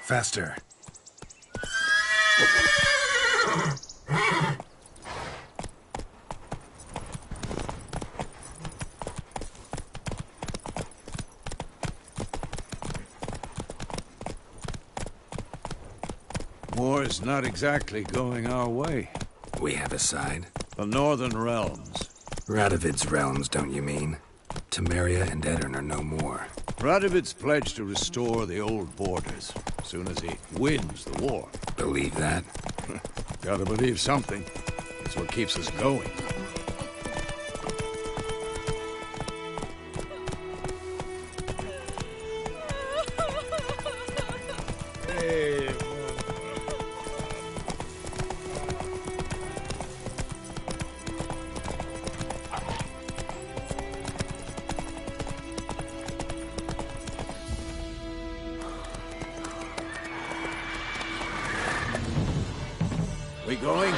Faster. War's not exactly going our way. We have a side. The Northern Realms. Radovid's realms, don't you mean? Temeria and Edirn are no more. Radovid's pledged to restore the old borders, as soon as he wins the war. Believe that? Gotta believe something. It's what keeps us going. We going?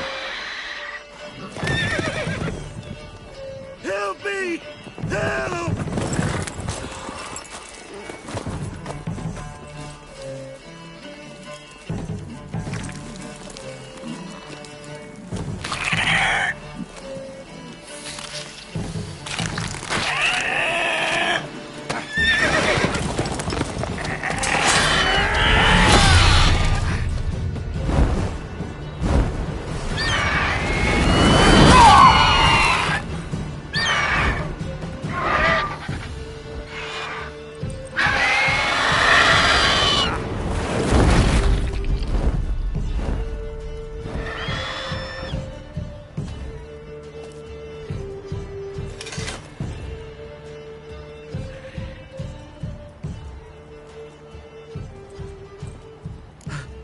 Help me! Help!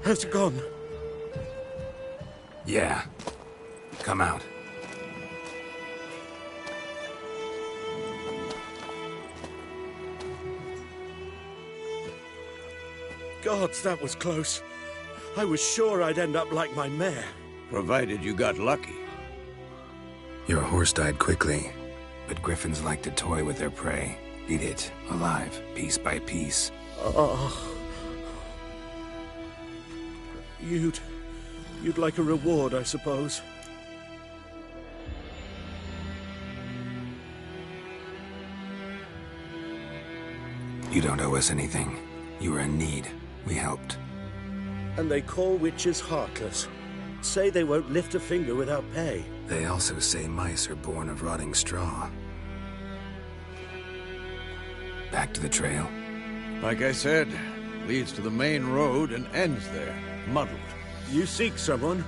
How's it gone? Yeah. Come out. Gods, that was close. I was sure I'd end up like my mare. Provided you got lucky. Your horse died quickly, but griffins like to toy with their prey. Eat it, alive, piece by piece. Oh. You'd like a reward, I suppose. You don't owe us anything. You were in need. We helped. And they call witches heartless. Say they won't lift a finger without pay. They also say mice are born of rotting straw. Back to the trail. Like I said, leads to the main road and ends there, muddled. You seek someone?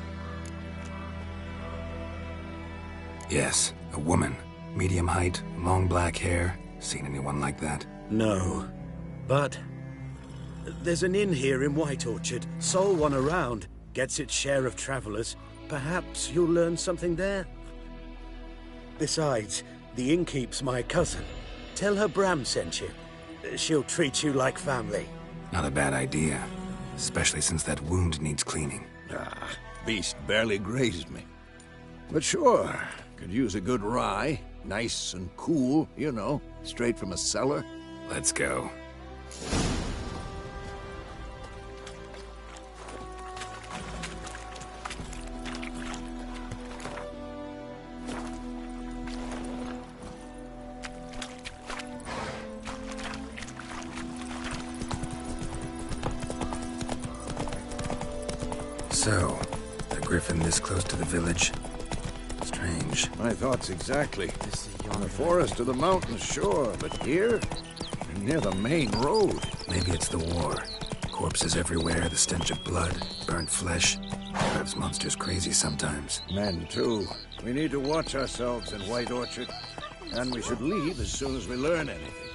Yes, a woman. Medium height, long black hair. Seen anyone like that? No. But there's an inn here in White Orchard. Sole one around. Gets its share of travelers. Perhaps you'll learn something there? Besides, the innkeep's my cousin. Tell her Bram sent you. She'll treat you like family. Not a bad idea. Especially since that wound needs cleaning. Beast barely grazed me. But sure, could use a good rye. Nice and cool, you know, straight from a cellar. Let's go. So, a griffin this close to the village? Strange. My thoughts exactly. In the forest or the mountains, sure, but here? Near the main road. Maybe it's the war. Corpses everywhere, the stench of blood, burnt flesh. Drives monsters crazy sometimes. Men, too. We need to watch ourselves in White Orchard. And we should leave as soon as we learn anything.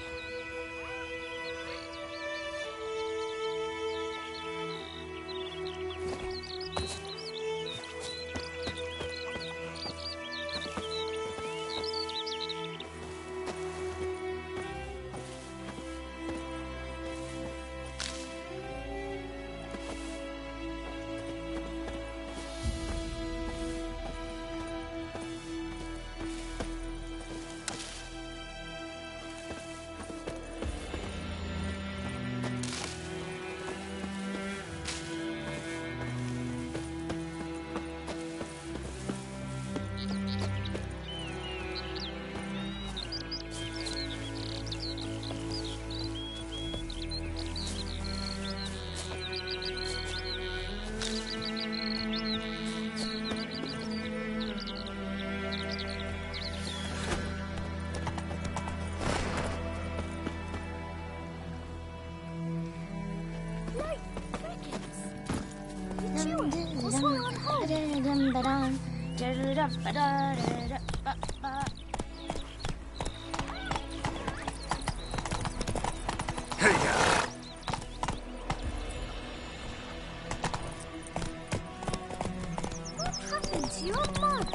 happened to your mum?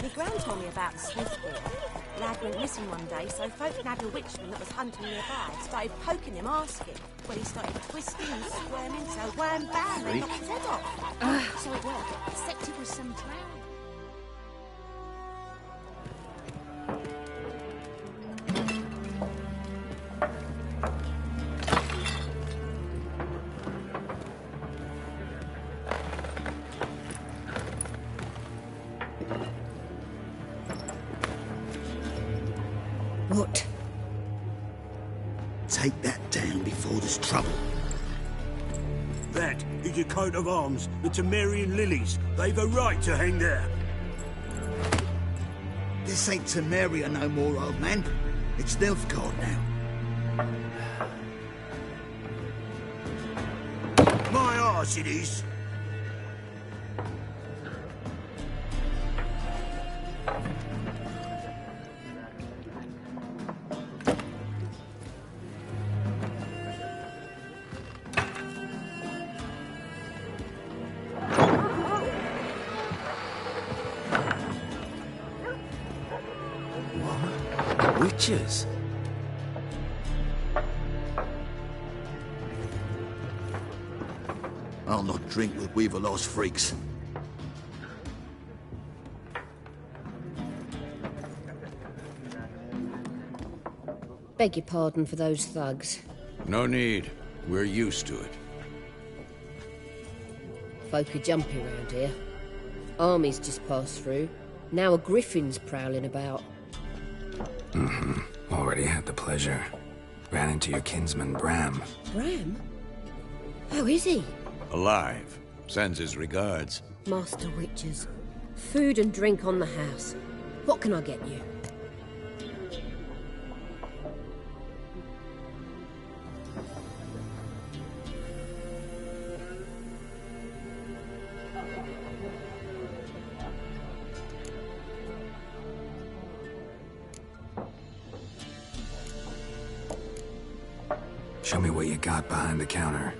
My gran told me about the Smith boy. Lad went missing one day, so folk nabbed a witchman that was hunting nearby. Started poking him, asking. Well, he started twisting and squirming, so wham bam, they knocked his head off. So it worked. Except it was some clown. What? Take that down before there's trouble. That is your coat of arms, the Temerian lilies. They've a right to hang there. This ain't Temeria no more, old man. It's Nilfgaard now. My arse it is. Witches? I'll not drink with Weaverlaw's freaks. Beg your pardon for those thugs. No need. We're used to it. Folk are jumpy around here. Armies just passed through. Now a griffin's prowling about. Already had the pleasure. Ran into your kinsman, Bram. Bram? How is he? Alive. Sends his regards. Master Witches. Food and drink on the house. What can I get you? Show me what you got behind the counter.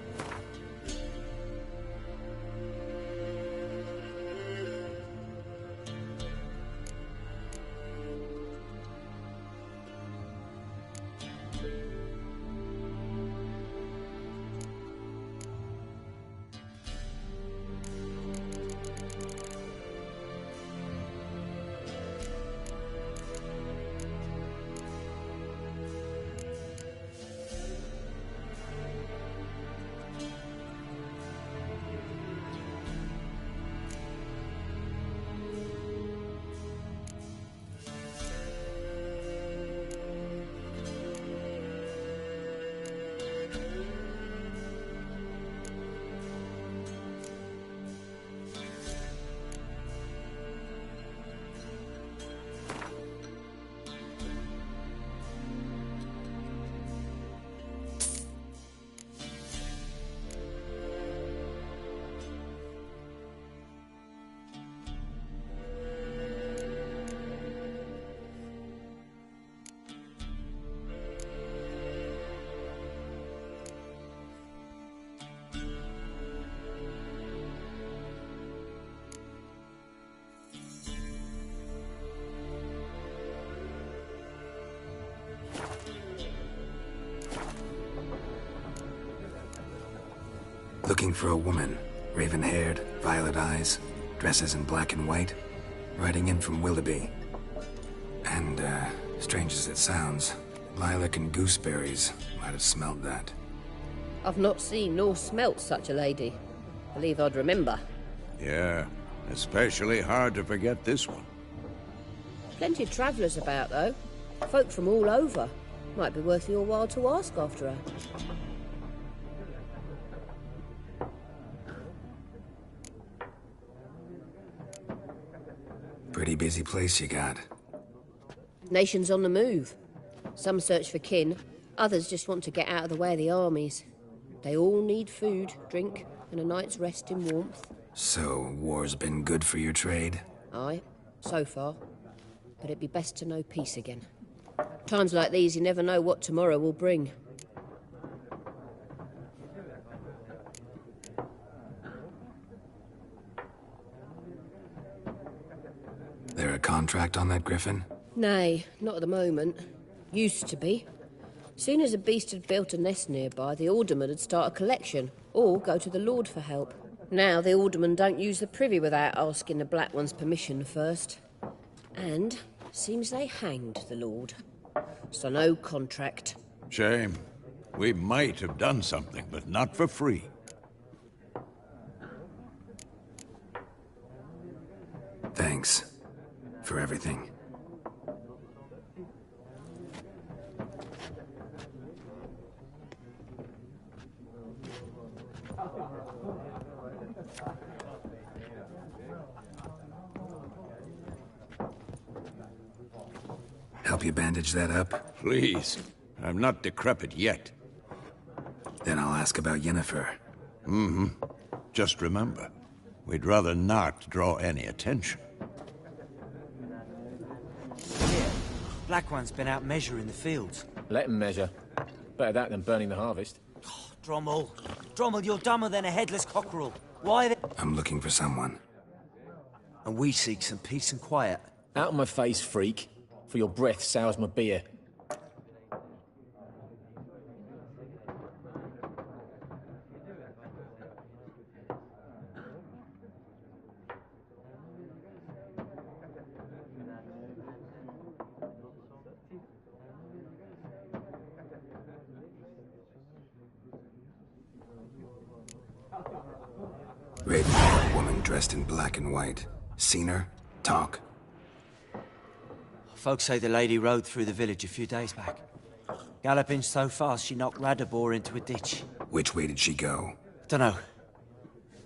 Looking for a woman. Raven-haired, violet eyes, dresses in black and white. Riding in from Willoughby. And, strange as it sounds, lilac and gooseberries might have smelled that. I've not seen nor smelt such a lady. Believe I'd remember. Yeah, especially hard to forget this one. Plenty of travellers about, though. Folk from all over. Might be worth your while to ask after her. Pretty busy place you got. Nations on the move. Some search for kin, others just want to get out of the way of the armies. They all need food, drink, and a night's rest in warmth. So, war's been good for your trade? Aye, so far. But it'd be best to know peace again. Times like these, you never know what tomorrow will bring. There a contract on that griffin? Nay, not at the moment. Used to be. Soon as a beast had built a nest nearby, the alderman would start a collection, or go to the Lord for help. Now the aldermen don't use the privy without asking the Black One's permission first. And seems they hanged the Lord. So no contract. Shame. We might have done something, but not for free. Thanks. For everything. Help you bandage that up? Please. I'm not decrepit yet. Then I'll ask about Yennefer. Mm-hmm. Just remember, we'd rather not draw any attention. Here, Black One's been out measuring the fields. Let him measure. Better that than burning the harvest. Oh, Drommel, you're dumber than a headless cockerel. Why the... I'm looking for someone. And we seek some peace and quiet. Out of my face, freak. For your breath sours my beer. Raven-haired woman dressed in black and white. Seen her? Talk. Folks say the lady rode through the village a few days back. Galloping so fast she knocked Radabor into a ditch. Which way did she go? Dunno.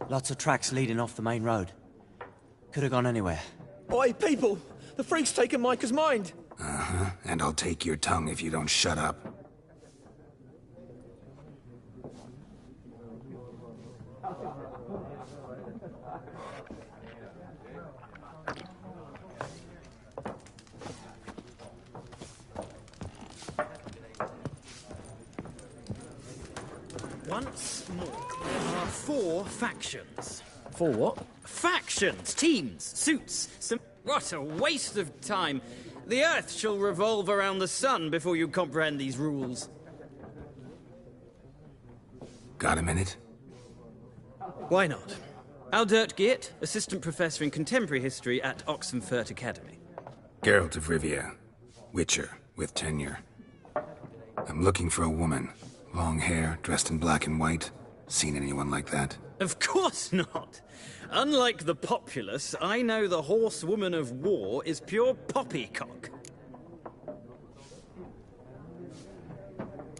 Lots of tracks leading off the main road. Could have gone anywhere. Oi, people! The freak's taken Micah's mind! Uh-huh. And I'll take your tongue if you don't shut up. Once more, there are 4 factions. For what? Factions, teams, suits, some... What a waste of time. The Earth shall revolve around the sun before you comprehend these rules. Got a minute? Why not? Aldert Geert, Assistant Professor in Contemporary History at Oxenfurt Academy. Geralt of Rivia. Witcher, with tenure. I'm looking for a woman. Long hair, dressed in black and white. Seen anyone like that? Of course not. Unlike the populace, I know the horsewoman of war is pure poppycock.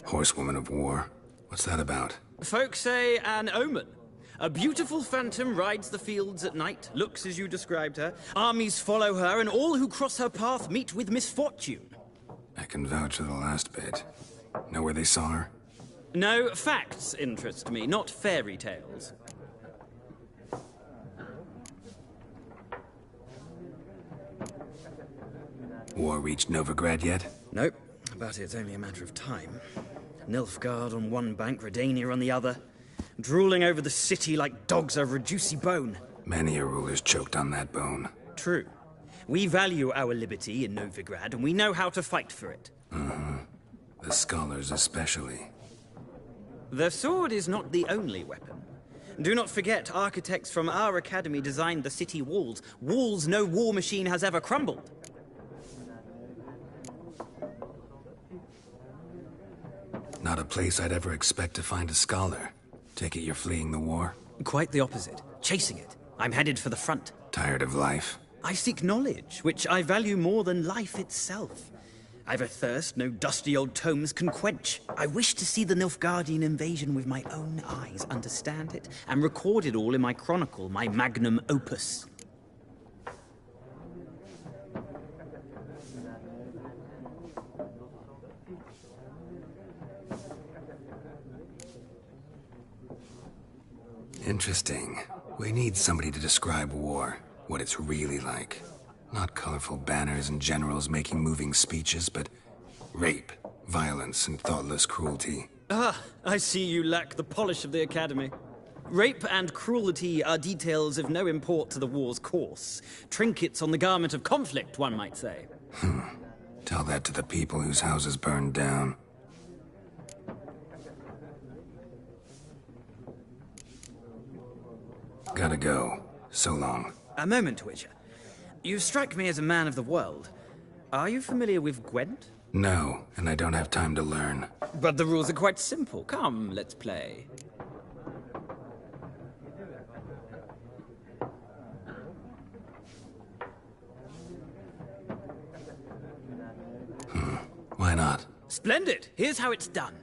Horsewoman of war? What's that about? Folk say an omen. A beautiful phantom rides the fields at night, looks as you described her. Armies follow her, and all who cross her path meet with misfortune. I can vouch for the last bit. Know where they saw her? No, facts interest me, not fairy tales. War reached Novigrad yet? Nope, but it's only a matter of time. Nilfgaard on one bank, Redania on the other. Drooling over the city like dogs over a juicy bone. Many a ruler's choked on that bone. True. We value our liberty in Novigrad, and we know how to fight for it. Uh-huh. The scholars especially. The sword is not the only weapon. Do not forget, architects from our academy designed the city walls. Walls no war machine has ever crumbled. Not a place I'd ever expect to find a scholar. Take it you're fleeing the war? Quite the opposite. Chasing it. I'm headed for the front. Tired of life? I seek knowledge, which I value more than life itself. I've a thirst no dusty old tomes can quench. I wish to see the Nilfgaardian invasion with my own eyes, understand it, and record it all in my chronicle, my magnum opus. Interesting. We need somebody to describe war, what it's really like. Not colorful banners and generals making moving speeches, but rape, violence, and thoughtless cruelty. Ah, I see you lack the polish of the Academy. Rape and cruelty are details of no import to the war's course. Trinkets on the garment of conflict, one might say. Tell that to the people whose houses burned down. Gotta go. So long. A moment, Witcher. You strike me as a man of the world. Are you familiar with Gwent? No, and I don't have time to learn. But the rules are quite simple. Come, let's play. Why not? Splendid! Here's how it's done.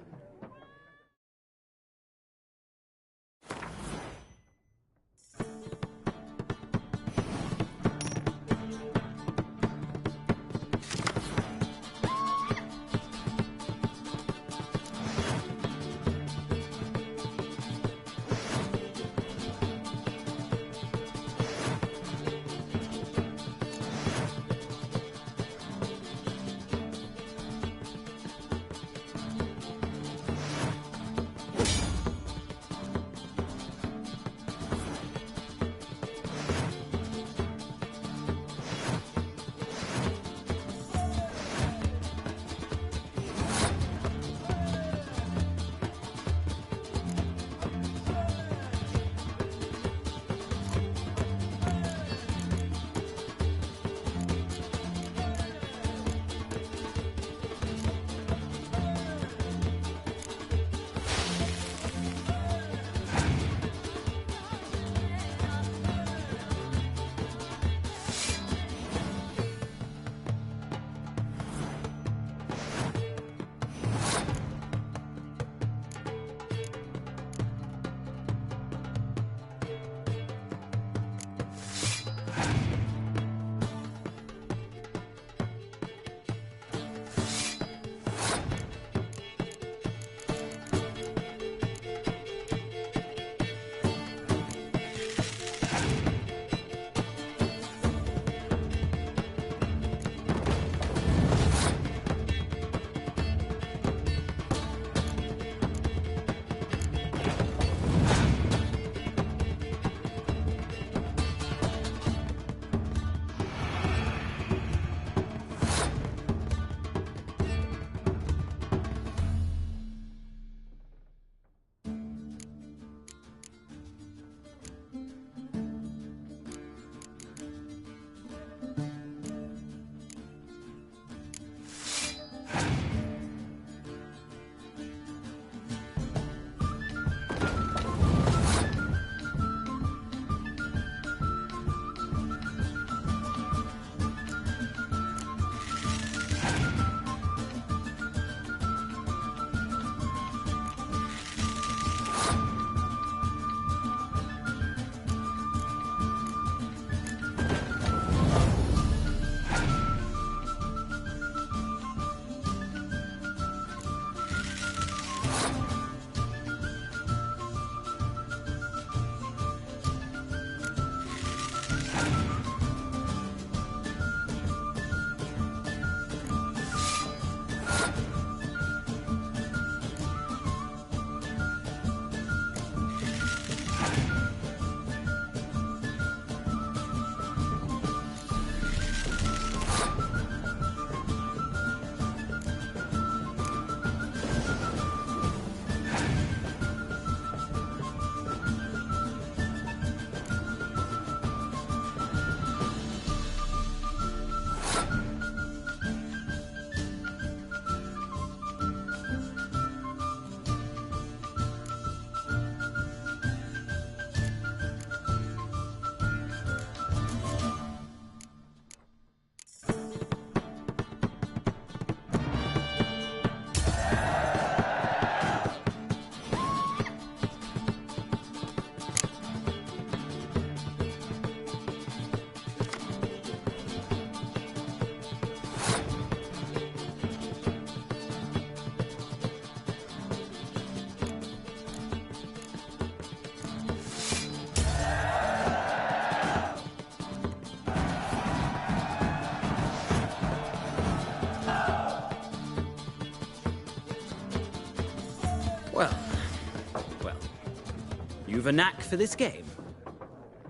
of a knack for this game.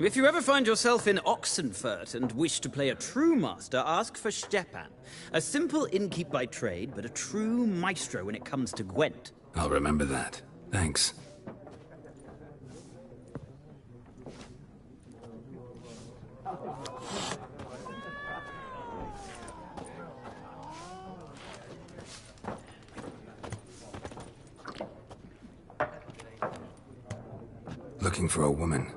If you ever find yourself in Oxenfurt and wish to play a true master, ask for Stepan. A simple innkeep by trade, but a true maestro when it comes to Gwent. I'll remember that. Thanks. Looking for a woman.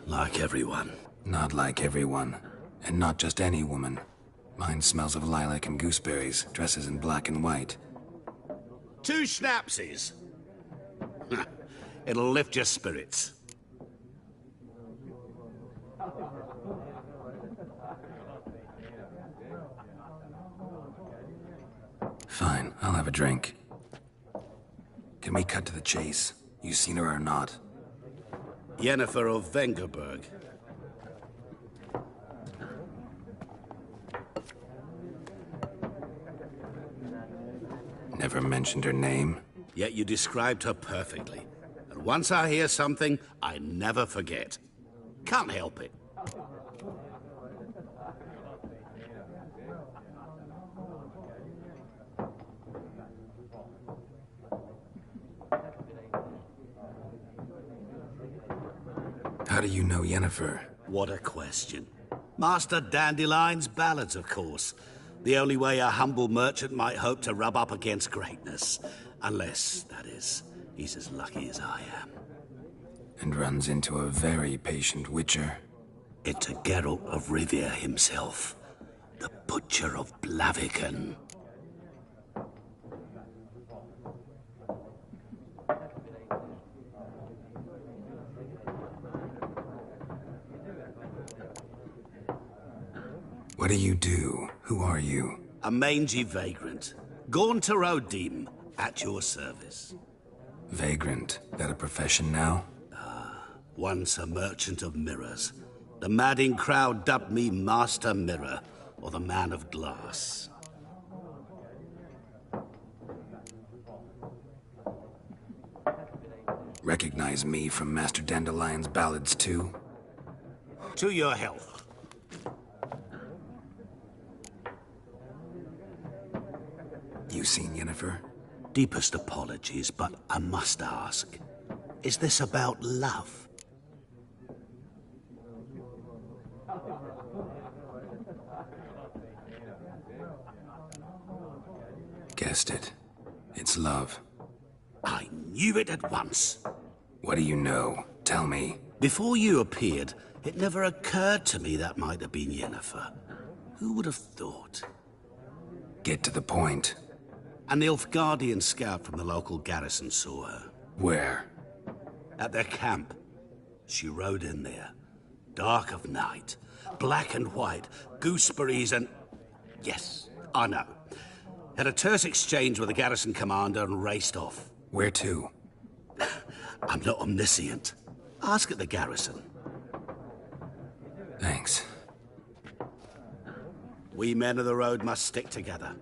Like everyone. Not like everyone. And not just any woman. Mine smells of lilac and gooseberries, dresses in black and white. 2 schnapsies. It'll lift your spirits. Fine, I'll have a drink. Can we cut to the chase? You seen her or not? Yennefer of Vengerberg. Never mentioned her name. Yet you described her perfectly. And once I hear something, I never forget. Can't help it. How do you know Yennefer? What a question. Master Dandelion's ballads, of course. The only way a humble merchant might hope to rub up against greatness. Unless, that is, he's as lucky as I am. And runs into a very patient witcher. Into Geralt of Rivia himself. The Butcher of Blaviken. What do you do? Who are you? A mangy vagrant. Gaunter O'Deem, at your service. Vagrant. That a profession now? Once a merchant of mirrors. The madding crowd dubbed me Master Mirror, or the Man of Glass. Recognize me from Master Dandelion's ballads too? To your health. You seen Yennefer? Deepest apologies, but I must ask. Is this about love? Guessed it. It's love. I knew it at once. What do you know? Tell me. Before you appeared, it never occurred to me that might have been Yennefer. Who would have thought? Get to the point. An Nilfgaardian scout from the local garrison saw her. Where? At their camp. She rode in there. Dark of night. Black and white. Gooseberries and... Yes, I know. Had a terse exchange with the garrison commander and raced off. Where to? I'm not omniscient. Ask at the garrison. Thanks. We men of the road must stick together.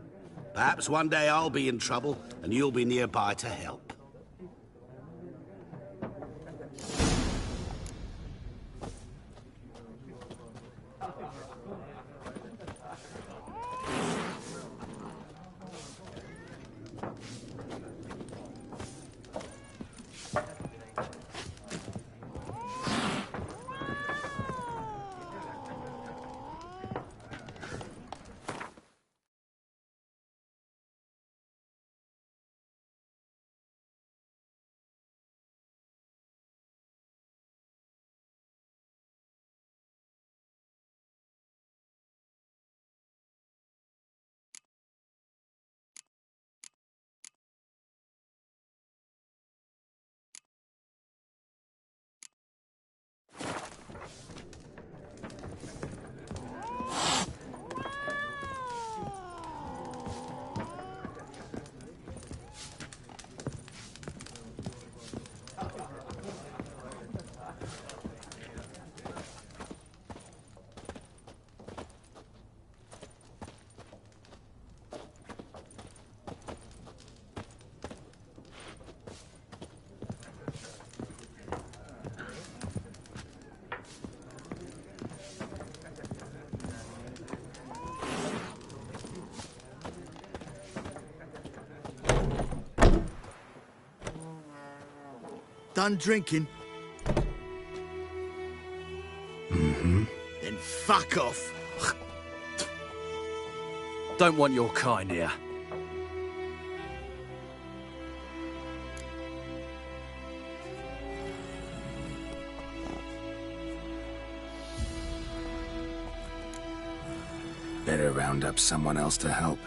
Perhaps one day I'll be in trouble and you'll be nearby to help. done drinking? Mm-hmm. Then fuck off. Don't want your kind here. Better round up someone else to help.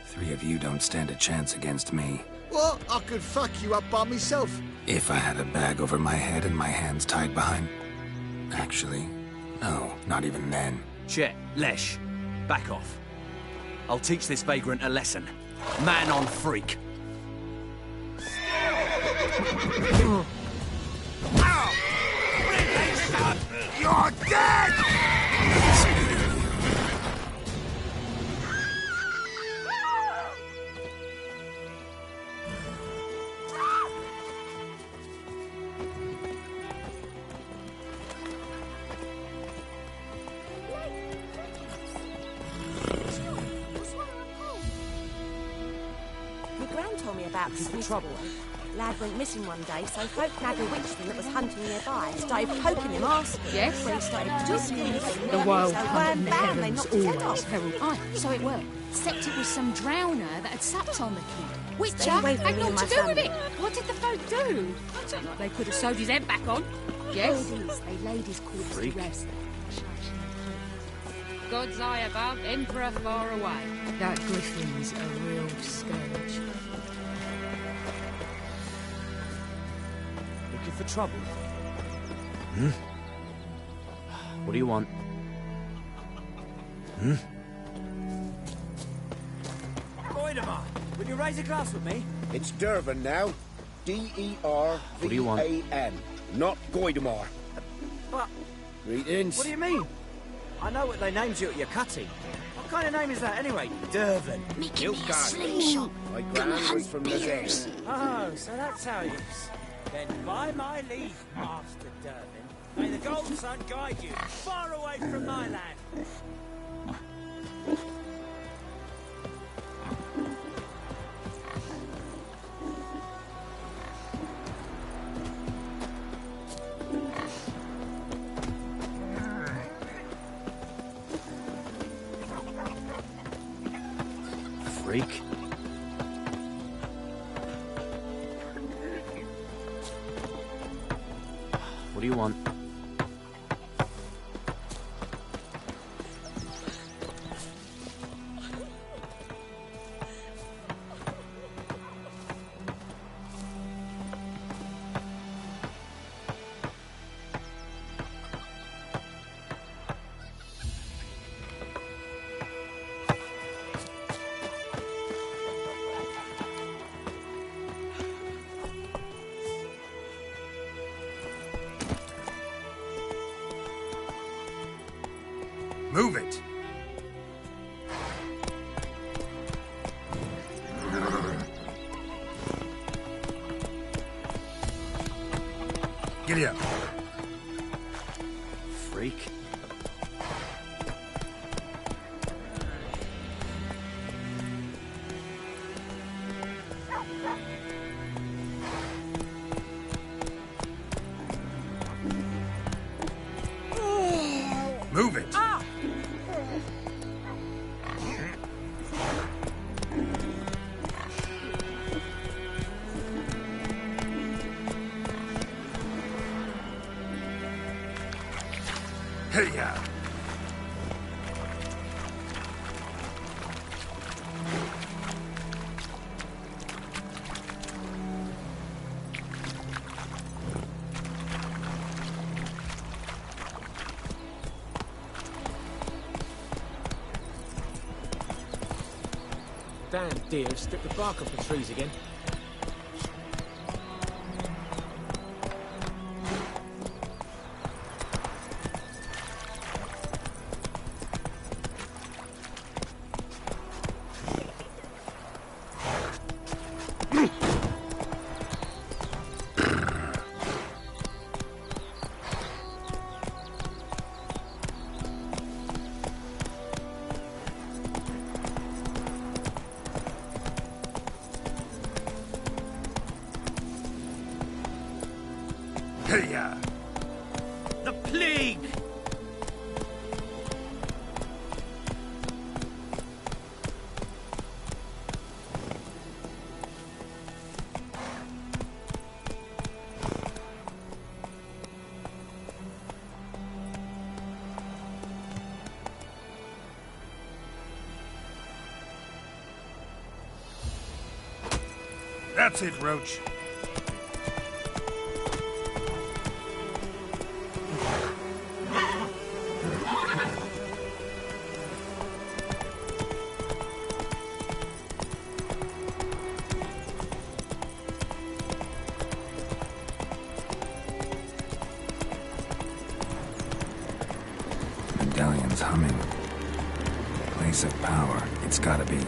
3 of you don't stand a chance against me. What? I could fuck you up by myself. If I had a bag over my head and my hands tied behind... Actually, no, not even then. Chet, Lesh, back off. I'll teach this vagrant a lesson. Man on freak. You're dead! My gran told me about Smith trouble. Lad went missing one day, so folk nabbed a witchman that was hunting nearby. Started poking him, asking. Yes? When he started twisting his The wild so hunt in the bam, they heavens knocked his head always off. herald. Aye, so it worked. Except it was some drowner that had supped on the kid. Witcher Stay away from had me and naught to my do with it. family. What did the folk do? I don't know. They could have sewed his head back on. Yes? They laid his corpse to rest. God's eye above, emperor far away. That griffin's a real scourge. Looking for trouble? Hmm? What do you want? Hmm? Goidemar, will you raise a glass with me? It's Dervan now. D-E-R-V-A-N. What do you want? Not Goidemar. But... Greetings. What do you mean? I know what they named you at your cutting. What kind of name is that anyway? Dervan. Making me a slingshot. My gran was from Lazare. Oh, so that's how it is. Then by my leave, Master Dervan, may the Golden Sun guide you far away from my land. Freak. What do you want? Move it! Giddy up. Freak. Move it! Hey, yeah. Damn deer have stripped the bark off the trees again. League! That's it, Roach. Medallion's humming. Place of power. It's gotta be.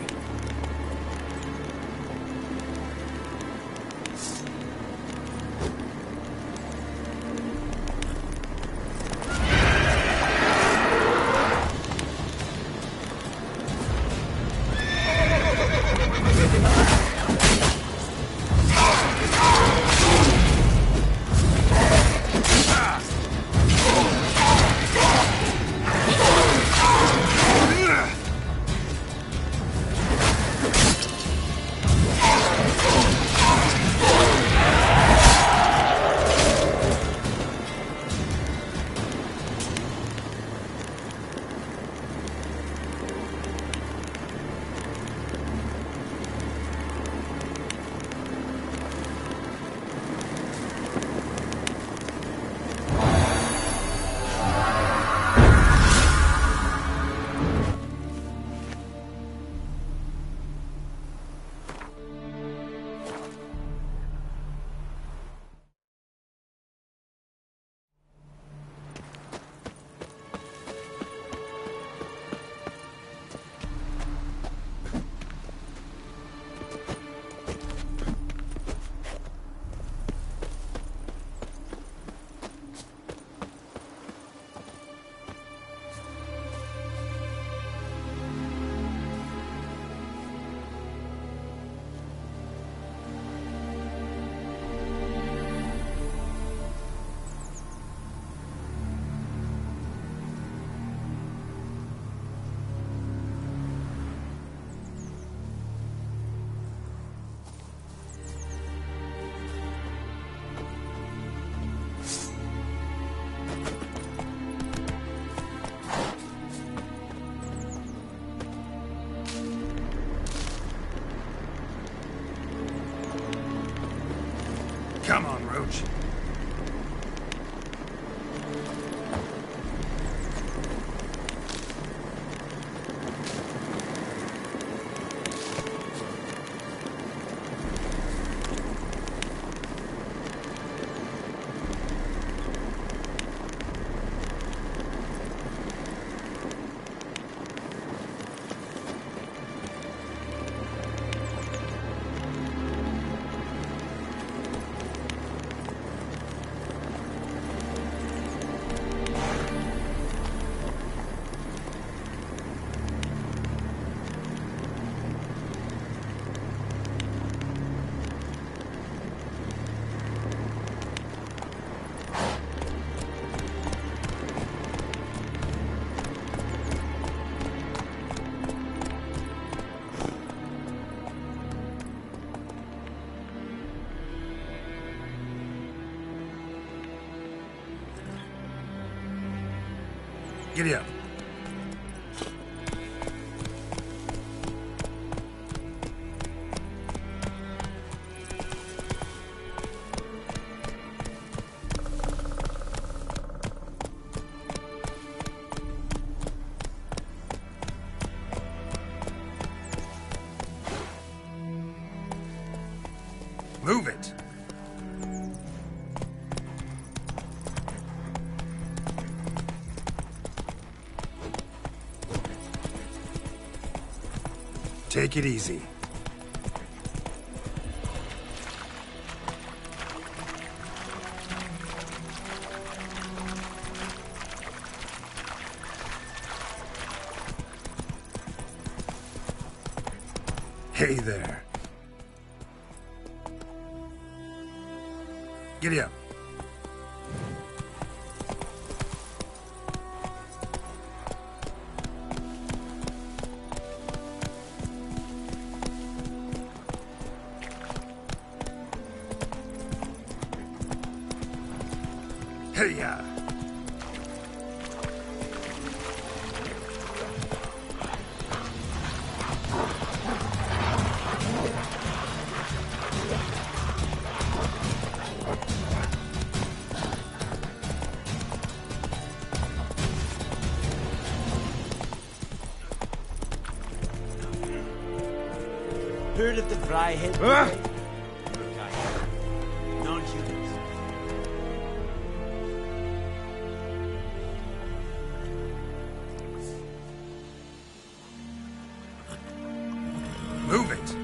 Come on, Roach. Giddy up. Move it. Take it easy. Hey there. Giddy up. Hey-ya! Heard of the Fryhead? Non-humans. Move it!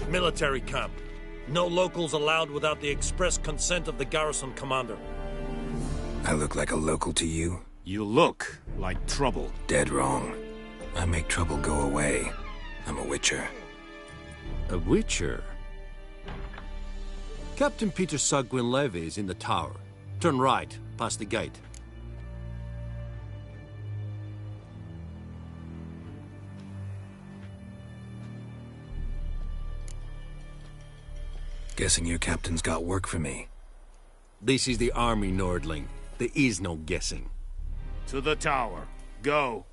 Military camp. No locals allowed without the express consent of the garrison commander. I look like a local to you? You look like trouble. Dead wrong. I make trouble go away. I'm a witcher. A witcher? Captain Peter Sagwin Levy is in the tower. Turn right, past the gate. Guessing your captain's got work for me. This is the army, Nordling. There is no guessing. To the tower. Go.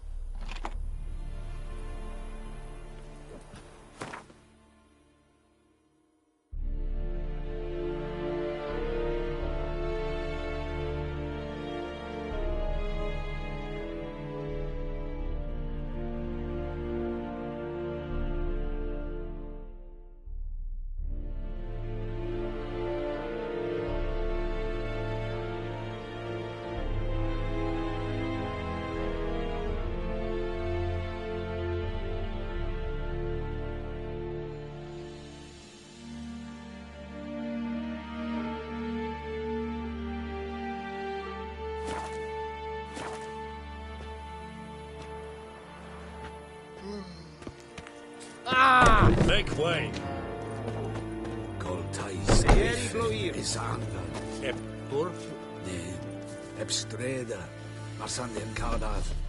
Make way.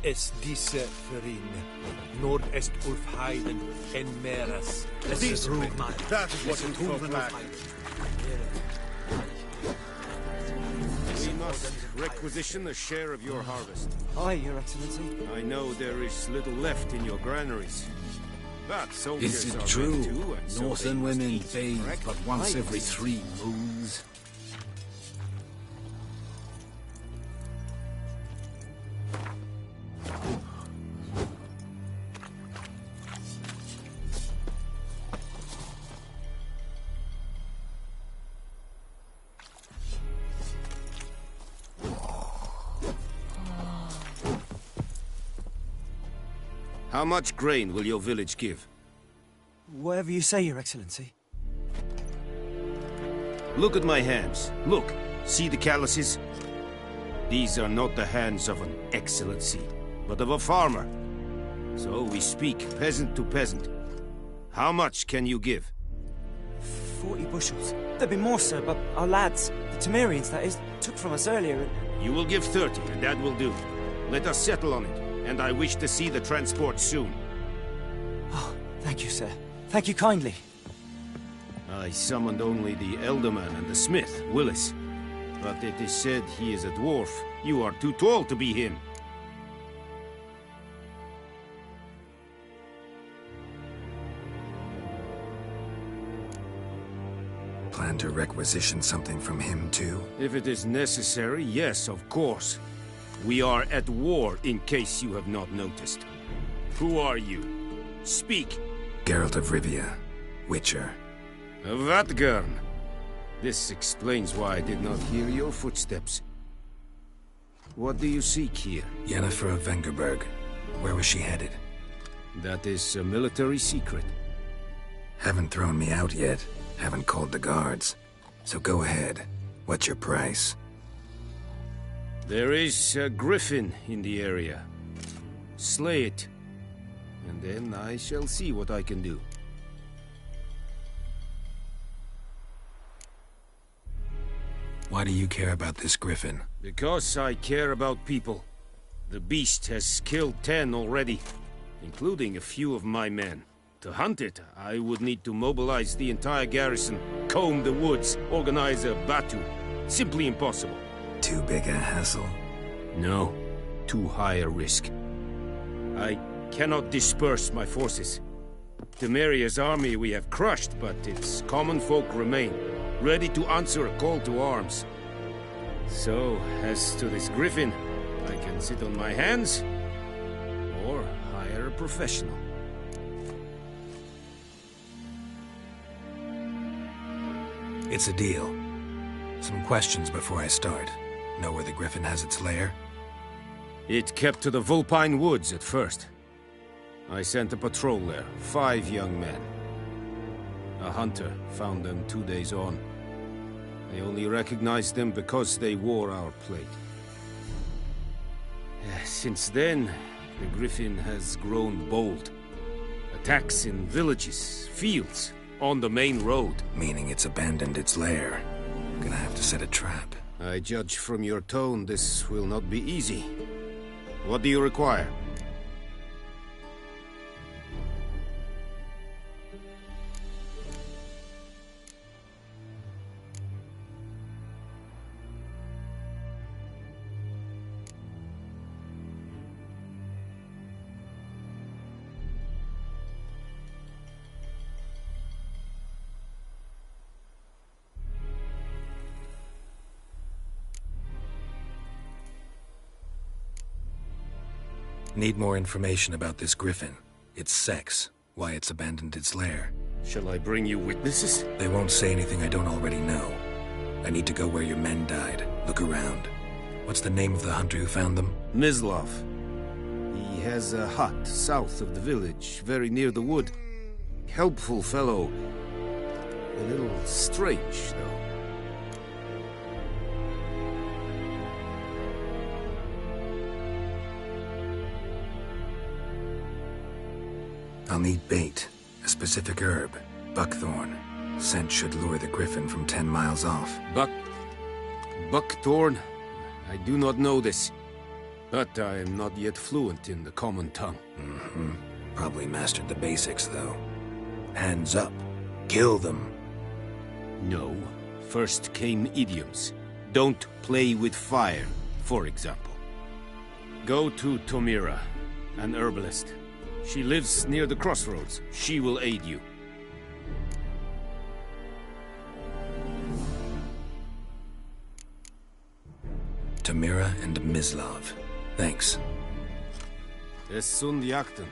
Es diese Ferin, Nordest Ulfheiden, en Meras. That is what it told back. We must requisition a share of your harvest. Aye, Your Excellency. I know there is little left in your granaries. But soldiers Is it are true? ready too, and so Northern they must women eat, bathe correct? but once every 3 moons. How much grain will your village give? Whatever you say, Your Excellency. Look at my hands. Look. See the calluses? These are not the hands of an excellency, but of a farmer. So we speak peasant to peasant. How much can you give? 40 bushels. There'd be more, sir, but our lads, the Temerians, that is, took from us earlier and... You will give 30, and that will do. Let us settle on it, and I wish to see the transport soon. Oh, thank you, sir. Thank you kindly. I summoned only the Elderman and the smith, Willis. But it is said he is a dwarf. You are too tall to be him. Plan to requisition something from him, too? If it is necessary, yes, of course. We are at war, in case you have not noticed. Who are you? Speak! Geralt of Rivia, Witcher. Vatgern! This explains why I did not hear your footsteps. What do you seek here? Yennefer of Vengerberg. Where was she headed? That is a military secret. Haven't thrown me out yet. Haven't called the guards. So go ahead. What's your price? There is a griffin in the area. Slay it. and then I shall see what I can do. Why do you care about this griffin? Because I care about people. The beast has killed 10 already, including a few of my men. To hunt it, I would need to mobilize the entire garrison, comb the woods, organize a battue. Simply impossible. Too big a hassle? No, too high a risk. I cannot disperse my forces. Temeria's army we have crushed, but its common folk remain, ready to answer a call to arms. So, as to this griffin, I can sit on my hands, or hire a professional. It's a deal. Some questions before I start. Know where the griffin has its lair? It kept to the Vulpine Woods at first. I sent a patrol there, 5 young men. A hunter found them 2 days on. I only recognized them because they wore our plate. Since then, the griffin has grown bold. Attacks in villages, fields, on the main road. Meaning it's abandoned its lair. Gonna have to set a trap. I judge from your tone this will not be easy. What do you require? Need more information about this griffin. Its sex, why it's abandoned its lair. Shall I bring you witnesses? They won't say anything I don't already know. I need to go where your men died. Look around. What's the name of the hunter who found them? Mislav. He has a hut south of the village, very near the wood. Helpful fellow. A little strange, though. I'll need bait, a specific herb, buckthorn. Scent should lure the griffin from 10 miles off. Buckthorn? I do not know this. But I am not yet fluent in the common tongue. Probably mastered the basics, though. Hands up. Kill them. No. First came idioms. Don't play with fire, for example. Go to Tomira, an herbalist. She lives near the crossroads. She will aid you. Tomira and Mislav. Thanks. Es sunt jakten.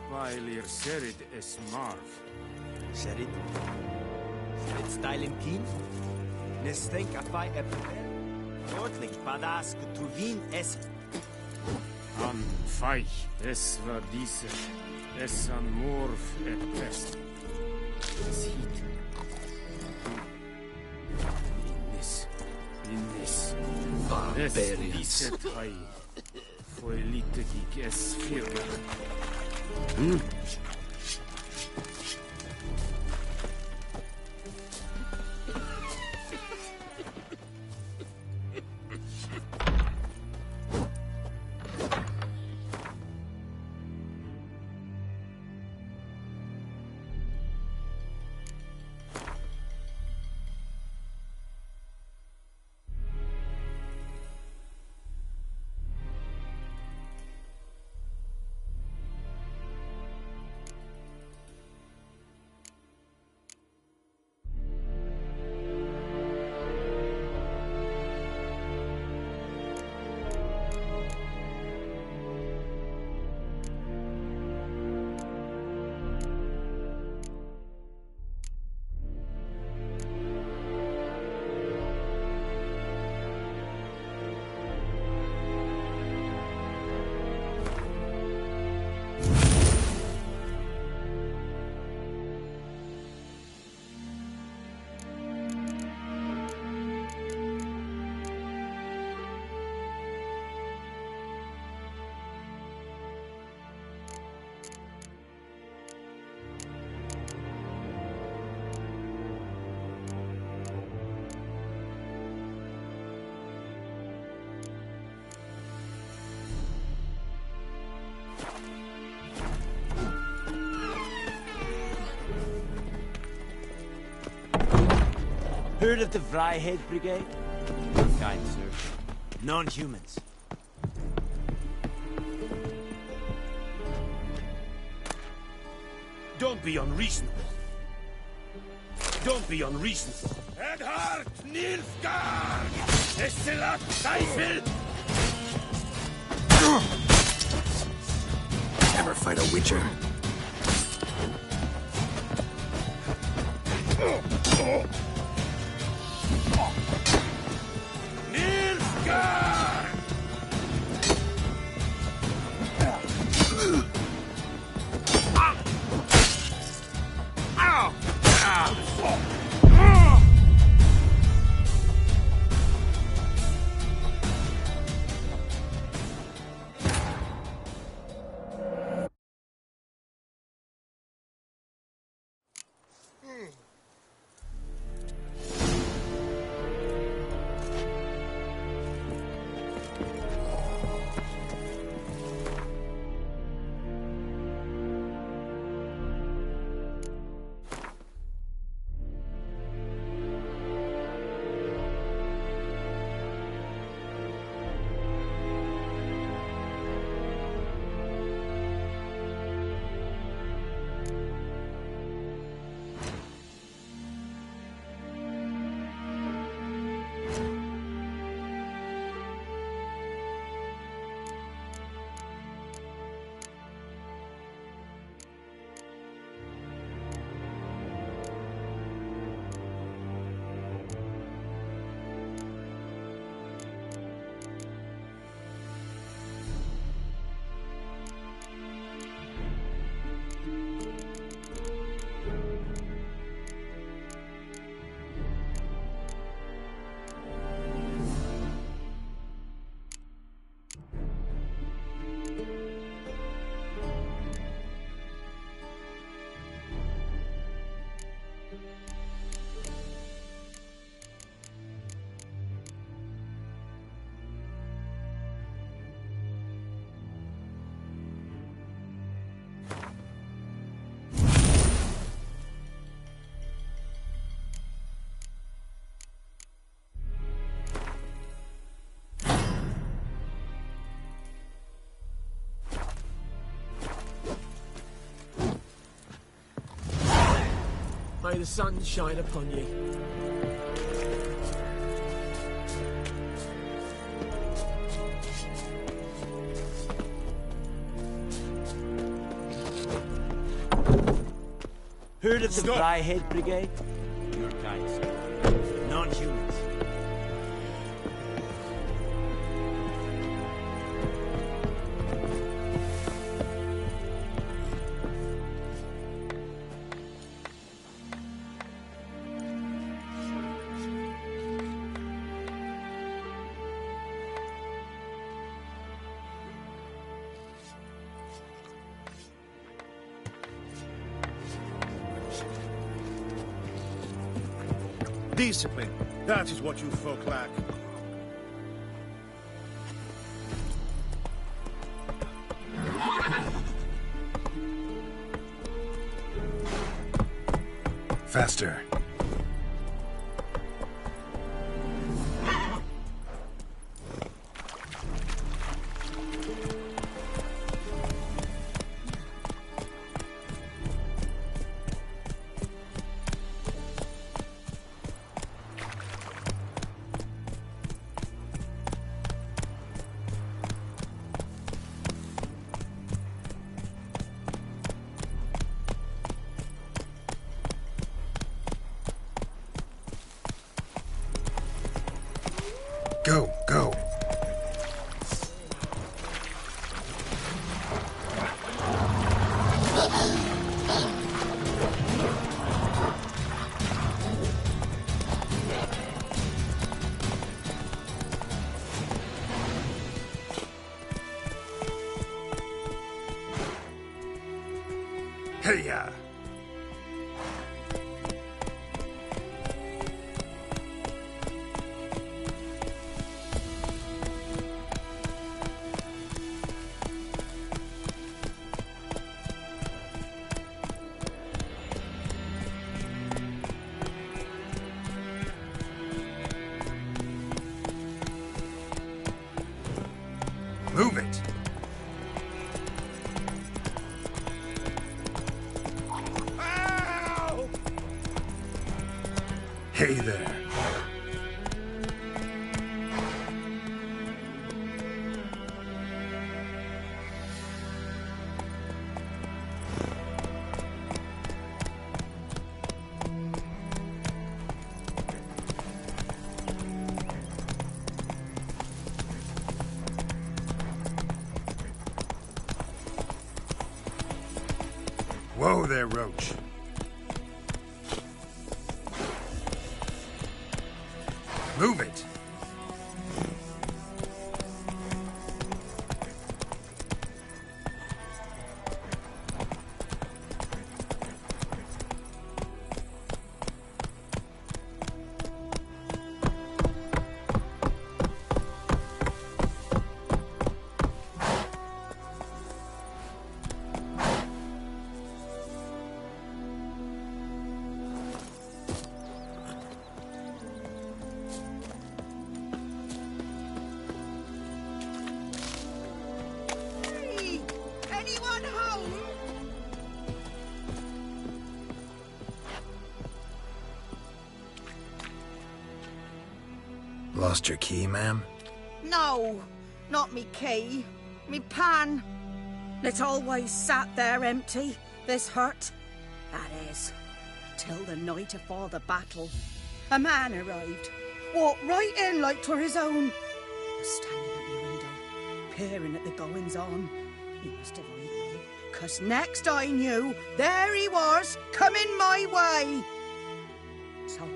Pailir serid es marv. Serid? Serid stylen kin? Nestenk afai epiper? Nordling padas kutuvin essen. An feich, es war diese. Es an morv et pest. Es hit. In this. Barbarians. Es diese tai. Foelite gig es firga. Heard of the Vryhead Brigade? Kind, sir. Non-humans. Don't be unreasonable. Don't be unreasonable. Edhard Nilfgaard! Estelat Teufel! Ever fight a witcher? Nilfgaard! May the sun shine upon you. Heard of the Vryhead Brigade? Your kind, sir. Non-humans. Discipline. That is what you folk lack. Faster. Go, go. Hey-ya. see there. Whoa there, Roach. Move it! Anyone home? Lost your key, ma'am? No, not me key. Me pan. It always sat there empty, this hut. That is, till the night afore the battle. A man arrived, walked right in like 'twere his own. Was standing at me window, peering at the goings-on. He must have eyed me, 'cause next I knew, there he was, coming my way. So,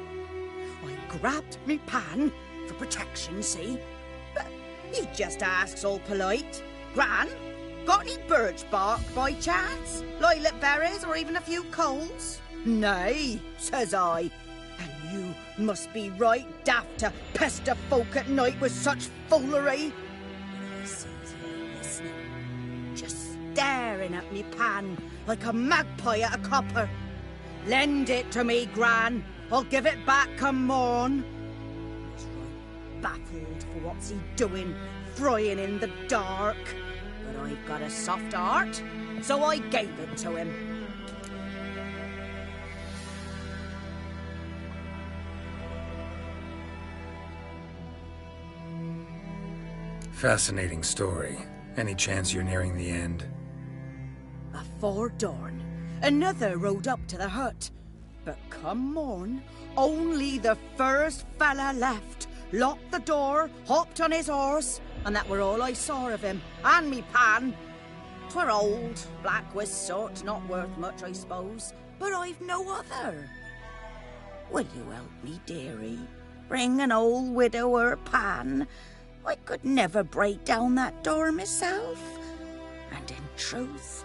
I grabbed me pan, for protection, see? But he just asks all polite, Gran, got any birch bark by chance? Lilac berries or even a few coals? Nay, says I. And you must be right daft to pester folk at night with such foolery. And I sees him listening, just staring at me pan like a magpie at a copper. Lend it to me, Gran. I'll give it back come morn. He's right baffled for what's he doing, frying in the dark. But I've got a soft heart, so I gave it to him. Fascinating story. Any chance you're nearing the end? Afore dawn, another rode up to the hut. But come morn, only the first fella left, locked the door, hopped on his horse, and that were all I saw of him, and me pan. 'Twere old, black-wist sort, not worth much, I suppose, but I've no other. Will you help me, dearie? Bring an old widower pan. I could never break down that door myself. And in truth,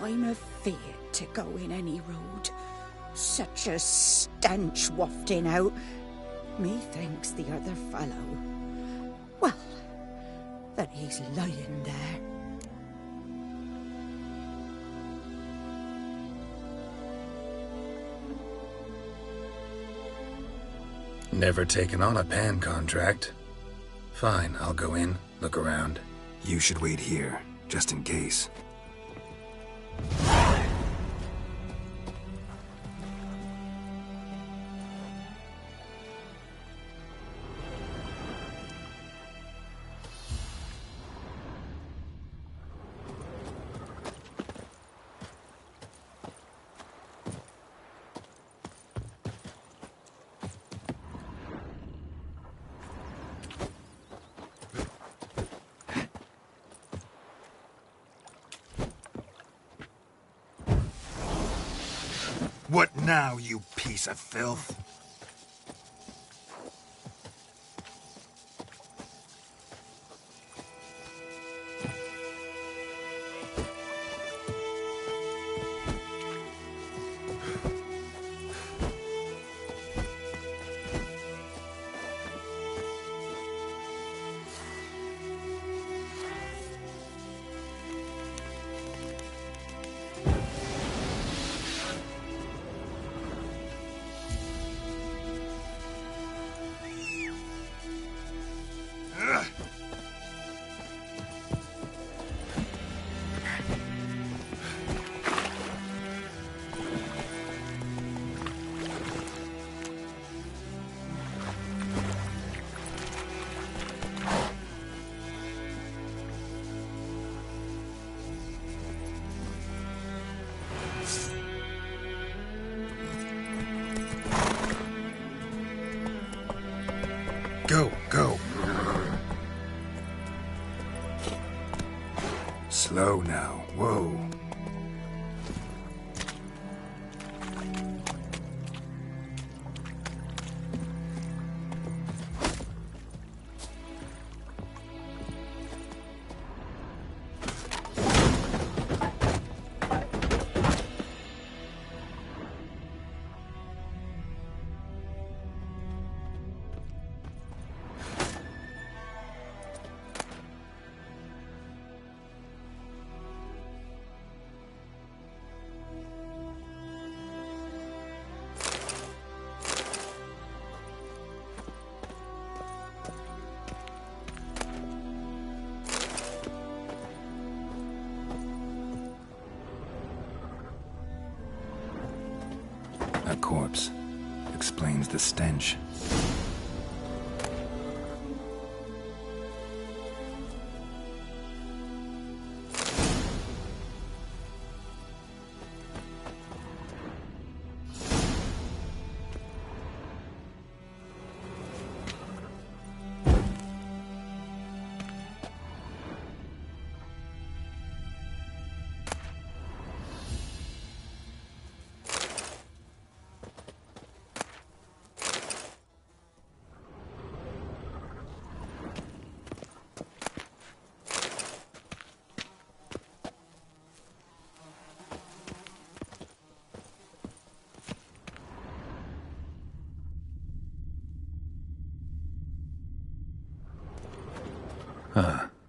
I'm afeard to go in any road. Such a stench wafting out. Methinks the other fellow, well, that he's lying there. Never taken on a pan contract. Fine, I'll go in, look around. You should wait here, just in case. What now, you piece of filth? Go, go. Slow now. Whoa. A corpse. Explains the stench.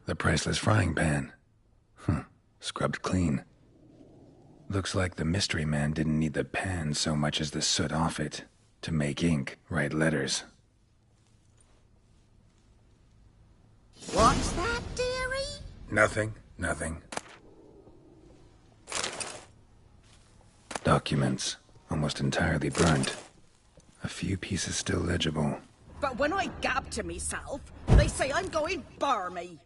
The priceless frying pan. Scrubbed clean. Looks like the mystery man didn't need the pan so much as the soot off it to make ink, write letters. What's that, dearie? Nothing. Documents, almost entirely burnt. A few pieces still legible. But when I gab to myself, they say I'm going barmy.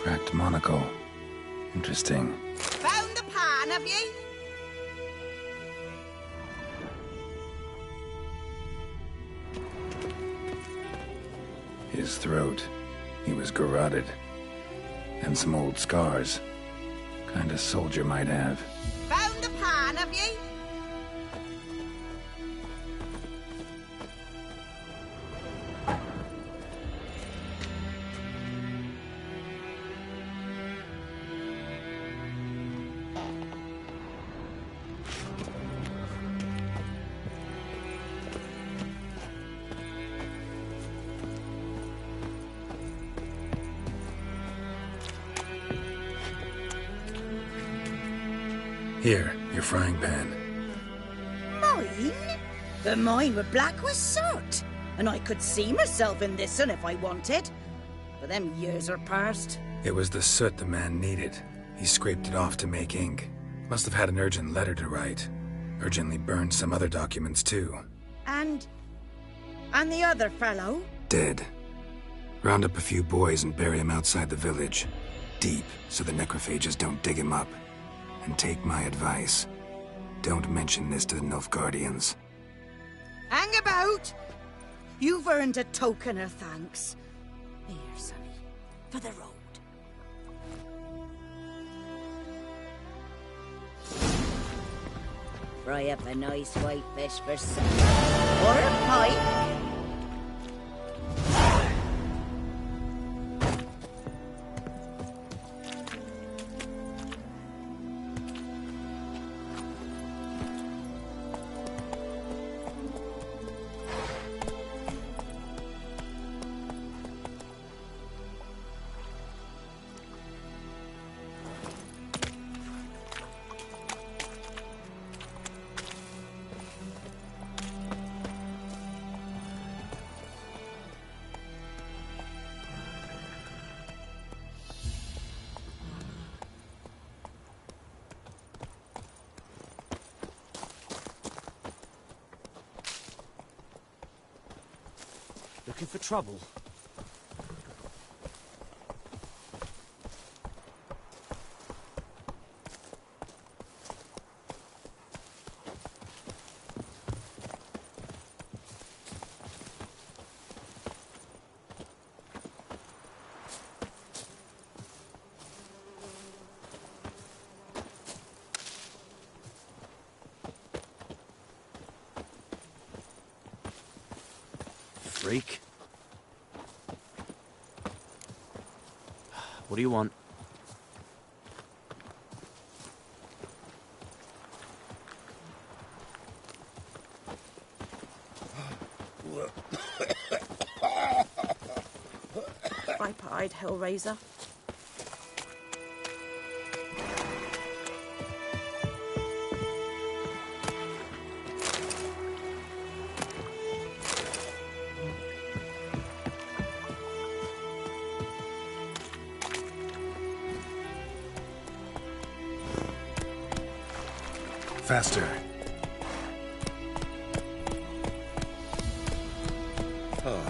Cracked monocle. Interesting. Found the pan, have ye? His throat. He was garroted. And some old scars. Kind of soldier might have. Found the pan, have ye? Here, your frying pan. Mine? But mine were black with soot. And I could see myself in this one if I wanted. But them years are past. It was the soot the man needed. He scraped it off to make ink. Must have had an urgent letter to write. Urgently burned some other documents too. And the other fellow? Dead. Round up a few boys and bury him outside the village. Deep, so the necrophages don't dig him up. And take my advice. Don't mention this to the Nilfgaardians. Hang about! You've earned a token of thanks. Here, sonny, for the road. Fry up a nice white fish for supper. Or a pipe. Looking for trouble? Freak. What do you want? Viper-eyed Hellraiser. Faster. Oh.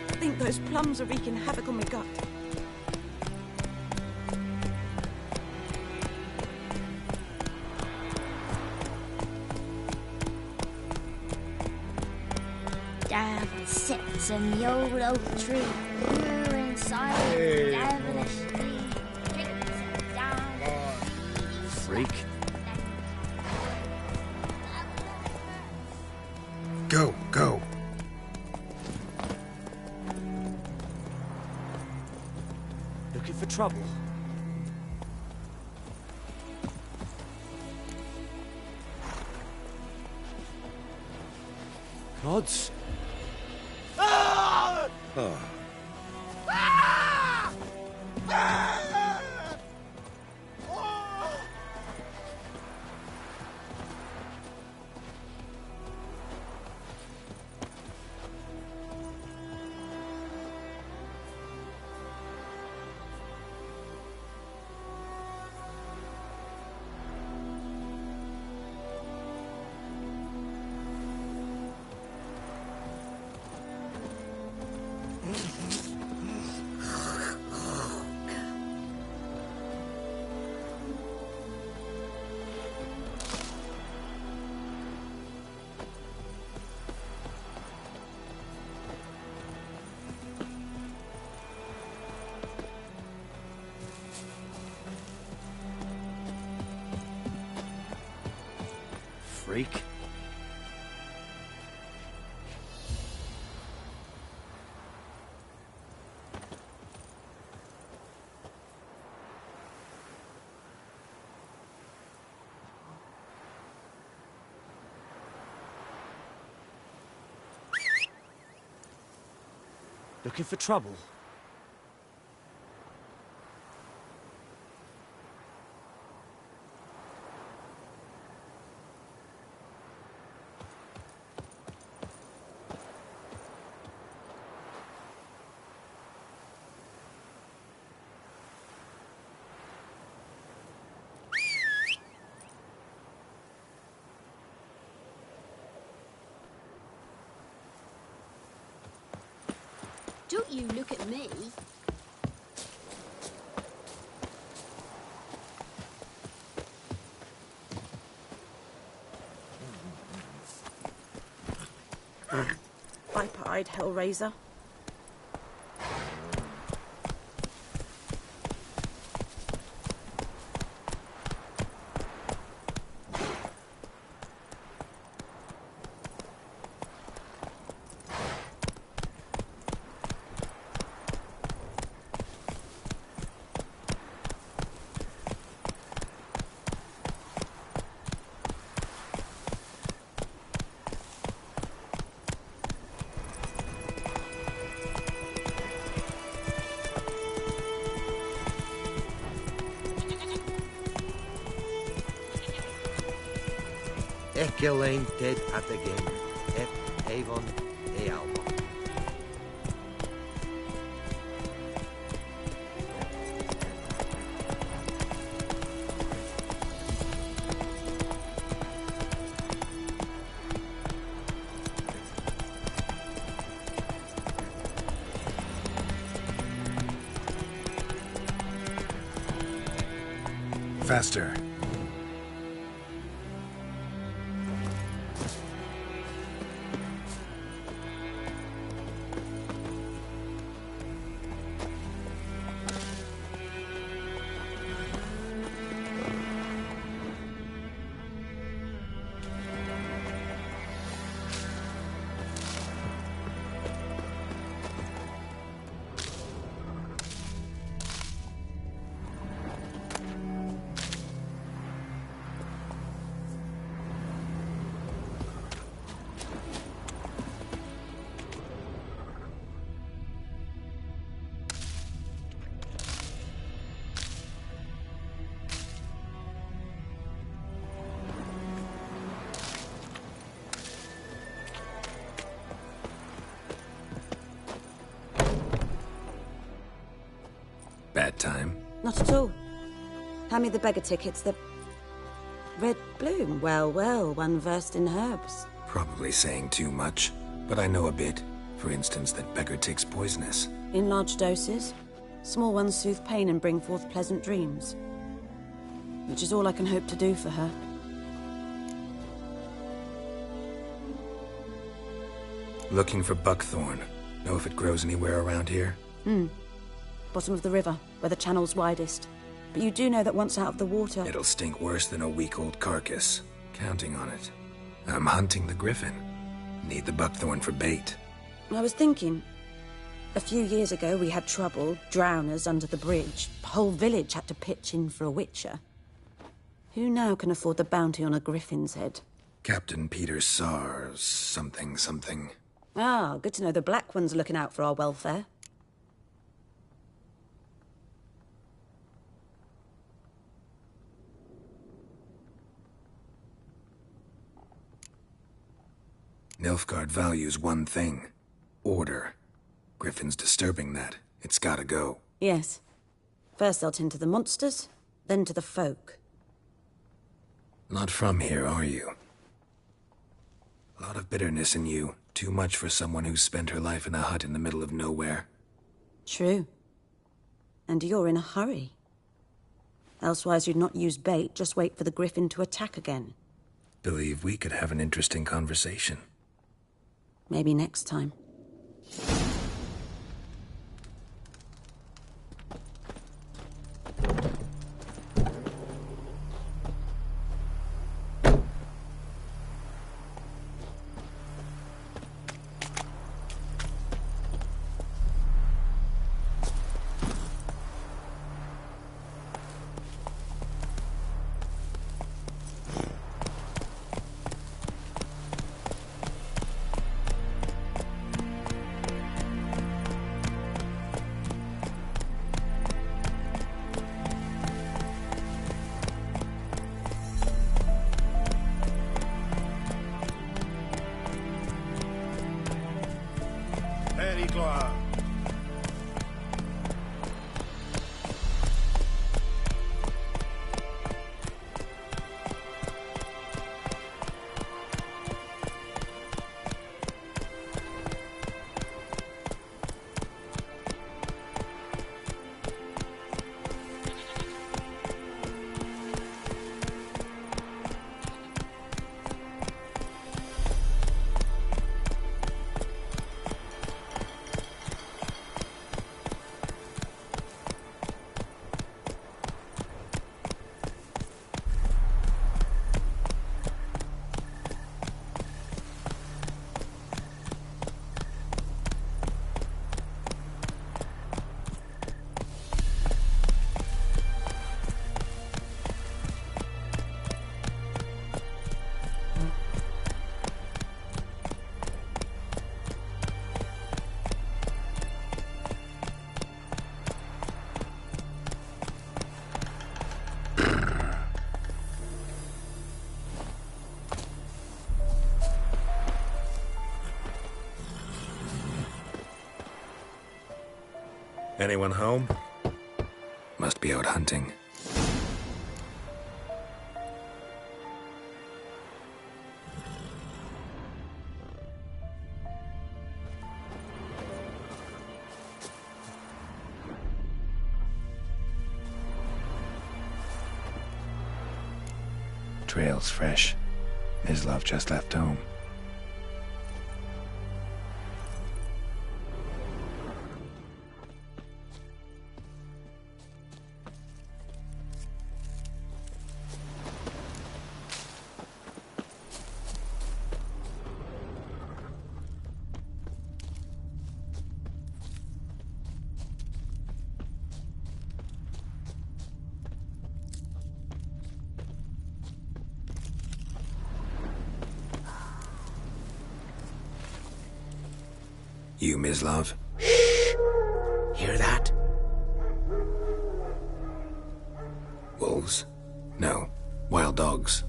I think those plums are wreaking havoc on my gut. Devil sits in the old oak tree, luring silent, devilishly, drinks it down. Freak. Go, go. Looking for trouble? Gods. Oh. Freak. Looking for trouble? Don't you look at me. Viper-eyed Hellraiser. Echelane Ted at the game. Avon e Alba. faster. Bad time? Not at all. Hand me the beggar tickets, the red bloom. Well, well, one versed in herbs. Probably saying too much, but I know a bit. For instance, that beggar tick's poisonous. In large doses. Small ones soothe pain and bring forth pleasant dreams. Which is all I can hope to do for her. Looking for buckthorn. Know if it grows anywhere around here? Bottom of the river, where the channel's widest. But you do know that once out of the water... It'll stink worse than a week-old carcass. Counting on it. I'm hunting the griffin. Need the buckthorn for bait. I was thinking... A few years ago, we had trouble, drowners under the bridge. The whole village had to pitch in for a witcher. Who now can afford the bounty on a griffin's head? Captain Peter Sars, something. Ah, good to know the Black One's looking out for our welfare. Nilfgaard values one thing. Order. Griffin's disturbing that. It's gotta go. Yes. First they'll tend to the monsters, then to the folk. Not from here, are you? A lot of bitterness in you. Too much for someone who's spent her life in a hut in the middle of nowhere. True. And you're in a hurry. Elsewise you'd not use bait, just wait for the griffin to attack again. Believe we could have an interesting conversation. Maybe next time. Very glad. Anyone home? Must be out hunting. trail's fresh. Mislav just left home. You, Mislav? Hear that? Wolves? No. Wild dogs.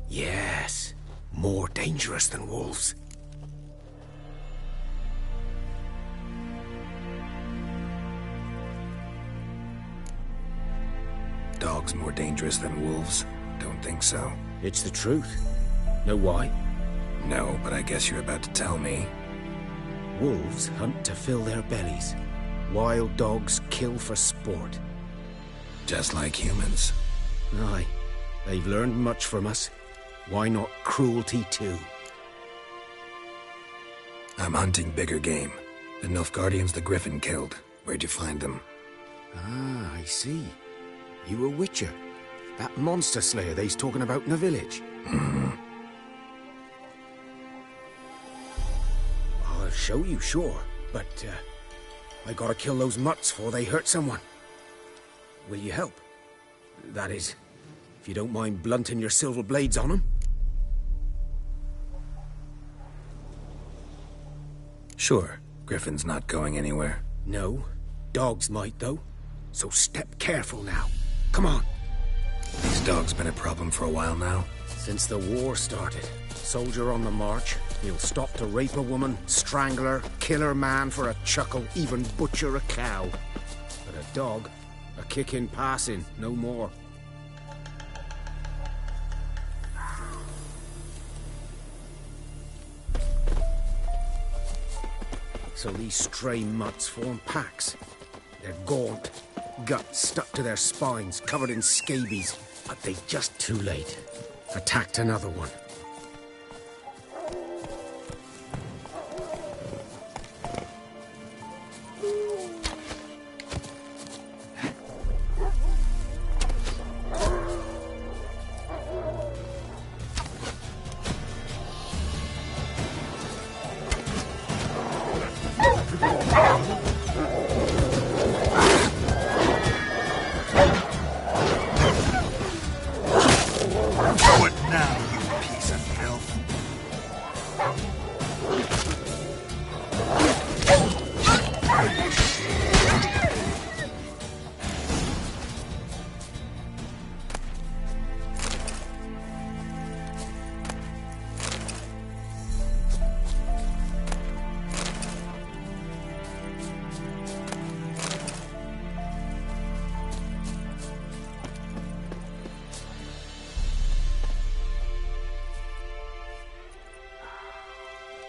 Yes. More dangerous than wolves. Dogs more dangerous than wolves? Don't think so. It's the truth. Know why? No, but I guess you're about to tell me. Wolves hunt to fill their bellies. Wild dogs kill for sport. Just like humans. Aye. They've learned much from us. Why not cruelty too? I'm hunting bigger game. The Nilfgaardians the Griffin killed. Where'd you find them? Ah, I see. You a witcher. That monster slayer they's talking about in the village. I'll show you, sure. But, I gotta kill those mutts before they hurt someone. Will you help? That is, if you don't mind blunting your silver blades on them. Sure. Griffin's not going anywhere. No. Dogs might, though. So step careful now. Come on. These dogs been a problem for a while now? Since the war started. Soldier on the march. He'll stop to rape a woman, strangle her, kill her man for a chuckle, even butcher a cow. But a dog, a kick in passing, no more. So these stray mutts form packs. They're gaunt, guts stuck to their spines, covered in scabies. But they just too late. Attacked another one. What now, you piece of filth?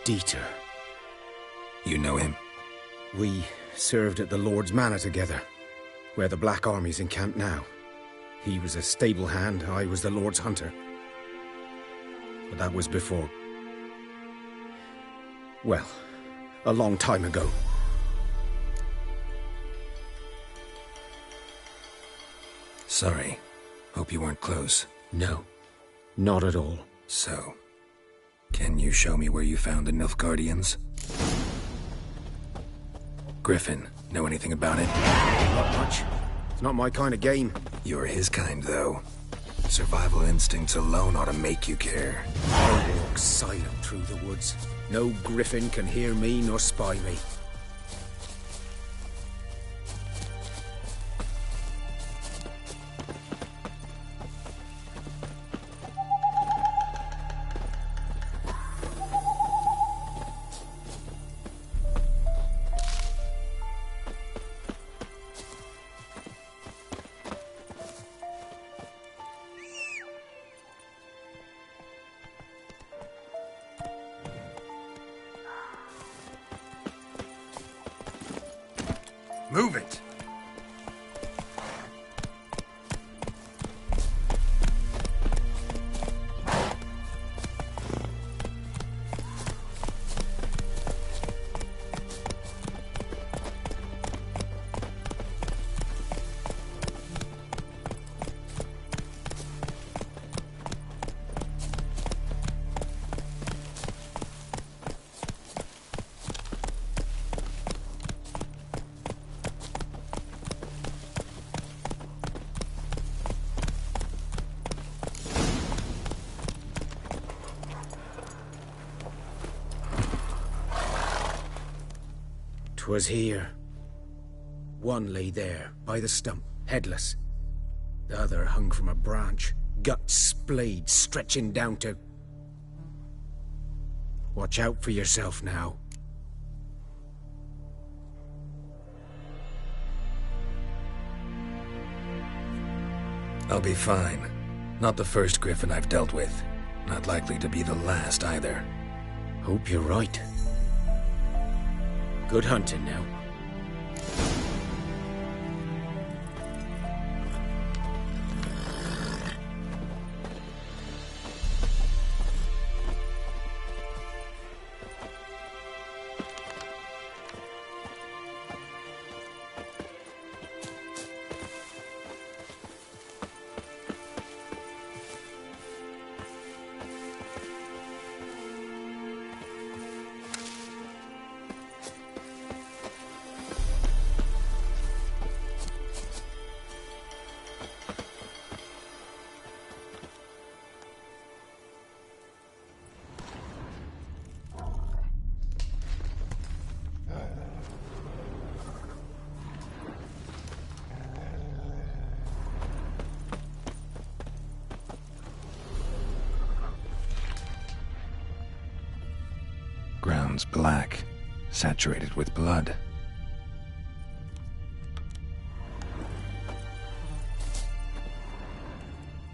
Dieter. You know him? We served at the Lord's Manor together, where the Black Army's encamped now. He was a stable hand, I was the Lord's hunter. But that was before... well, a long time ago. Sorry. Hope you weren't close. No, not at all. So, can you show me where you found the Nilfgaardians? Griffin, know anything about it? Not much. It's not my kind of game. You're his kind, though. Survival instincts alone ought to make you care. I walk silent through the woods. No griffin can hear me nor spy me. Move it! 'Twas here. One lay there, by the stump, headless. The other hung from a branch, guts splayed, stretching down to... Watch out for yourself now. I'll be fine. Not the first griffin I've dealt with. Not likely to be the last either. Hope you're right. Good hunting now. Ground's black, saturated with blood.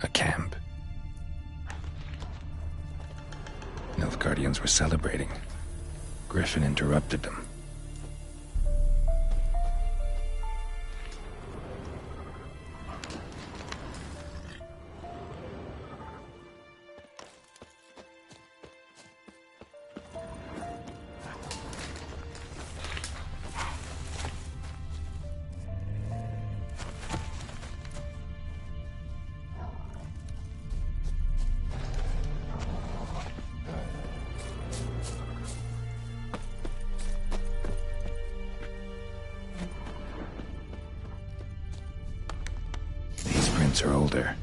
A camp. Nilfgaardians were celebrating. Griffin interrupted them. Are older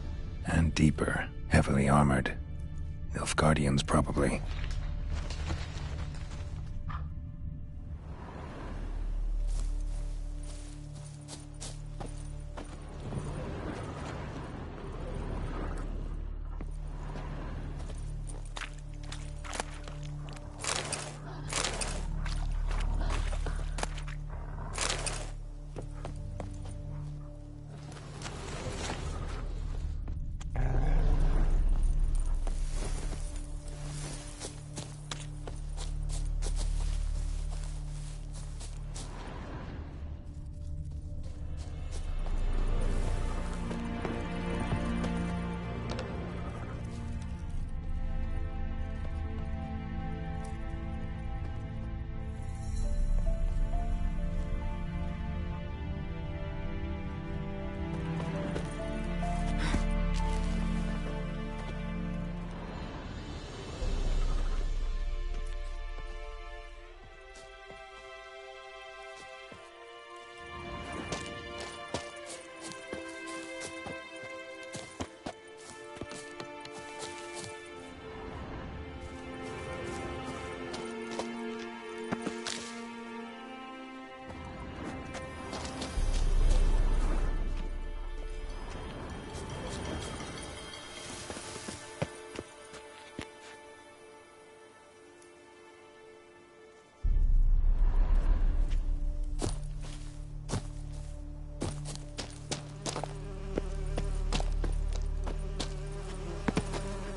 and deeper, heavily armored. Nilfgaardians, probably.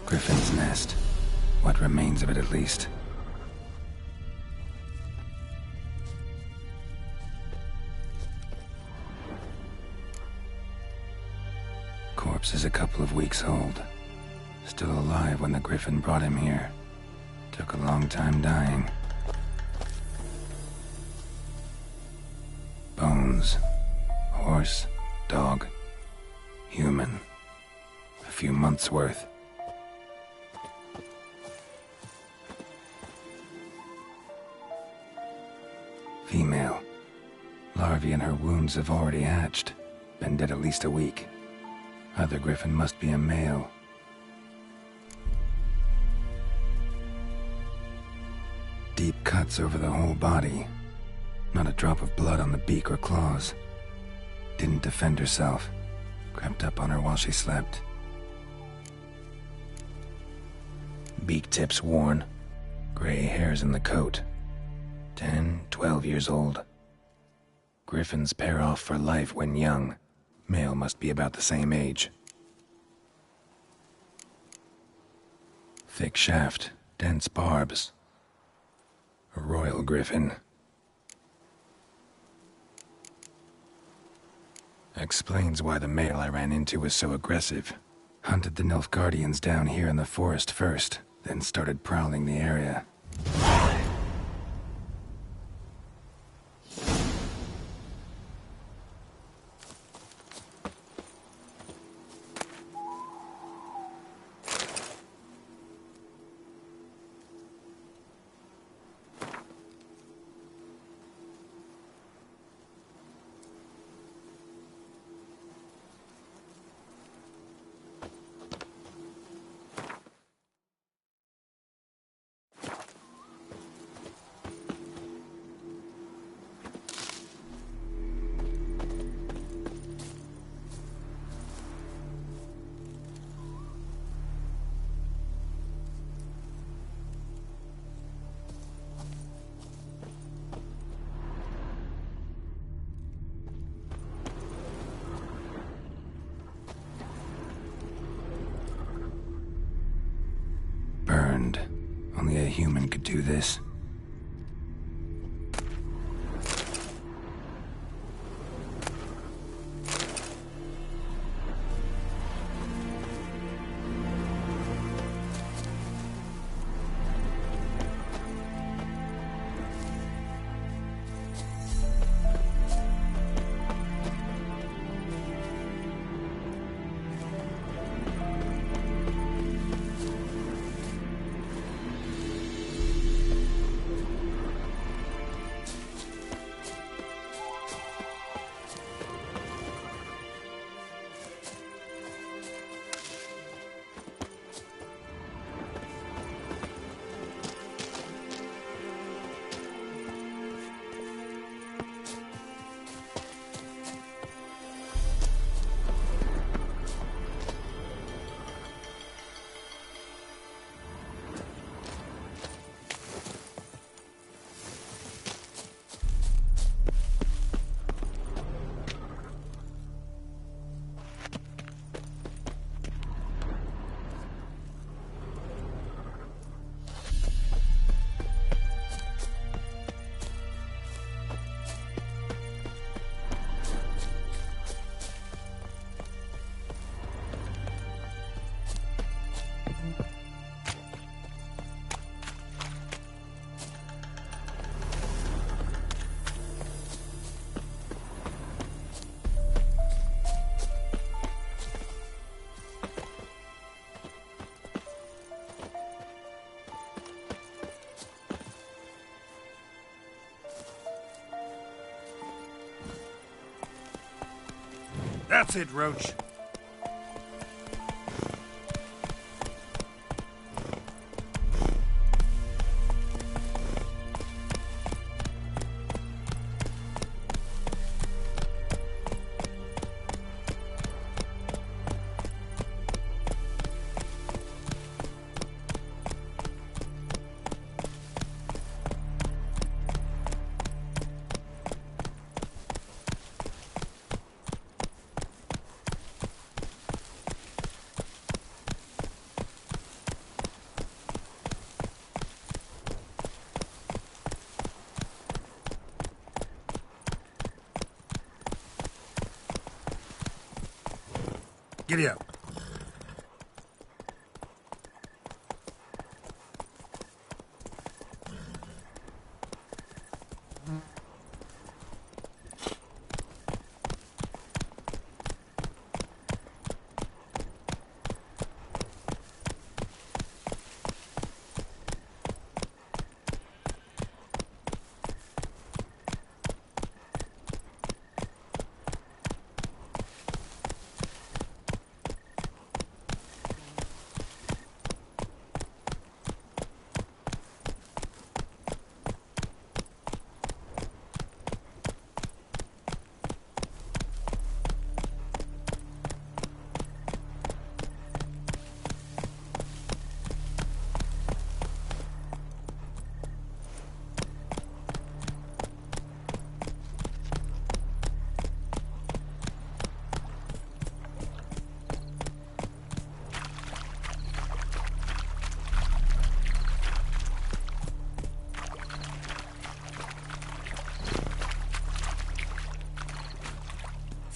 Griffin's nest. What remains of it, at least. Corpse is a couple of weeks old. Still alive when the Griffin brought him here. Took a long time dying. Bones. Horse. Dog. Human. A few months' worth. Female. Larvae in her wounds have already hatched. Been dead at least a week. Other Griffin must be a male. Deep cuts over the whole body. Not a drop of blood on the beak or claws. Didn't defend herself. Crept up on her while she slept. Beak tips worn. Gray hairs in the coat. 10, 12 years old. Griffins pair off for life when young. Male must be about the same age. Thick shaft, dense barbs. A royal griffin. Explains why the male I ran into was so aggressive. Hunted the Nilfgaardians down here in the forest first, then started prowling the area. Burned. Only a human could do this. That's it, Roach. Giddy up.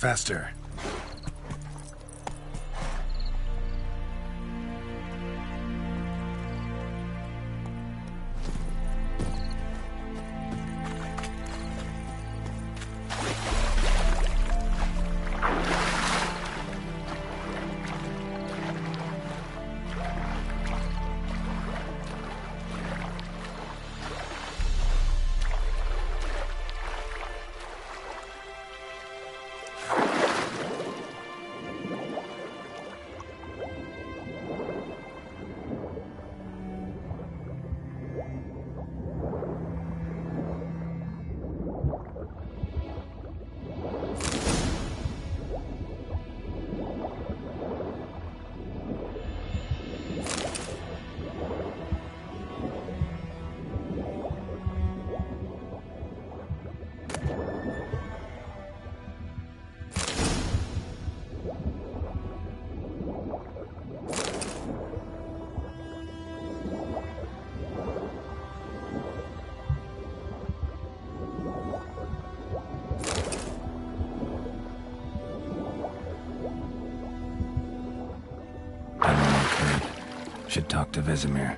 Faster. Should talk to Vesemir.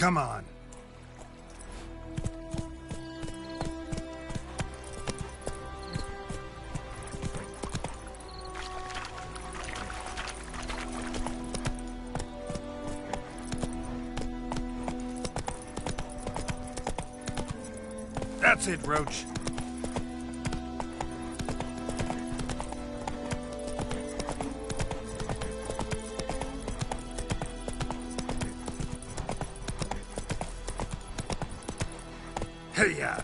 Come on. That's it, Roach. Hey-ya!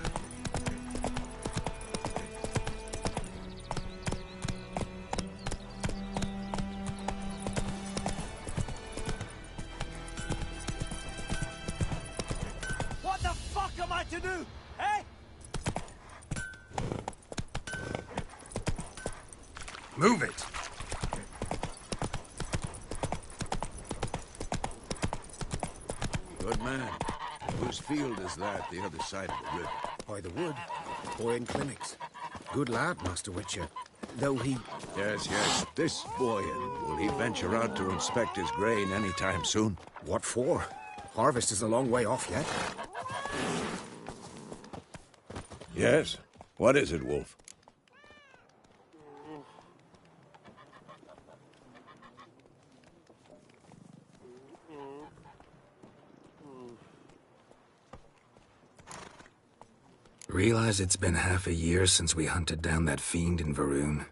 What the fuck am I to do? Eh? Move it! Good man. Whose field is that, the other side of the river? By the wood. Boy in clinics. Good lad, Master Witcher. Though he... Yes, yes. This boy, will he venture out to inspect his grain any time soon? What for? Harvest is a long way off yet. Yes. What is it, Wolf? Realize it's been half a year since we hunted down that fiend in Varun?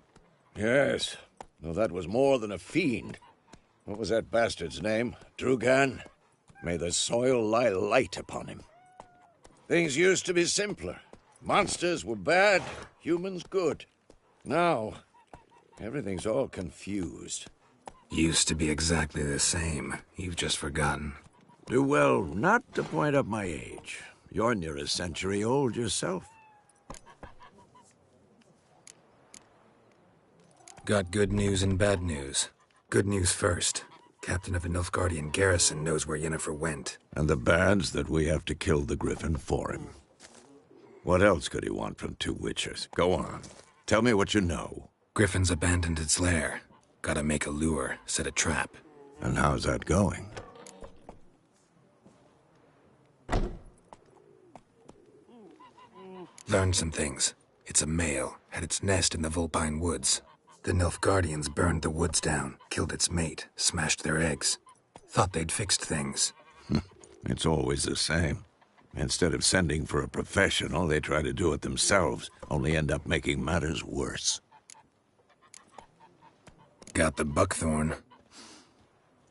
Yes, though that was more than a fiend. What was that bastard's name? Drugan? May the soil lie light upon him. Things used to be simpler. Monsters were bad, humans good. Now, everything's all confused. Used to be exactly the same. You've just forgotten. Do well not to point up my age. You're near a century old yourself. Got good news and bad news. Good news first. Captain of a Nilfgaardian garrison knows where Yennefer went. And the bad's that we have to kill the Griffin for him. What else could he want from two witchers? Go on. Tell me what you know. Griffin's abandoned its lair. Gotta make a lure, set a trap. And how's that going? Learned some things. It's a male, had its nest in the Vulpine Woods. The Nilfgaardians burned the woods down, killed its mate, smashed their eggs. Thought they'd fixed things. It's always the same. Instead of sending for a professional, they try to do it themselves, only end up making matters worse. Got the buckthorn.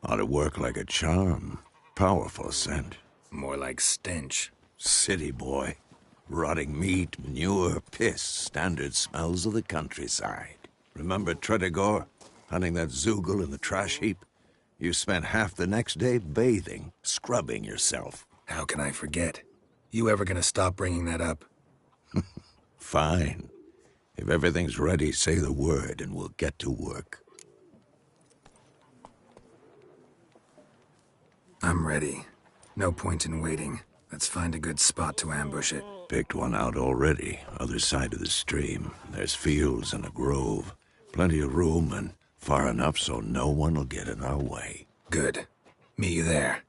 Ought to work like a charm. Powerful scent. More like stench. City boy. Rotting meat, manure, piss, standard smells of the countryside. Remember Tredegor? Hunting that Zoogle in the trash heap? You spent half the next day bathing, scrubbing yourself. How can I forget? You ever gonna stop bringing that up? Fine. If everything's ready, say the word and we'll get to work. I'm ready. No point in waiting. Let's find a good spot to ambush it. Picked one out already, other side of the stream. There's fields and a grove. Plenty of room and far enough so no one will get in our way. Good. Meet you there.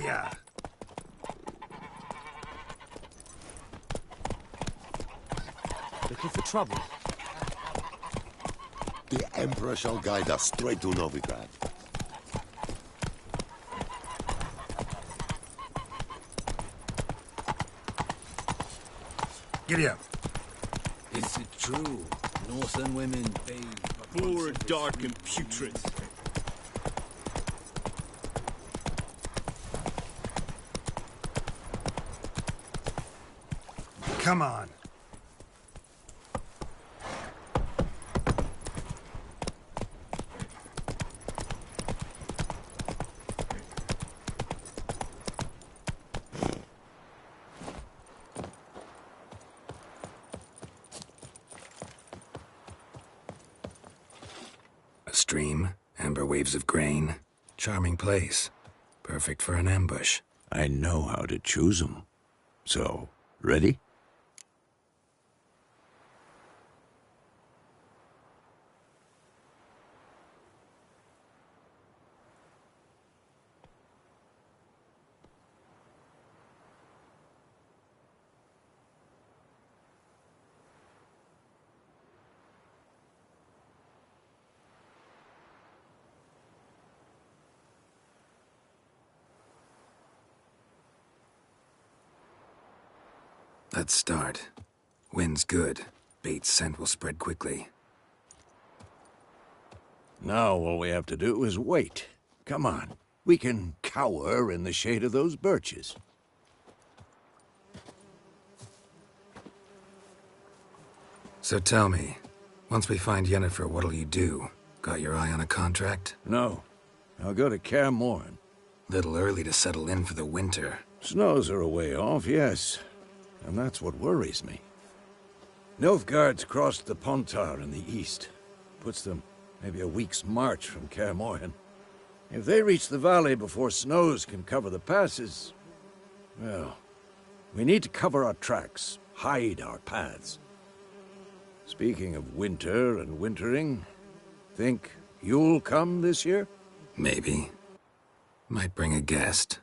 ya! Looking for trouble? The Emperor shall guide us straight to Novigrad. Giddy up. Is it true? Northern women bathe... Poor, dark, and putrid. Come on. A stream, amber waves of grain. Charming place. Perfect for an ambush. I know how to choose 'em. So, ready? Let's start. Wind's good. Bait's scent will spread quickly. Now all we have to do is wait. Come on. We can cower in the shade of those birches. So tell me, once we find Yennefer, what'll you do? Got your eye on a contract? No. I'll go to Kaer Morhen. Little early to settle in for the winter. Snows are a way off, yes. And that's what worries me. Nilfgaard's crossed the Pontar in the east. Puts them maybe a week's march from Kaer Morhen. If they reach the valley before snows can cover the passes, well, we need to cover our tracks, hide our paths. Speaking of winter and wintering, think you'll come this year? Maybe. Might bring a guest.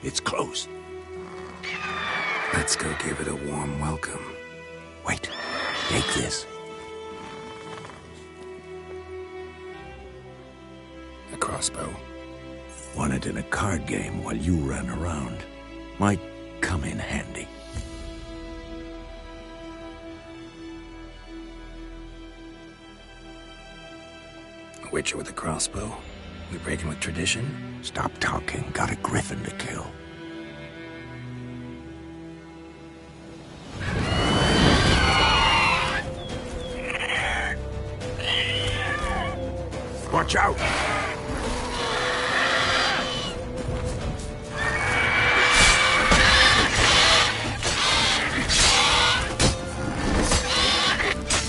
It's close. Let's go give it a warm welcome. Wait, take this. A crossbow. Won it in a card game while you ran around. Might come in handy. A witcher with a crossbow? We breaking with tradition? Stop talking. Got a griffin to kill. Watch out!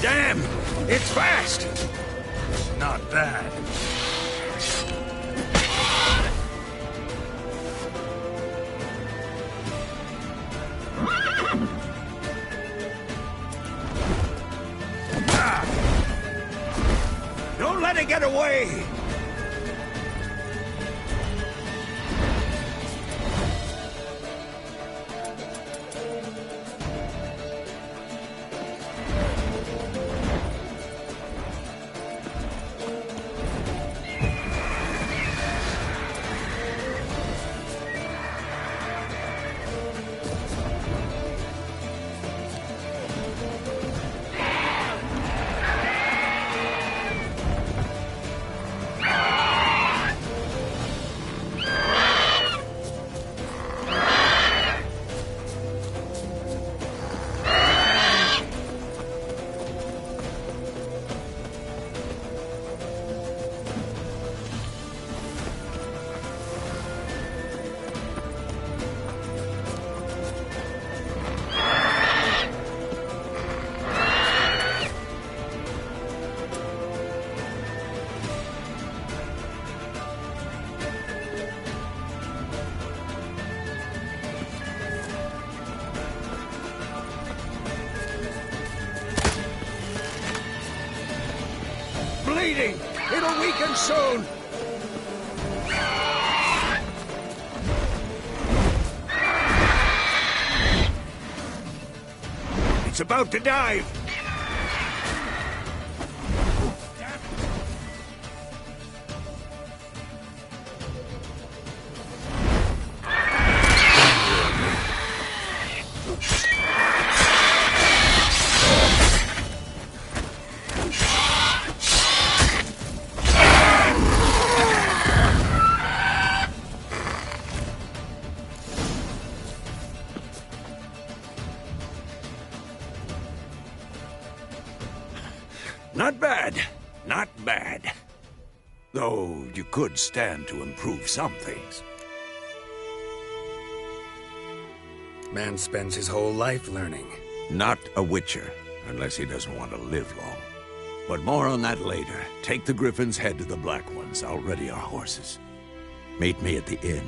Damn! It's fast! Not bad. Don't let it get away! bleeding! It'll weaken soon! It's about to dive! Not bad. Not bad. Though you could stand to improve some things. Man spends his whole life learning. Not a witcher, unless he doesn't want to live long. But more on that later. Take the Griffin's head to the Black Ones. I'll ready our horses. Meet me at the inn.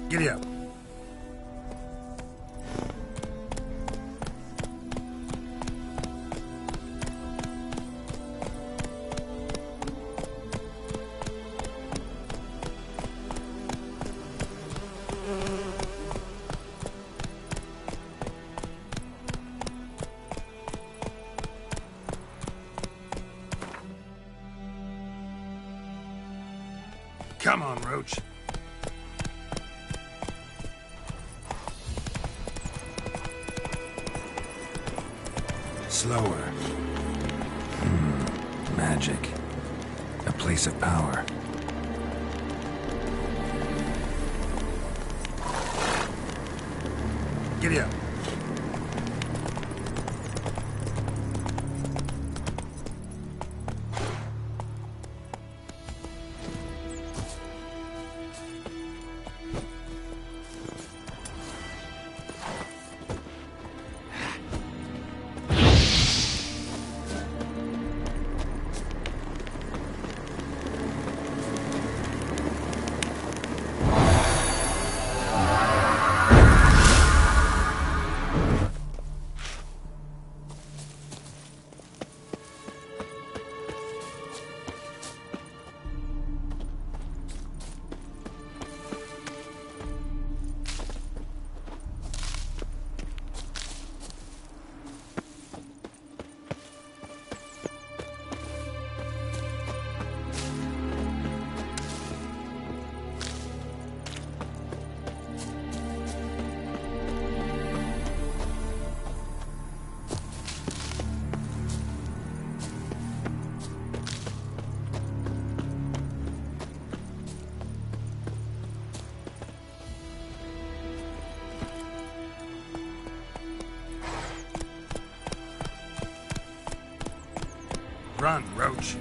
Giddy up. Come on, Roach. Slower. Magic. A place of power. Giddy up. Run, Roach.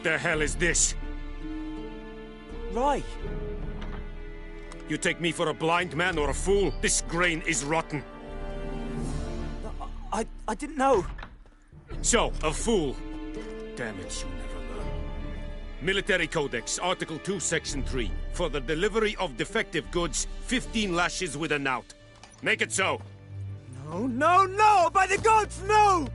What the hell is this? Right. You take me for a blind man or a fool? This grain is rotten. I didn't know. So, a fool. Damn it, you never learn. Military Codex, Article 2, Section 3. For the delivery of defective goods, 15 lashes with a knout. Make it so. No, no, no! By the gods, no!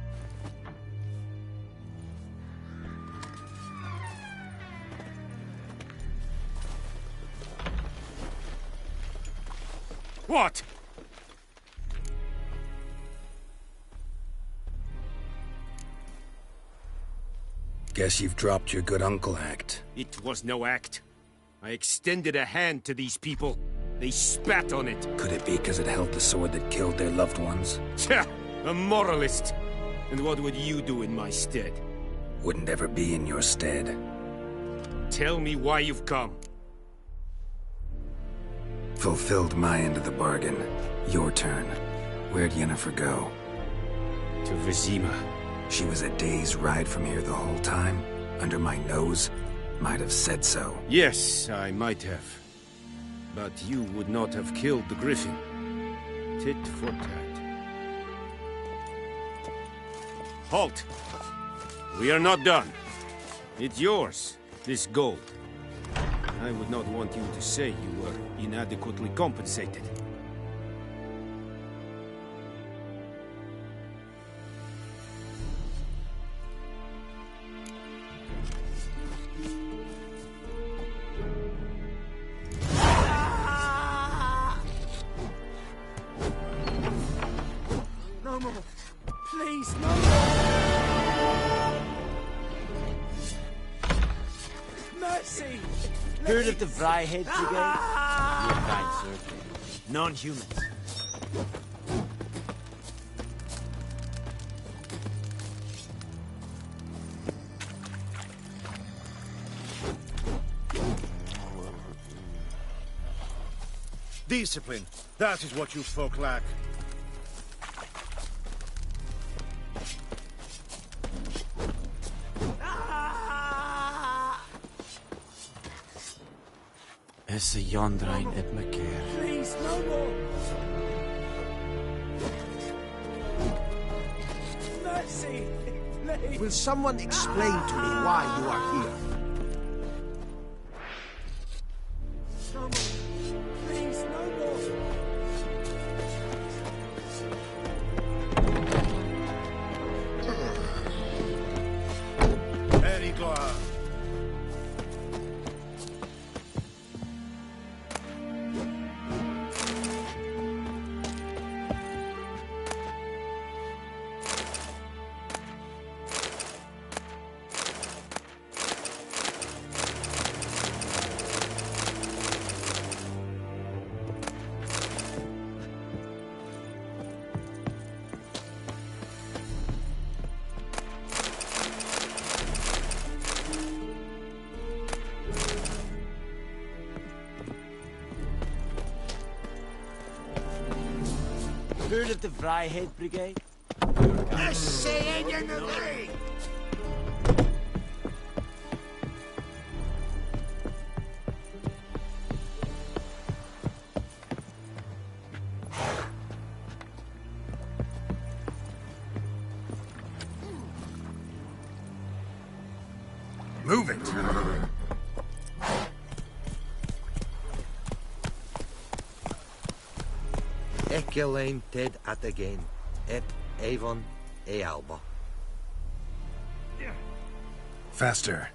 What? Guess you've dropped your good uncle act. It was no act. I extended a hand to these people. They spat on it. Could it be because it held the sword that killed their loved ones? Tja, a moralist. And what would you do in my stead? Wouldn't ever be in your stead. Tell me why you've come. Fulfilled my end of the bargain. Your turn. Where'd Yennefer go? To Vizima. She was a day's ride from here the whole time? Under my nose? Might have said so. Yes, I might have. But you would not have killed the griffin. Tit for tat. Halt! We are not done. It's yours, this gold. I would not want you to say you were inadequately compensated. No more. Please, no more. Mercy. Heard of the Vryhead Brigade? You're kind, sir. Non-humans. Discipline. That is what you folk lack. Is a Jondrain et me keer. Please, no more. Mercy. Please. Will someone explain to me why you are here? No more. Please, no more. Very glad. Heard of the Vryhead Brigade? Move it! Ekelain ted at again. Ep Avon e Alba. Faster.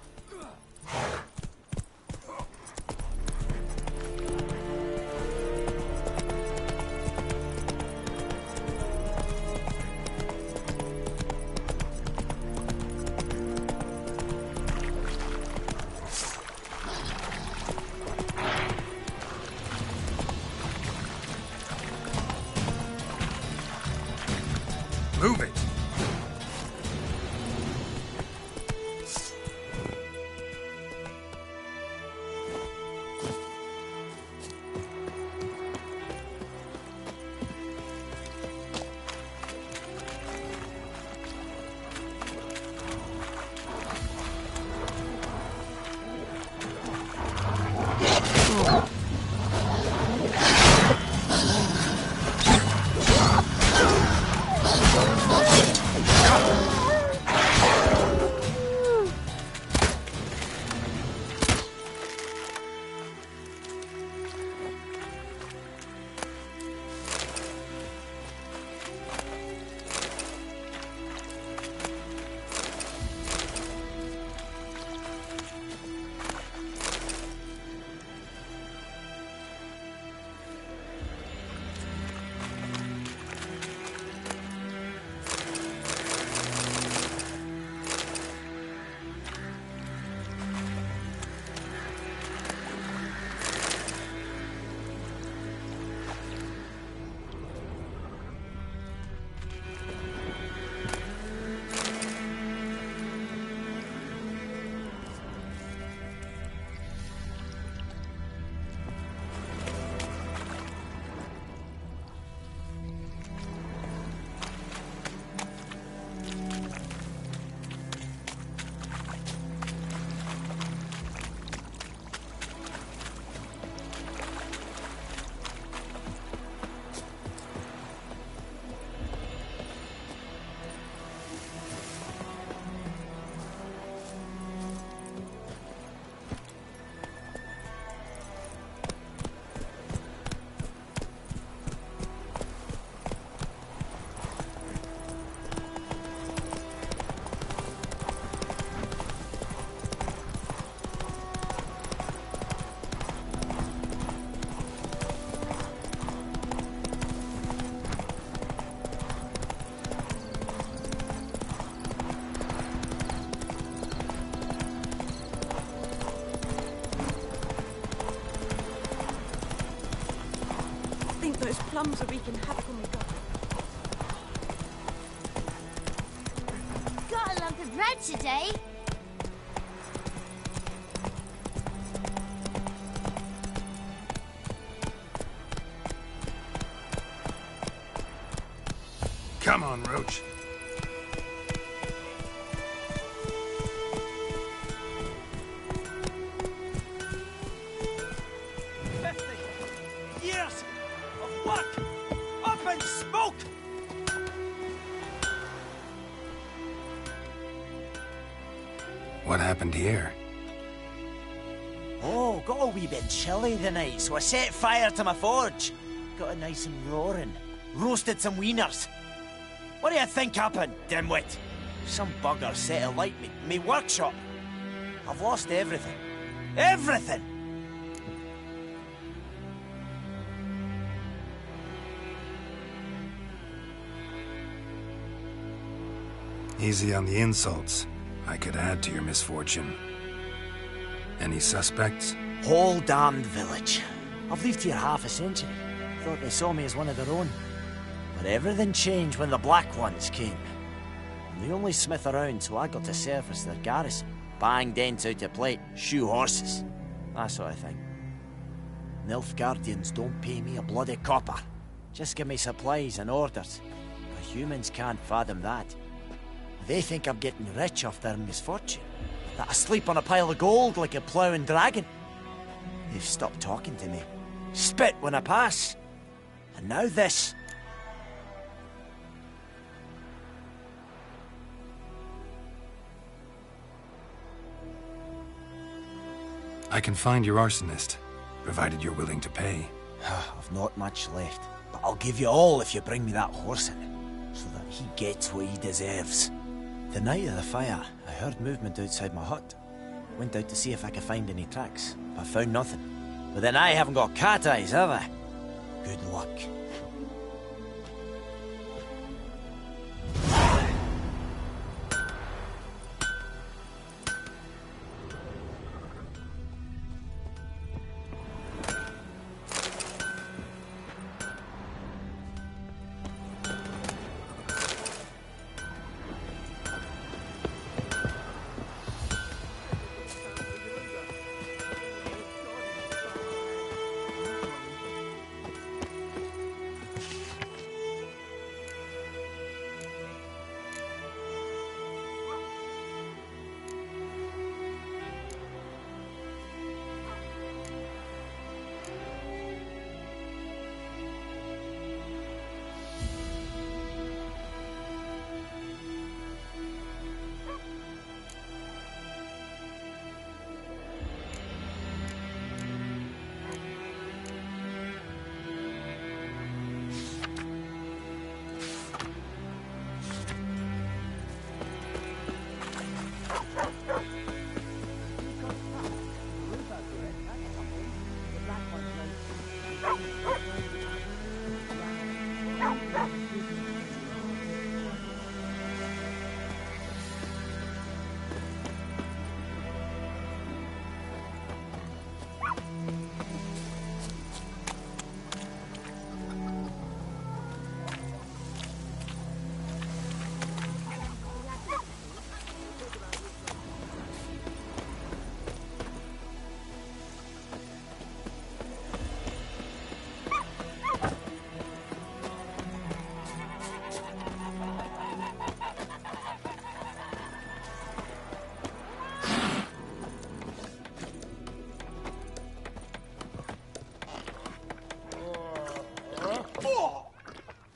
Move it! Those plums are wreaking havoc on my gut. Got a lump of bread today. Come on, Roach. Years of work up in smoke. What happened here? Oh, got a wee bit chilly the night, so I set fire to my forge. Got it nice and roaring. Roasted some wieners. What do you think happened, dimwit? Some bugger set alight me workshop. I've lost everything. Everything! Easy on the insults. I could add to your misfortune. Any suspects? Whole damned village. I've lived here half a century. Thought they saw me as one of their own. But everything changed when the Black Ones came. I'm the only smith around, so I got to serve as their garrison. Bang dents out of plate, shoe horses. That sort of thing. Nilfgaardians don't pay me a bloody copper. Just give me supplies and orders. But humans can't fathom that. They think I'm getting rich off their misfortune. That I sleep on a pile of gold like a ploughing dragon. They've stopped talking to me. Spit when I pass. And now this. I can find your arsonist, provided you're willing to pay. I've not much left, but I'll give you all if you bring me that horse in, so that he gets what he deserves. The night of the fire, I heard movement outside my hut. Went out to see if I could find any tracks, but found nothing. But then I haven't got cat eyes, have I? Good luck.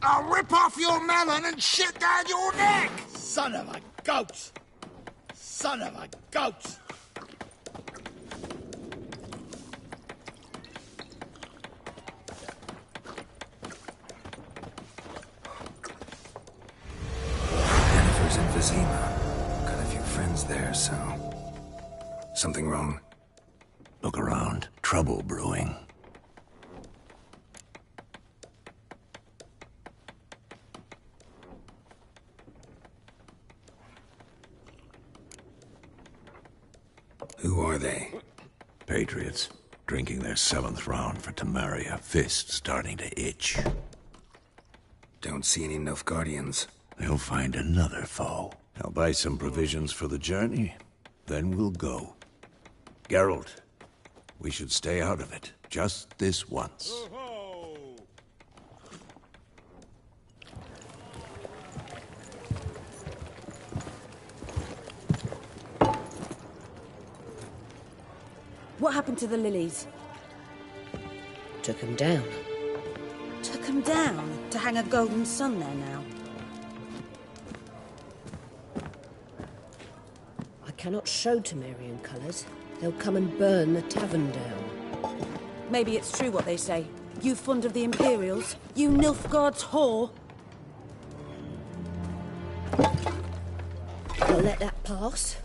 I'll rip off your melon and shit down your neck! Son of a goat! Son of a goat! Jennifer's in Vizima. Got a few friends there, so... Something wrong? Look around. Trouble brewing. Who are they? Patriots. Drinking their 7th round for Tamaria, fist starting to itch. Don't see any Nilfgaardians. They'll find another foe. I'll buy some provisions for the journey, then we'll go. Geralt, we should stay out of it, just this once. What happened to the lilies? Took him down. Took them down to hang a golden sun there now. I cannot show Temerian colours. They'll come and burn the tavern down. Maybe it's true what they say. You fond of the Imperials? You Nilfgaard's whore? I'll let that pass.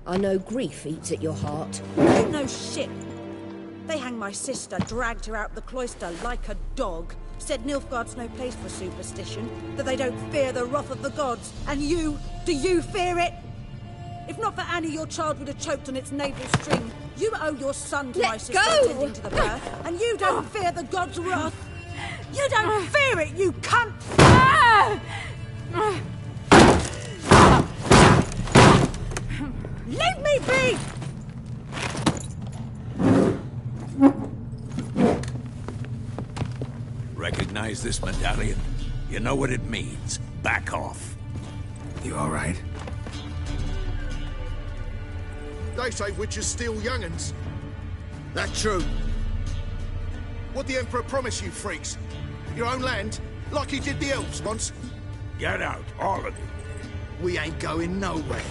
I know grief eats at your heart. You know shit. They hanged my sister, dragged her out the cloister like a dog. Said Nilfgaard's no place for superstition, that they don't fear the wrath of the gods. And you, do you fear it? If not for Annie, your child would have choked on its navel string. You owe your son to my sister attending to the birth, and you don't fear the gods' wrath. You don't fear it, you cunt! Leave me be! Recognize this medallion? You know what it means. Back off. You all right? They say witches steal young'uns. That true? What the Emperor promise you, freaks? Your own land? Like he did the elves once? Get out, all of you. We ain't going nowhere.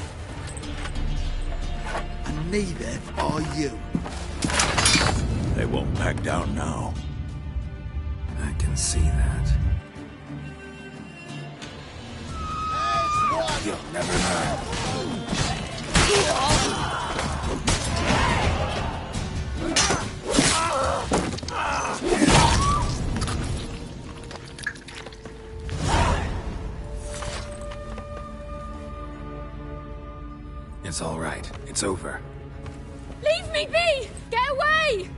And neither are you. They won't back down now. I can see that. You'll never learn. It's all right. It's over. Leave me be! Get away!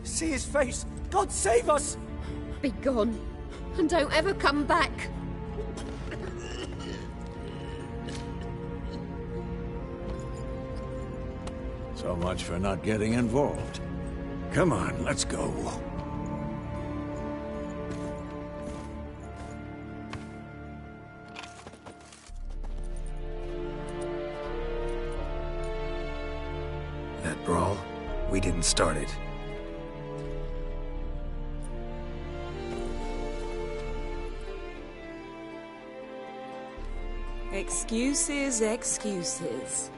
See his face! God save us! Be gone, and don't ever come back. So much for not getting involved. Come on, let's go. That brawl, we didn't start it. Excuses, excuses.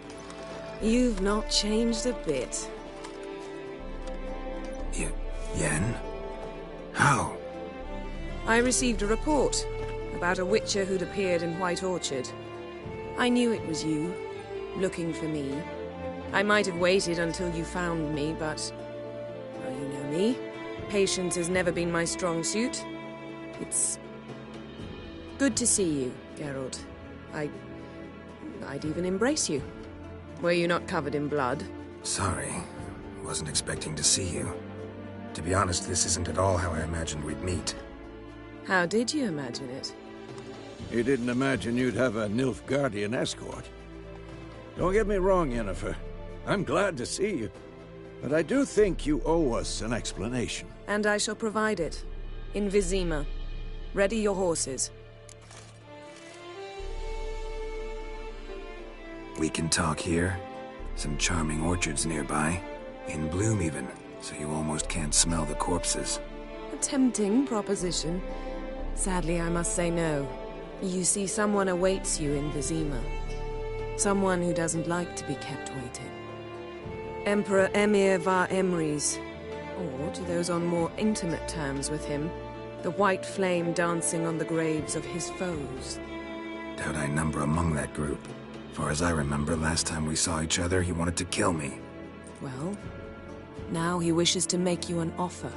You've not changed a bit. Yen? How? I received a report about a witcher who'd appeared in White Orchard. I knew it was you, looking for me. I might have waited until you found me, but... well, you know me. Patience has never been my strong suit. It's... good to see you, Geralt. I'd even embrace you. Were you not covered in blood? Sorry. Wasn't expecting to see you. To be honest, this isn't at all how I imagined we'd meet. How did you imagine it? You didn't imagine you'd have a Nilfgaardian escort. Don't get me wrong, Yennefer. I'm glad to see you. But I do think you owe us an explanation. And I shall provide it. In Vizima. Ready your horses. We can talk here. Some charming orchards nearby. In bloom even, so you almost can't smell the corpses. A tempting proposition. Sadly, I must say no. You see, someone awaits you in Vizima. Someone who doesn't like to be kept waiting. Emperor Emir var Emrys. Or, to those on more intimate terms with him, the white flame dancing on the graves of his foes. Doubt I number among that group. Far as I remember, last time we saw each other, he wanted to kill me. Well, now he wishes to make you an offer.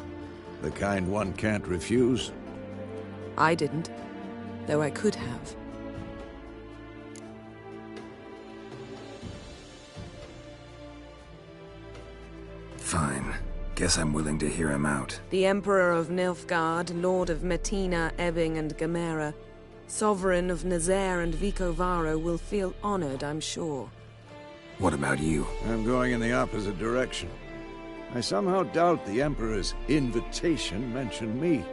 The kind one can't refuse? I didn't, though I could have. Fine. Guess I'm willing to hear him out. The Emperor of Nilfgaard, Lord of Metina, Ebbing and Gamera, Sovereign of Nazaire and Vicovaro will feel honored, I'm sure. What about you? I'm going in the opposite direction. I somehow doubt the Emperor's invitation mentioned me.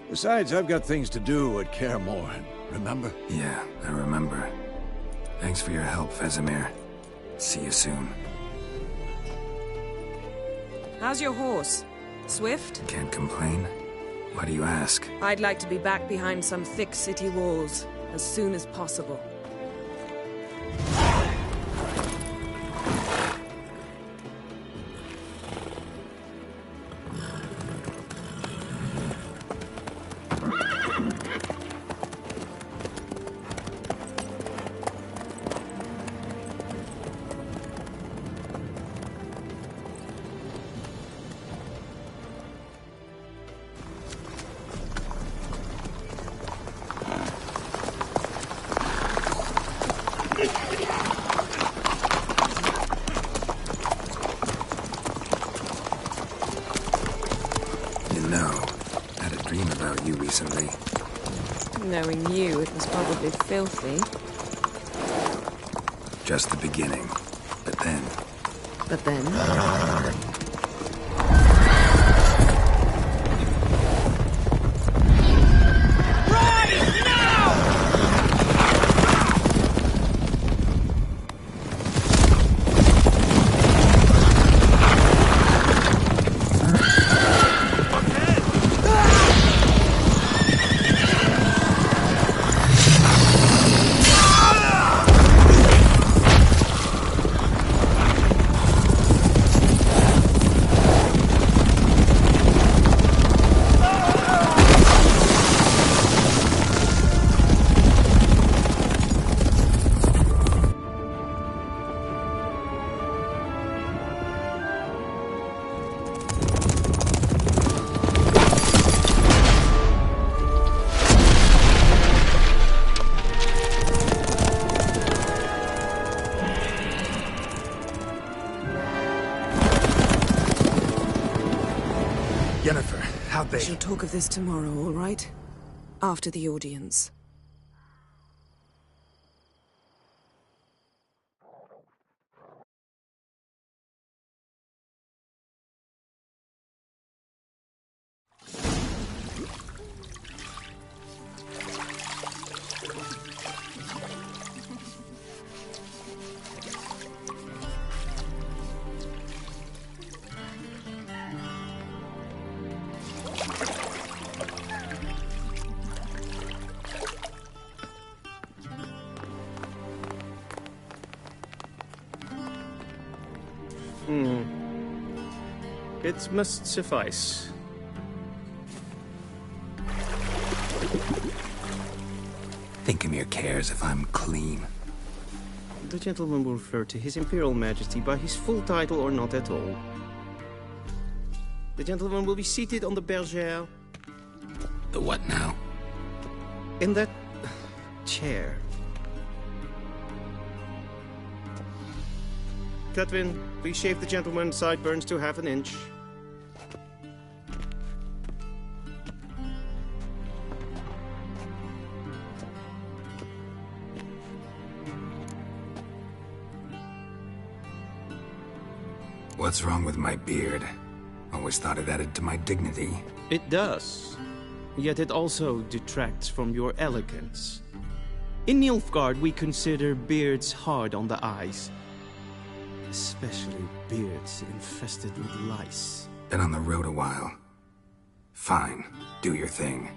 Besides, I've got things to do at Kaer Morhen, remember? Yeah, I remember. Thanks for your help, Vesemir. See you soon. How's your horse? Swift? Can't complain. Why do you ask? I'd like to be back behind some thick city walls as soon as possible. Recently. Knowing you, it was probably filthy. Just the beginning. But then... But then? We shall talk of this tomorrow, all right? After the audience. It must suffice. Thinkamir cares if I'm clean. The gentleman will refer to His Imperial Majesty by his full title or not at all. The gentleman will be seated on the bergère. The what now? In that chair. Cutwin, please shave the gentleman's sideburns to half an inch. What's wrong with my beard? Always thought it added to my dignity. It does. Yet it also detracts from your elegance. In Nilfgaard, we consider beards hard on the eyes. Especially beards infested with lice. Been on the road a while. Fine. Do your thing.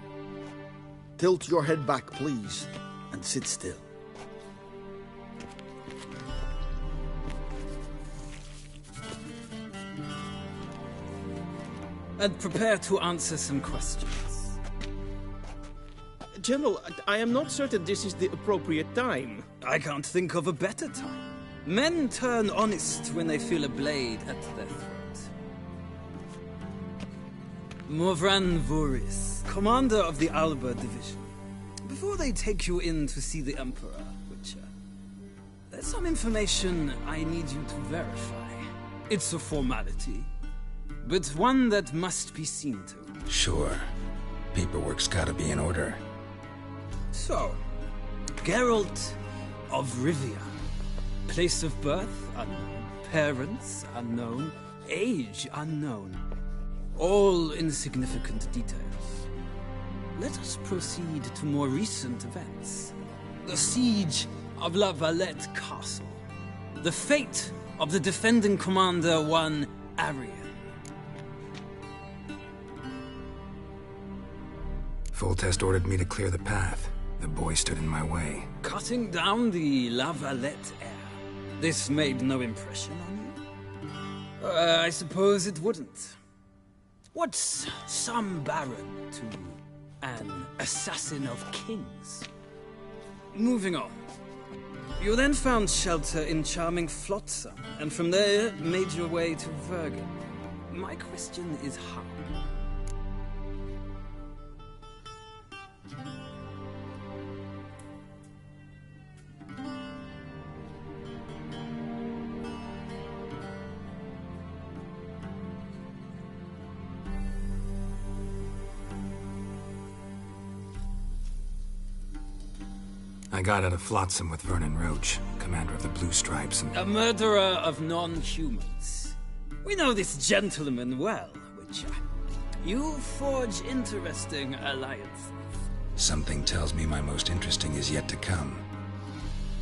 Tilt your head back, please, and sit still. And prepare to answer some questions. General, I am not certain this is the appropriate time. I can't think of a better time. Men turn honest when they feel a blade at their throat. Morvran Voris, commander of the Alba Division. Before they take you in to see the Emperor, Witcher, there's some information I need you to verify. It's a formality, but one that must be seen to. Sure. Paperwork's gotta be in order. So, Geralt of Rivia. Place of birth unknown. Parents unknown. Age unknown. All insignificant details. Let us proceed to more recent events. The siege of La Valette Castle. The fate of the defending commander, one Arian. Foltest ordered me to clear the path. The boy stood in my way. Cutting down the La Valette heir. This made no impression on you? I suppose it wouldn't. What's some baron to an assassin of kings? Moving on. You then found shelter in charming Flotsam, and from there made your way to Vergen. My question is how? I got out of Flotsam with Vernon Roach, commander of the Blue Stripes, and... A murderer of non-humans. We know this gentleman well, Witcher. You forge interesting alliances. Something tells me my most interesting is yet to come.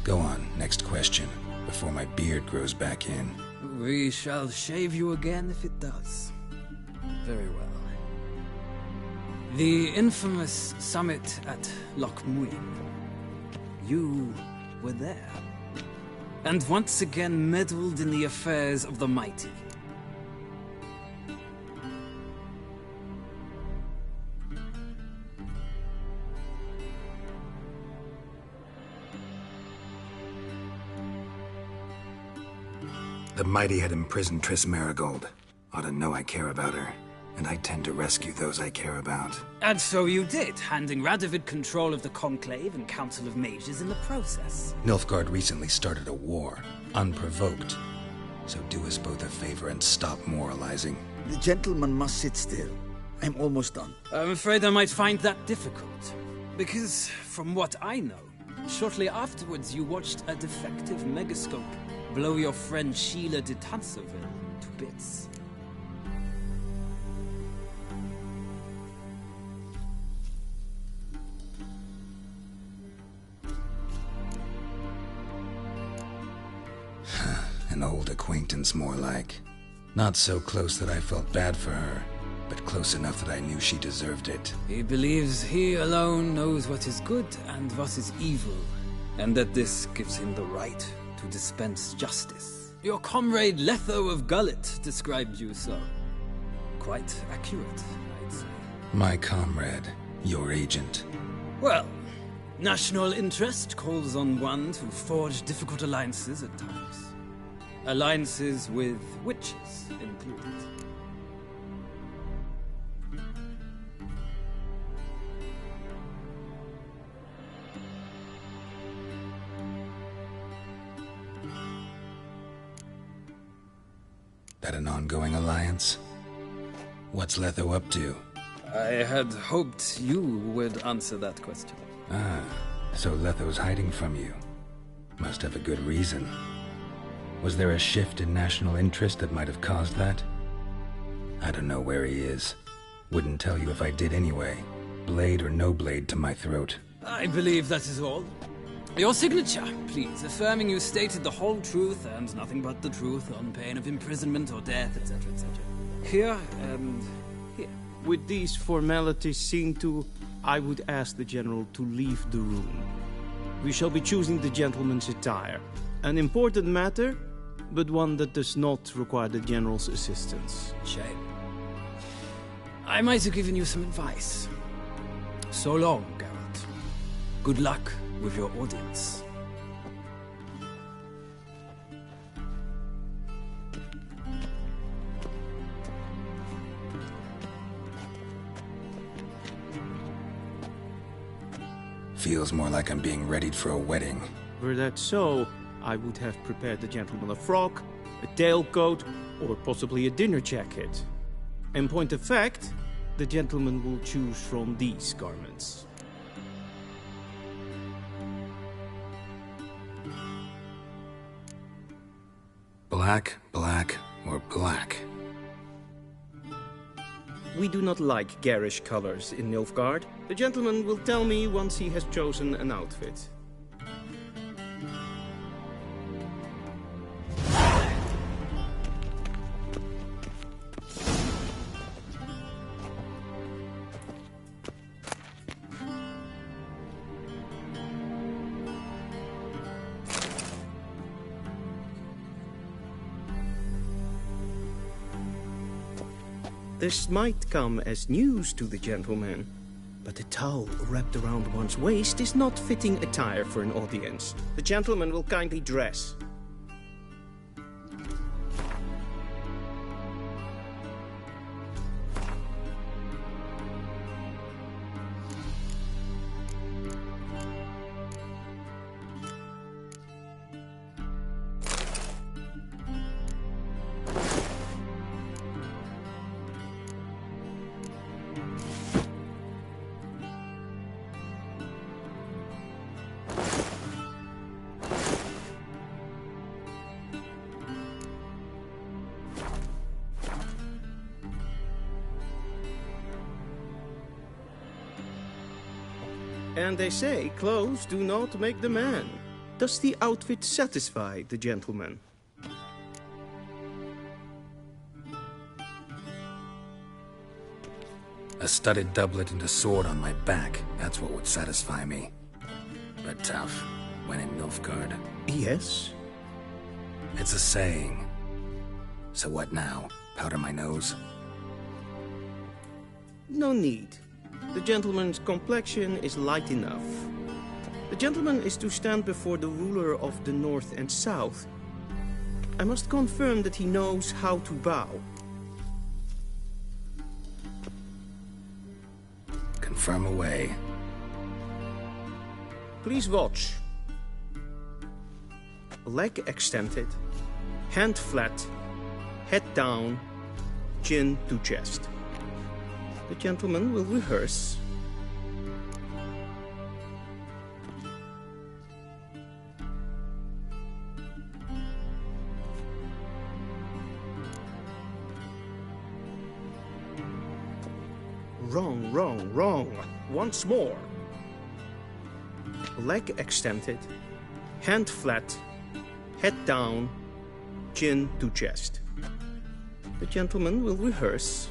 Go on, next question, before my beard grows back in. We shall shave you again if it does. Very well. The infamous summit at Loch Muin. You were there. And once again meddled in the affairs of the mighty. The mighty had imprisoned Triss Marigold. Ought to know I care about her. And I tend to rescue those I care about. And so you did, handing Radovid control of the Conclave and Council of Mages in the process. Nilfgaard recently started a war, unprovoked. So do us both a favor and stop moralizing. The gentleman must sit still. I'm almost done. I'm afraid I might find that difficult. Because, from what I know, shortly afterwards you watched a defective megascope blow your friend Sheila de Tanserville to bits. An old acquaintance, more like. Not so close that I felt bad for her, but close enough that I knew she deserved it. He believes he alone knows what is good and what is evil, and that this gives him the right to dispense justice. Your comrade Letho of Gullet described you so. Quite accurate, I'd say. My comrade, your agent. Well, national interest calls on one to forge difficult alliances at times. Alliances with witches included. That an ongoing alliance? What's Letho up to? I had hoped you would answer that question. Ah, so Letho's hiding from you. Must have a good reason. Was there a shift in national interest that might have caused that? I don't know where he is. Wouldn't tell you if I did anyway. Blade or no blade to my throat. I believe that is all. Your signature, please, affirming you stated the whole truth and nothing but the truth on pain of imprisonment or death, etc., etc. Here and here. With these formalities seen to, I would ask the General to leave the room. We shall be choosing the gentleman's attire. An important matter, but one that does not require the General's assistance. Shame. I might have given you some advice. So long, Geralt. Good luck with your audience. Feels more like I'm being readied for a wedding. Were that so, I would have prepared the gentleman a frock, a tailcoat, or possibly a dinner jacket. In point of fact, the gentleman will choose from these garments. Black, black, or black? We do not like garish colors in Nilfgaard. The gentleman will tell me once he has chosen an outfit. This might come as news to the gentleman, but a towel wrapped around one's waist is not fitting attire for an audience. The gentleman will kindly dress. And they say clothes do not make the man. Does the outfit satisfy the gentleman? A studded doublet and a sword on my back, that's what would satisfy me. But tough, when in Nilfgaard. Yes? It's a saying. So what now? Powder my nose? No need. The gentleman's complexion is light enough. The gentleman is to stand before the ruler of the North and South. I must confirm that he knows how to bow. Confirm away. Please watch. Leg extended, hand flat, head down, chin to chest. The gentleman will rehearse. Wrong, wrong, wrong. Once more. Leg extended, hand flat, head down, chin to chest. The gentleman will rehearse.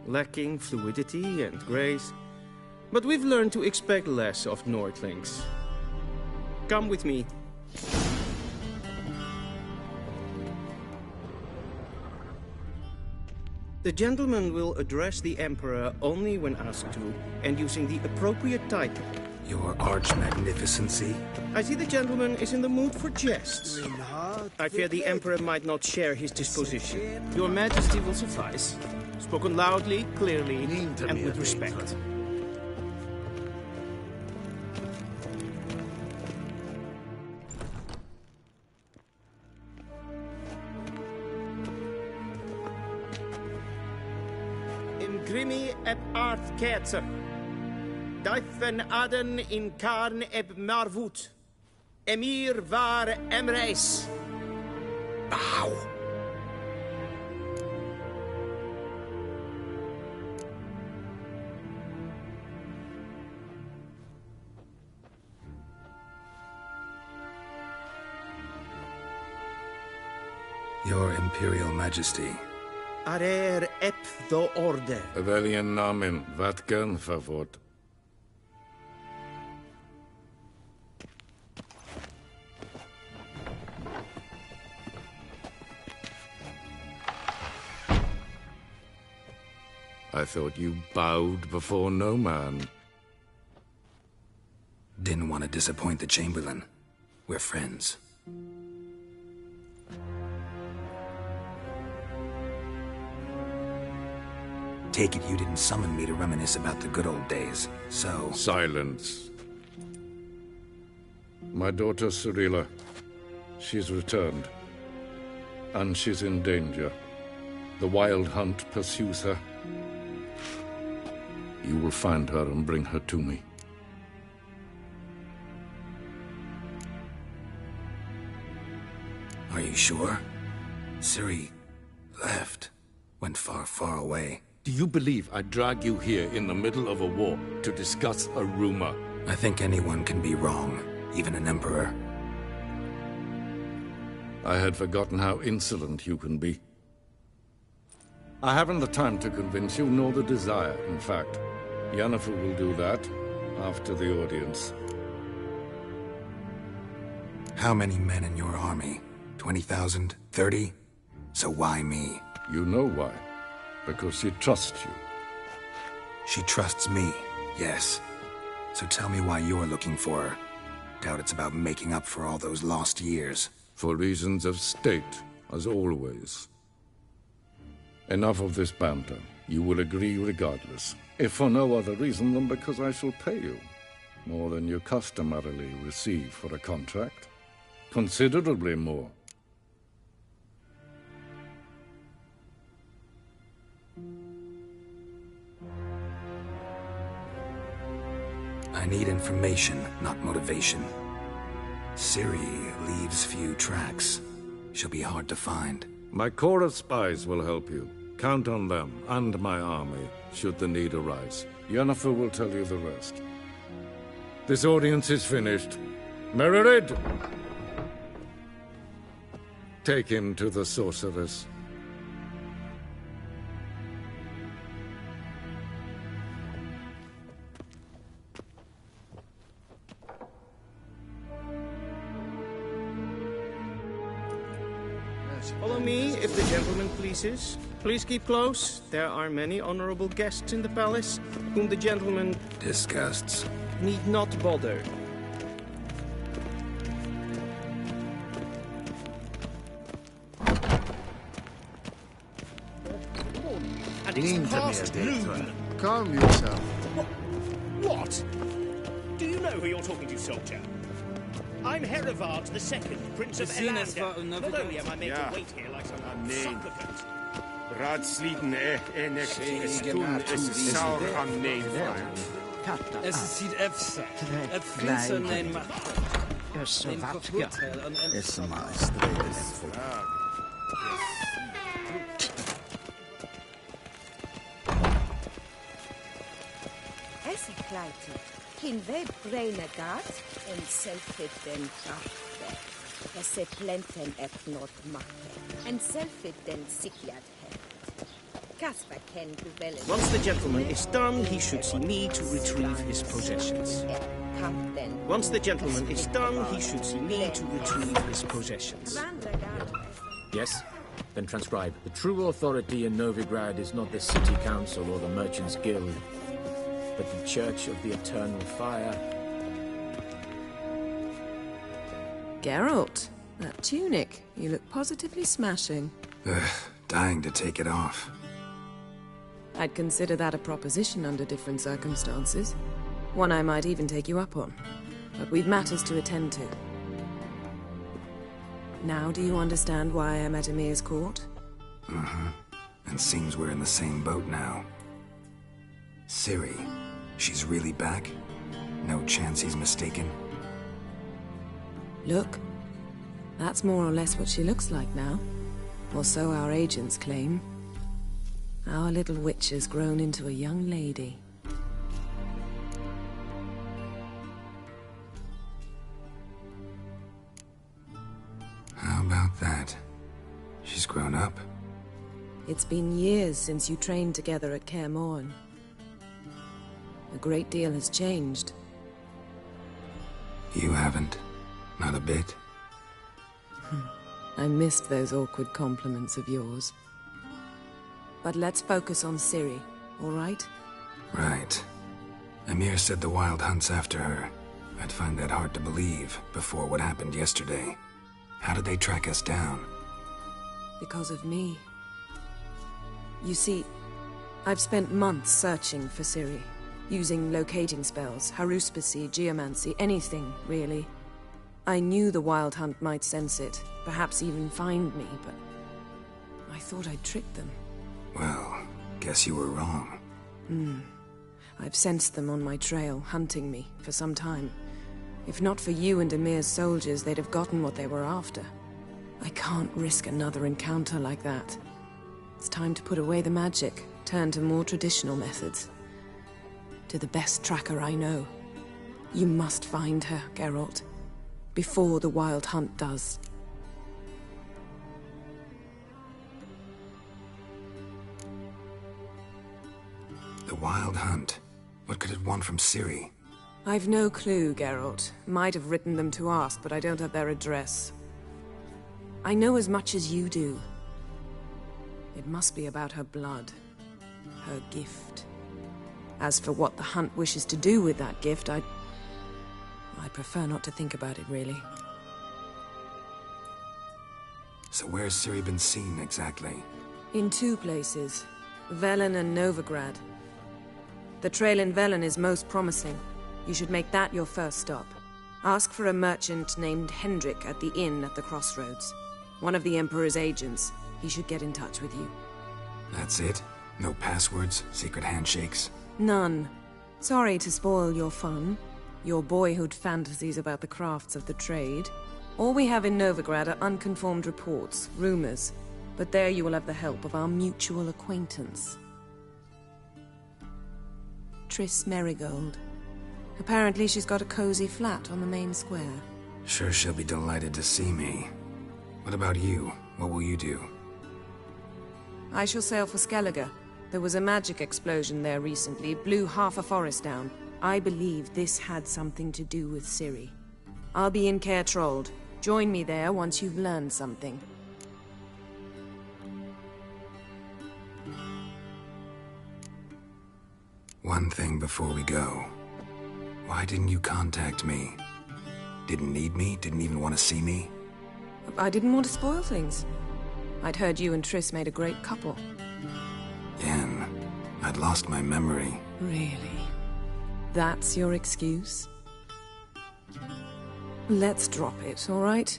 Lacking fluidity and grace. But we've learned to expect less of Nordlings. Come with me. The gentleman will address the Emperor only when asked to, and using the appropriate title. Your Arch-Magnificency? I see the gentleman is in the mood for jests. I fear the Emperor might not share his disposition. Your Majesty will suffice. Spoken loudly, clearly, and with respect. Grimi eb art ketzer. Daifen aden in karn eb marvut. Emir var emreis. Bow. Your Imperial Majesty. Arer ep do orde. Welchen Namen? Wat gern verwort? I thought you bowed before no man. Didn't want to disappoint the Chamberlain. We're friends. Take it you didn't summon me to reminisce about the good old days, so... Silence. My daughter Cirilla, she's returned. And she's in danger. The Wild Hunt pursues her. You will find her and bring her to me. Are you sure? Ciri left. Went far, far away. Do you believe I drag you here in the middle of a war to discuss a rumor? I think anyone can be wrong, even an emperor. I had forgotten how insolent you can be. I haven't the time to convince you, nor the desire, in fact. Yennefer will do that after the audience. How many men in your army? 20,000? 30? So why me? You know why. Because she trusts you. She trusts me, yes. So tell me why you're looking for her. Doubt it's about making up for all those lost years. For reasons of state, as always. Enough of this banter. You will agree regardless. If for no other reason than because I shall pay you. More than you customarily receive for a contract. Considerably more. I need information, not motivation. Ciri leaves few tracks. She'll be hard to find. My corps of spies will help you. Count on them, and my army, should the need arise. Yennefer will tell you the rest. This audience is finished. Mererid! Take him to the sorceress. Follow me, if the gentleman pleases. Please keep close. There are many honorable guests in the palace, whom the gentleman... disgusts. ...need not bother. And Lean it's to me a past bit, noon. Calm yourself. What? Do you know who you're talking to, soldier? I'm Herivard II, Prince of Elander. Not only am I made to wait here like some supplicant. Raadsleden enekt toen is saur aan neefvaar. Es sieht efsa. Et flinser nein macht. Neem vergoedheid is maar streden en vol. Essekleite, kin web brene gat, en selfit den kraftwerk. Esse plenten et not makke, en selfit den sikiat het. Kasper ken duellen. Once the gentleman is done, he should see me to retrieve his possessions. Once the gentleman is done, he should see me to retrieve his possessions. Yes? Then transcribe. The true authority in Novigrad is not the city council or the merchants' guild, but the Church of the Eternal Fire. Geralt, that tunic. You look positively smashing. Dying to take it off. I'd consider that a proposition under different circumstances. One I might even take you up on. But we've matters to attend to. Now do you understand why I'm at Emir's court? Mm-hmm. And seems we're in the same boat now. Ciri, she's really back? No chance he's mistaken? Look. That's more or less what she looks like now. Or so our agents claim. Our little witch has grown into a young lady. How about that? She's grown up. It's been years since you trained together at Kaer Morhen. A great deal has changed. You haven't. Not a bit. I missed those awkward compliments of yours. But let's focus on Ciri, all right? Right. Emir said the Wild Hunt's after her. I'd find that hard to believe before what happened yesterday. How did they track us down? Because of me. You see, I've spent months searching for Ciri, using locating spells, haruspicy, geomancy, anything, really. I knew the Wild Hunt might sense it, perhaps even find me, but I thought I'd tricked them. Well, guess you were wrong. I've sensed them on my trail, hunting me, for some time. If not for you and Emir's soldiers, they'd have gotten what they were after. I can't risk another encounter like that. It's time to put away the magic, turn to more traditional methods. To the best tracker I know. You must find her, Geralt. Before the Wild Hunt does. The Wild Hunt? What could it want from Ciri? I've no clue, Geralt. Might have written them to ask, but I don't have their address. I know as much as you do. It must be about her blood. Her gift. As for what the Hunt wishes to do with that gift, I'd prefer not to think about it, really. So where's Ciri been seen, exactly? In two places. Velen and Novigrad. The trail in Velen is most promising. You should make that your first stop. Ask for a merchant named Hendrik at the inn at the crossroads. One of the Emperor's agents. He should get in touch with you. That's it? No passwords? Secret handshakes? None. Sorry to spoil your fun. Your boyhood fantasies about the crafts of the trade. All we have in Novigrad are unconfirmed reports, rumors. But there you will have the help of our mutual acquaintance. Triss Merigold. Apparently she's got a cozy flat on the main square. Sure she'll be delighted to see me. What about you? What will you do? I shall sail for Skellige. There was a magic explosion there recently, blew half a forest down. I believe this had something to do with Ciri. I'll be in Caer Trold. Join me there once you've learned something. One thing before we go. Why didn't you contact me? Didn't need me? Didn't even want to see me? I didn't want to spoil things. I'd heard you and Triss made a great couple. Yen, I'd lost my memory. Really? That's your excuse? Let's drop it, all right?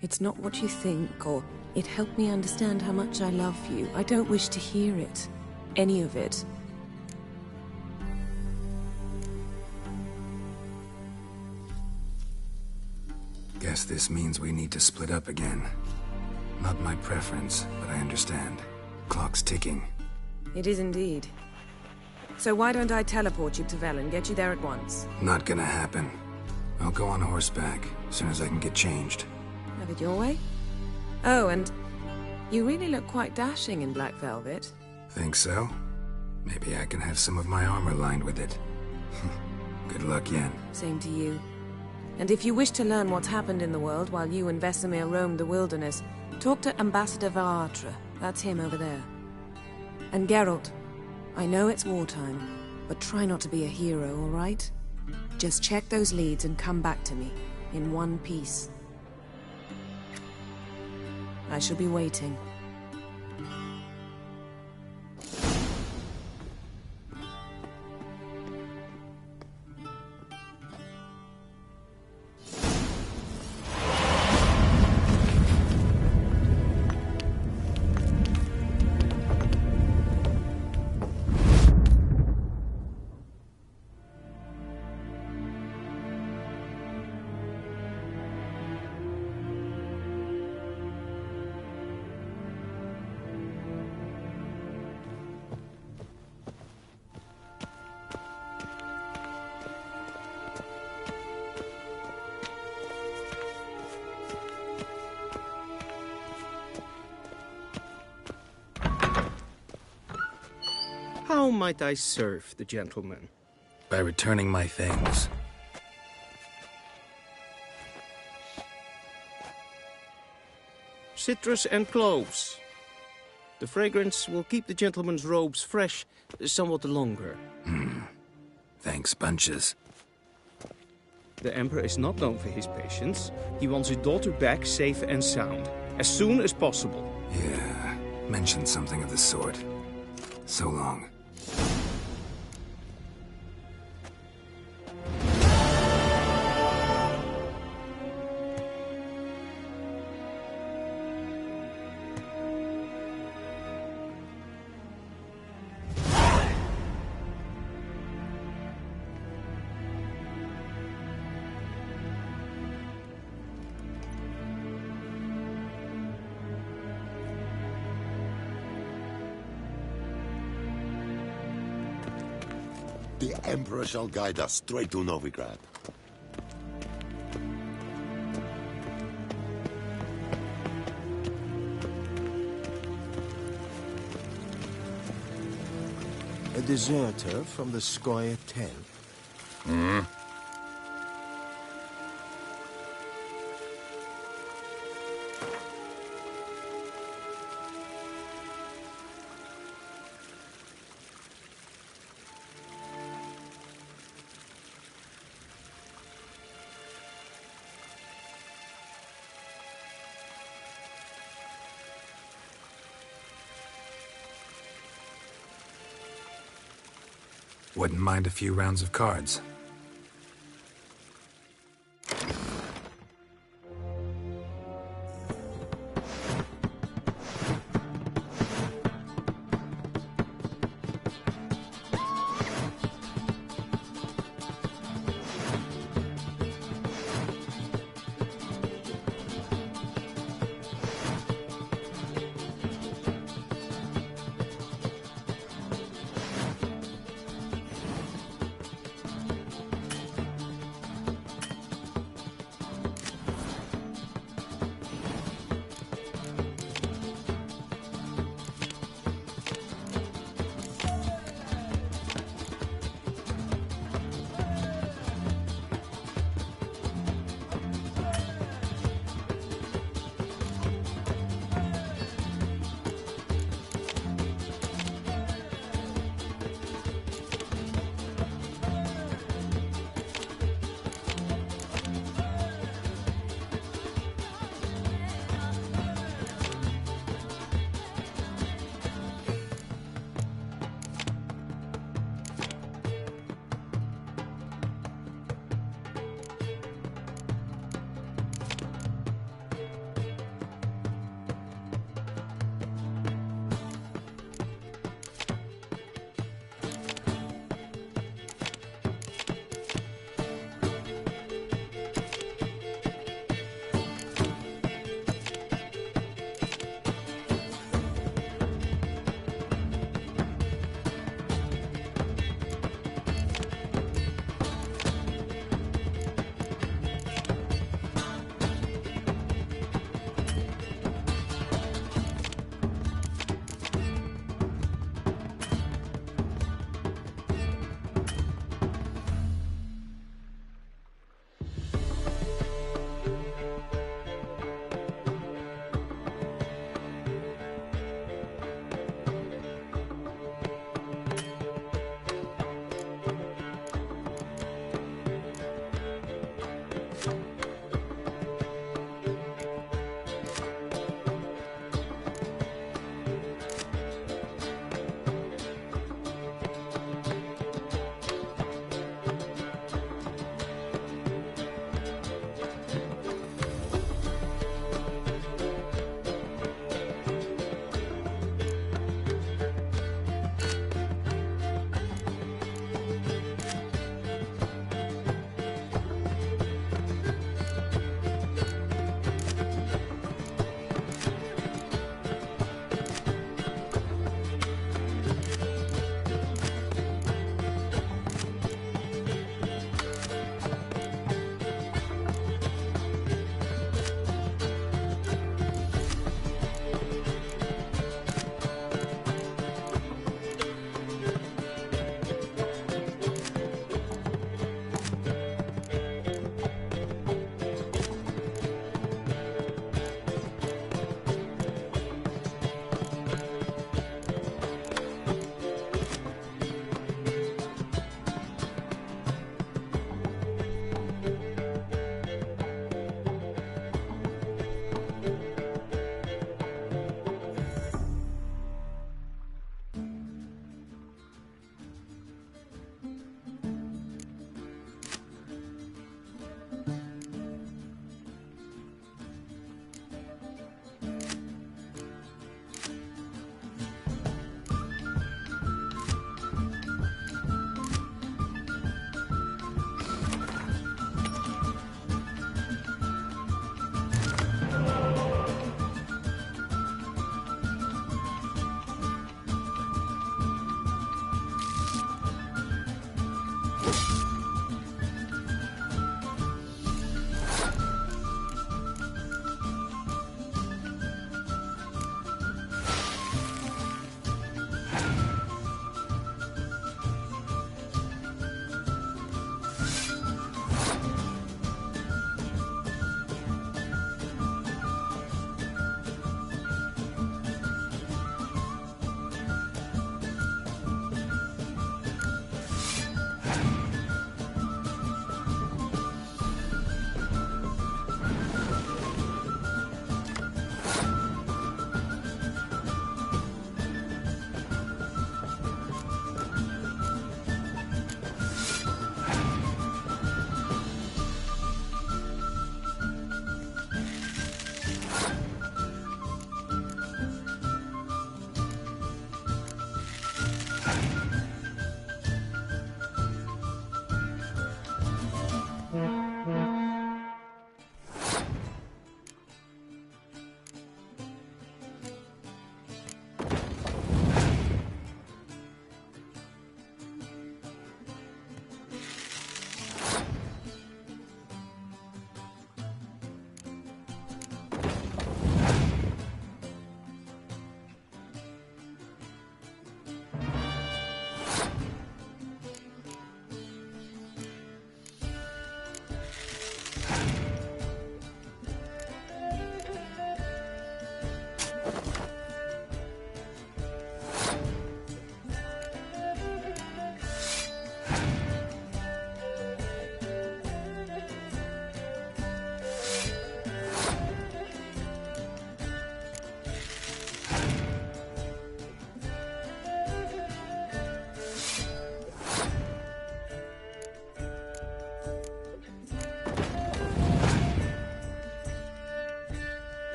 It's not what you think, or it helped me understand how much I love you. I don't wish to hear it. Any of it. Guess this means we need to split up again. Not my preference, but I understand. Clock's ticking. It is indeed. So why don't I teleport you to Velen, get you there at once? Not gonna happen. I'll go on horseback, as soon as I can get changed. Have it your way? Oh, and you really look quite dashing in black velvet. Think so? Maybe I can have some of my armor lined with it. Good luck, Yen. Same to you. And if you wish to learn what's happened in the world while you and Vesemir roamed the wilderness, talk to Ambassador Varatra. That's him over there. And Geralt, I know it's wartime, but try not to be a hero, all right? Just check those leads and come back to me, in one piece. I shall be waiting. How might I serve the gentleman? By returning my things. Citrus and cloves. The fragrance will keep the gentleman's robes fresh somewhat longer. Thanks, bunches. The Emperor is not known for his patience. He wants his daughter back safe and sound, as soon as possible. Yeah, mentioned something of the sort. So long. The Emperor shall guide us straight to Novigrad. A deserter from the Squire 10. Hmm? Wouldn't mind a few rounds of cards.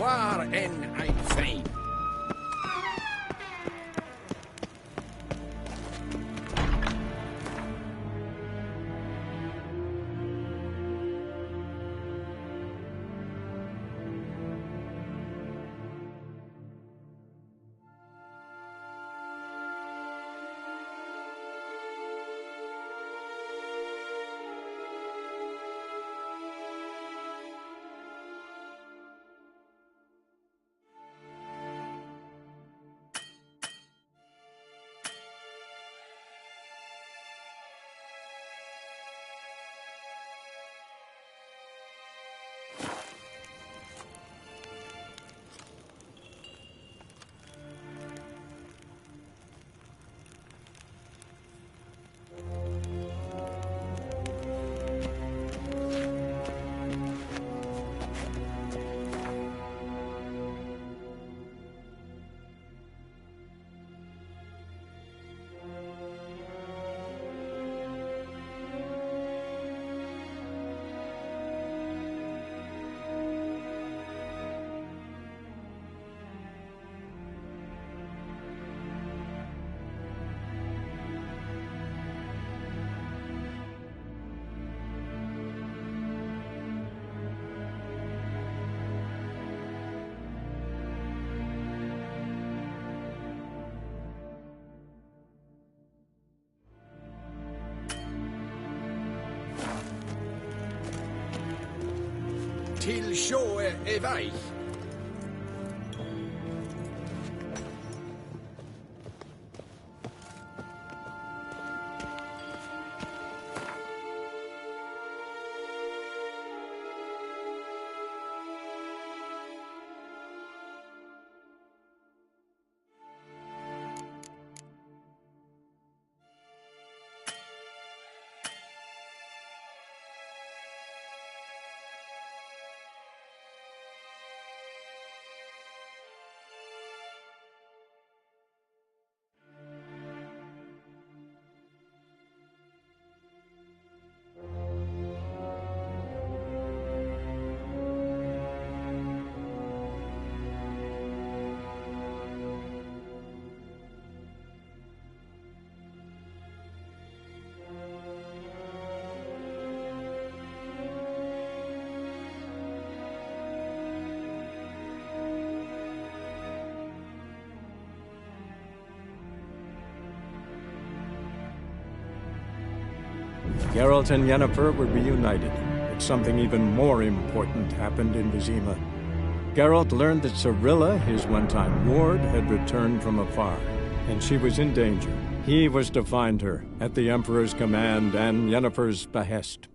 Waar en ein Fein. Till sjå är väg. Geralt and Yennefer were reunited, but something even more important happened in Vizima. Geralt learned that Cirilla, his one-time ward, had returned from afar, and she was in danger. He was to find her, at the Emperor's command and Yennefer's behest.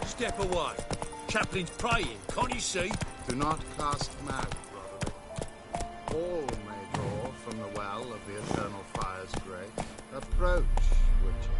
Step away. Chaplain's praying, can't you see? Do not cast mad, brother. All may draw from the well of the eternal fire's grace. Approach, Witcher.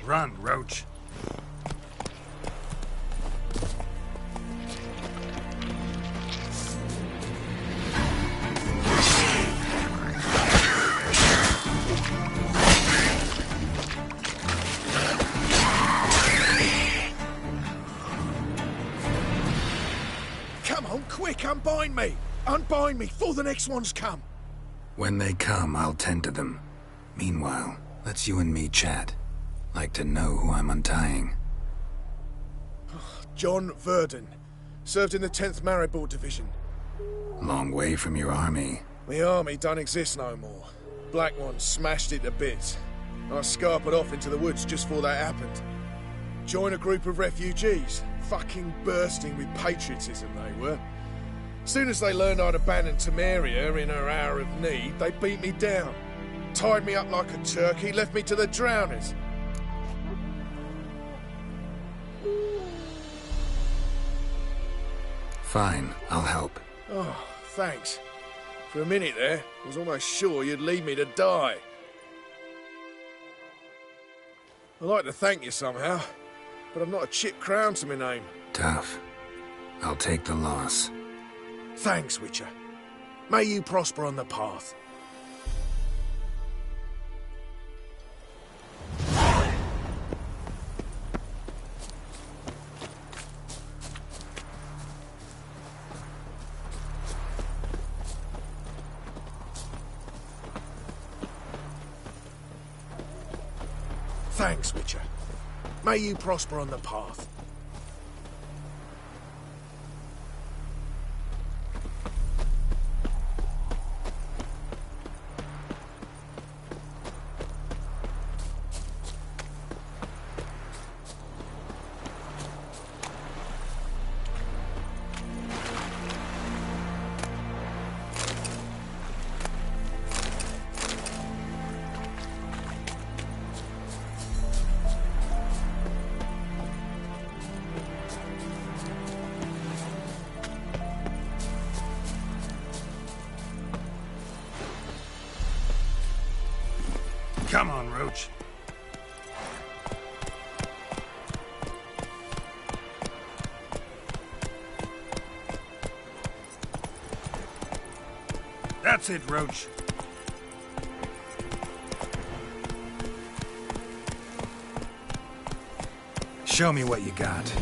Run, Roach. Come on, quick, unbind me! Unbind me, before the next ones come! When they come, I'll tend to them. Meanwhile, let's you and me chat. Like to know who I'm untying. John Verdon. Served in the 10th Maribor Division. Long way from your army. The army don't exist no more. Black Ones smashed it to bits. I scarpered off into the woods just before that happened. Joined a group of refugees. Fucking bursting with patriotism they were. Soon as they learned I'd abandoned Temeria in her hour of need, they beat me down. Tied me up like a turkey, left me to the drowners. Fine, I'll help. Oh, thanks. For a minute there, I was almost sure you'd leave me to die. I'd like to thank you somehow, but I've not a chip crown to my name. Tough. I'll take the loss. Thanks, Witcher. May you prosper on the path. Thanks, Witcher. May you prosper on the path. Come on, Roach. That's it, Roach. Show me what you got.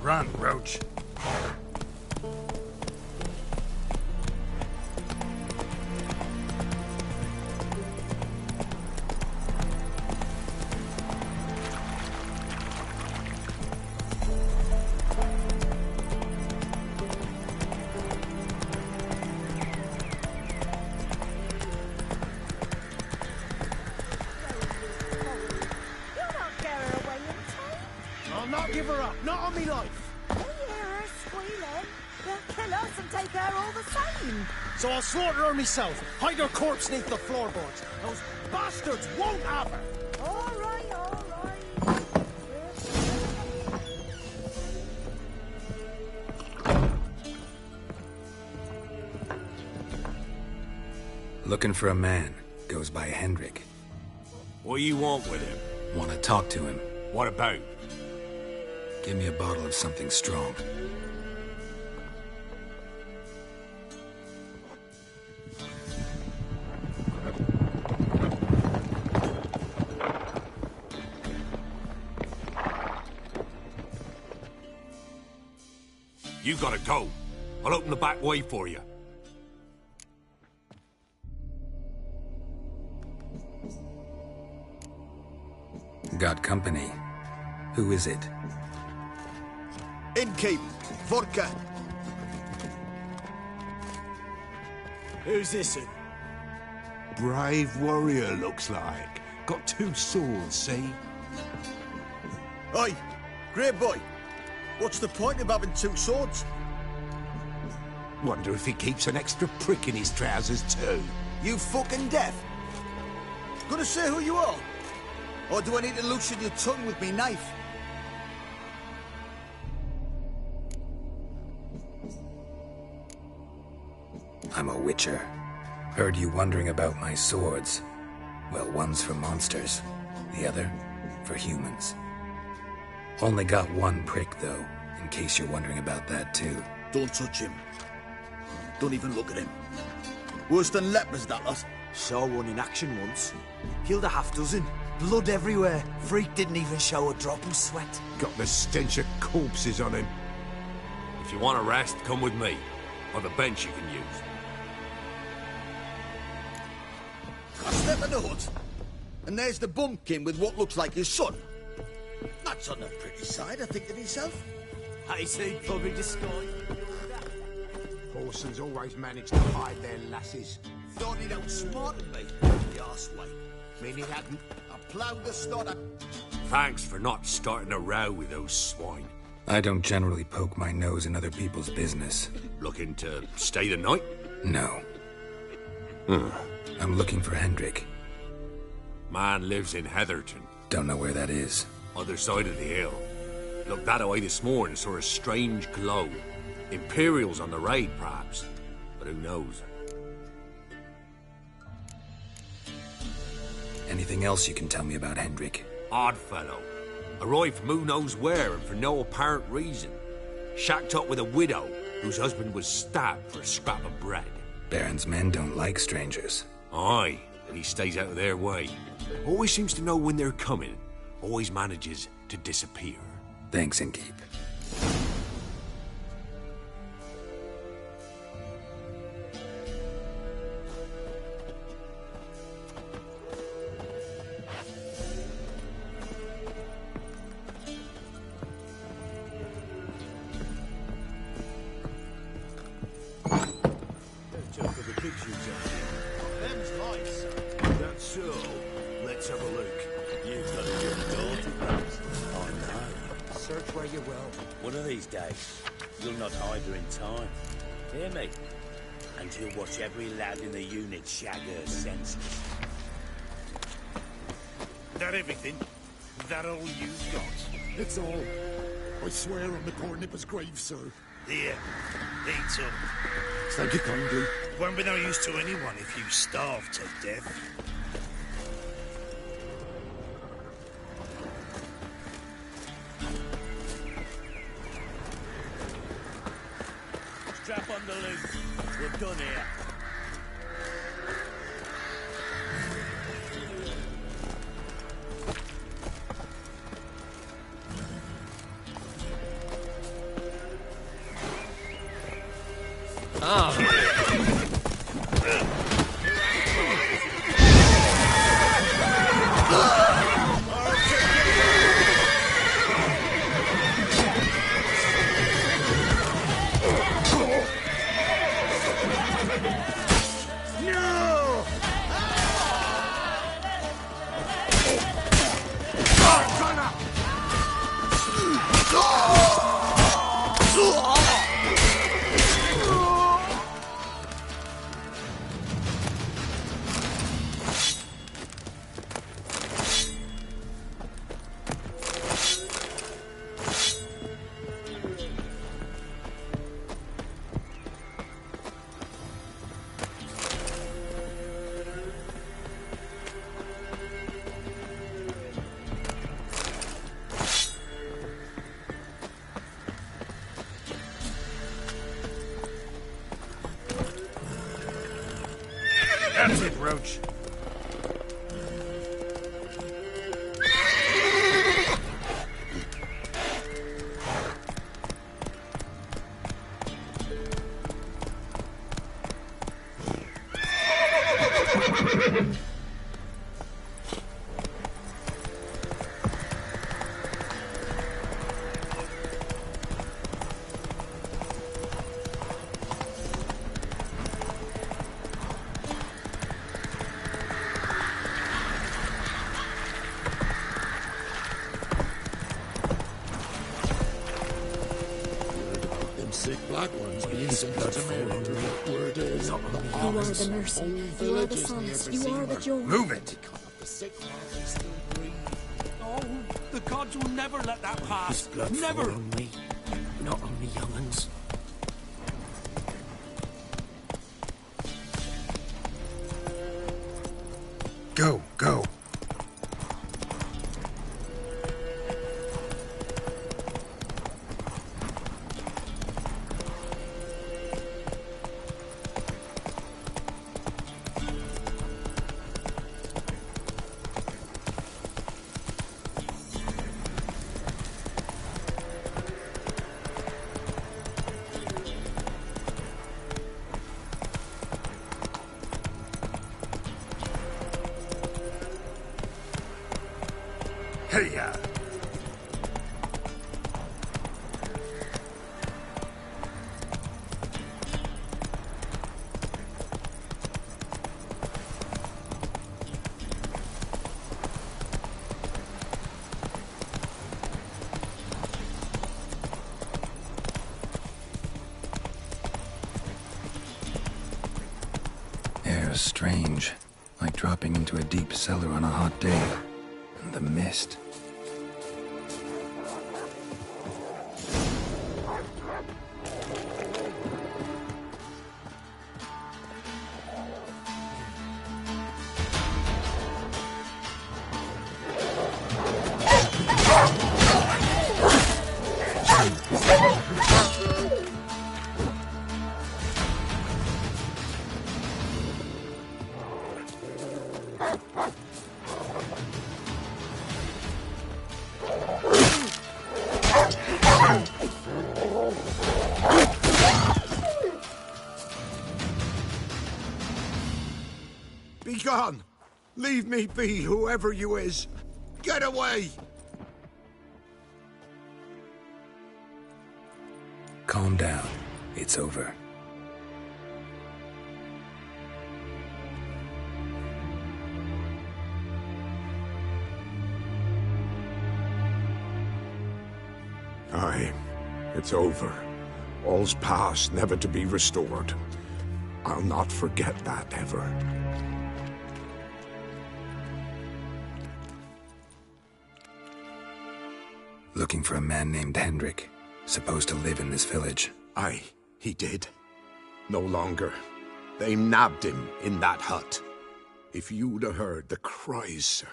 Run, Roach. Give her up, not on me life. We hear her squealing. They'll kill us and take her all the same. So I'll slaughter her myself, hide her corpse neath the floorboards. Those bastards won't have her. All right, all right. Looking for a man. Goes by Hendrik. What do you want with him? Want to talk to him. What about? Give me a bottle of something strong. You gotta go. I'll open the back way for you. Got company. Who is it? Innkeep, vodka. Who's this in? Brave warrior, looks like. Got 2 swords, see? Oi, great boy. What's the point of having 2 swords? Wonder if he keeps an extra prick in his trousers too. You fucking deaf? Gonna say who you are? Or do I need to loosen your tongue with me knife? I'm a witcher. Heard you wondering about my swords. Well, one's for monsters, the other for humans. Only got 1 prick, though, in case you're wondering about that, too. Don't touch him. Don't even look at him. Worse than lepers, that lot. Saw one in action once. Killed a half-dozen. Blood everywhere. Freak didn't even show a drop of sweat. Got the stench of corpses on him. If you want a rest, come with me. I've a bench you can use. I step in the hut, and there's the bumpkin with what looks like his son. That's on the pretty side, I think to myself. I say probably disguised. Horsons always manage to hide their lasses. Thought he'd outsmarted me, the arseway. Mean he hadn't. I ploughed the stotter. Thanks for not starting a row with those swine. I don't generally poke my nose in other people's business. Looking to stay the night? No. I'm looking for Hendrik. Man lives in Heatherton. Don't know where that is. Other side of the hill. Looked that way this morning, saw a strange glow. Imperials on the raid, perhaps. But who knows? Anything else you can tell me about Hendrik? Odd fellow. Arrived from who knows where and for no apparent reason. Shacked up with a widow whose husband was stabbed for a scrap of bread. Baron's men don't like strangers. Aye, and he stays out of their way. Always seems to know when they're coming. Always manages to disappear. Thanks, Innkeep. Them's nice. That's so. Let's have a look. You've got a good daughter, perhaps. I know. Search where you will. One of these days, you'll not hide her in time. Hear me? And you'll watch every lad in the unit shag her senseless. That everything? That all you've got? It's all. I swear on the poor nipper's grave, sir. Here, eat up. Thank you kindly. Won't be no use to anyone if you starve to death. Strap on the loop. We're done here. approach. Sick black ones being sent to me. Word is, You are the mercy, you are the solace, you are the joy. Move it! Oh, the gods will never let that pass. Never! On me, not on the young'uns. Go, go. Hey-ya! Air's strange, like dropping into a deep cellar on a hot day. And the mist. Be gone! Leave me be, whoever you is! Get away! Calm down. It's over. Aye, it's over. All's past, never to be restored. I'll not forget that ever. Looking for a man named Hendrik, supposed to live in this village. Aye, he did. No longer. They nabbed him in that hut. If you'd have heard the cries, sir,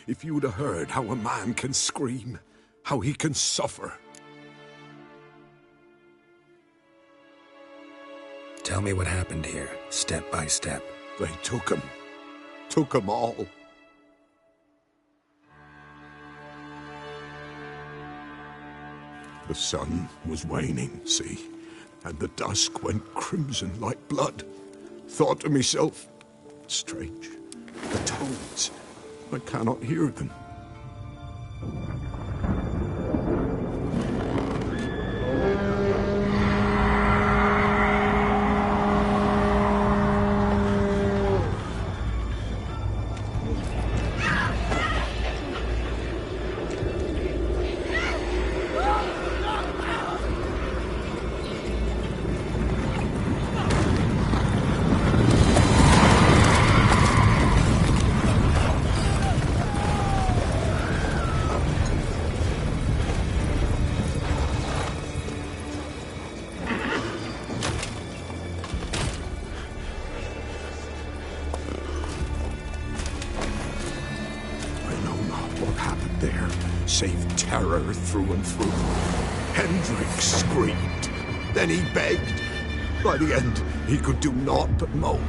if you'd have heard how a man can scream, how he can suffer. Tell me what happened here, step by step. They took him. Took him all. The sun was waning, see, and the dusk went crimson like blood. Thought to myself, strange, the toads, I cannot hear them. Save terror through and through. Hendrik screamed. Then he begged. By the end, he could do naught but moan.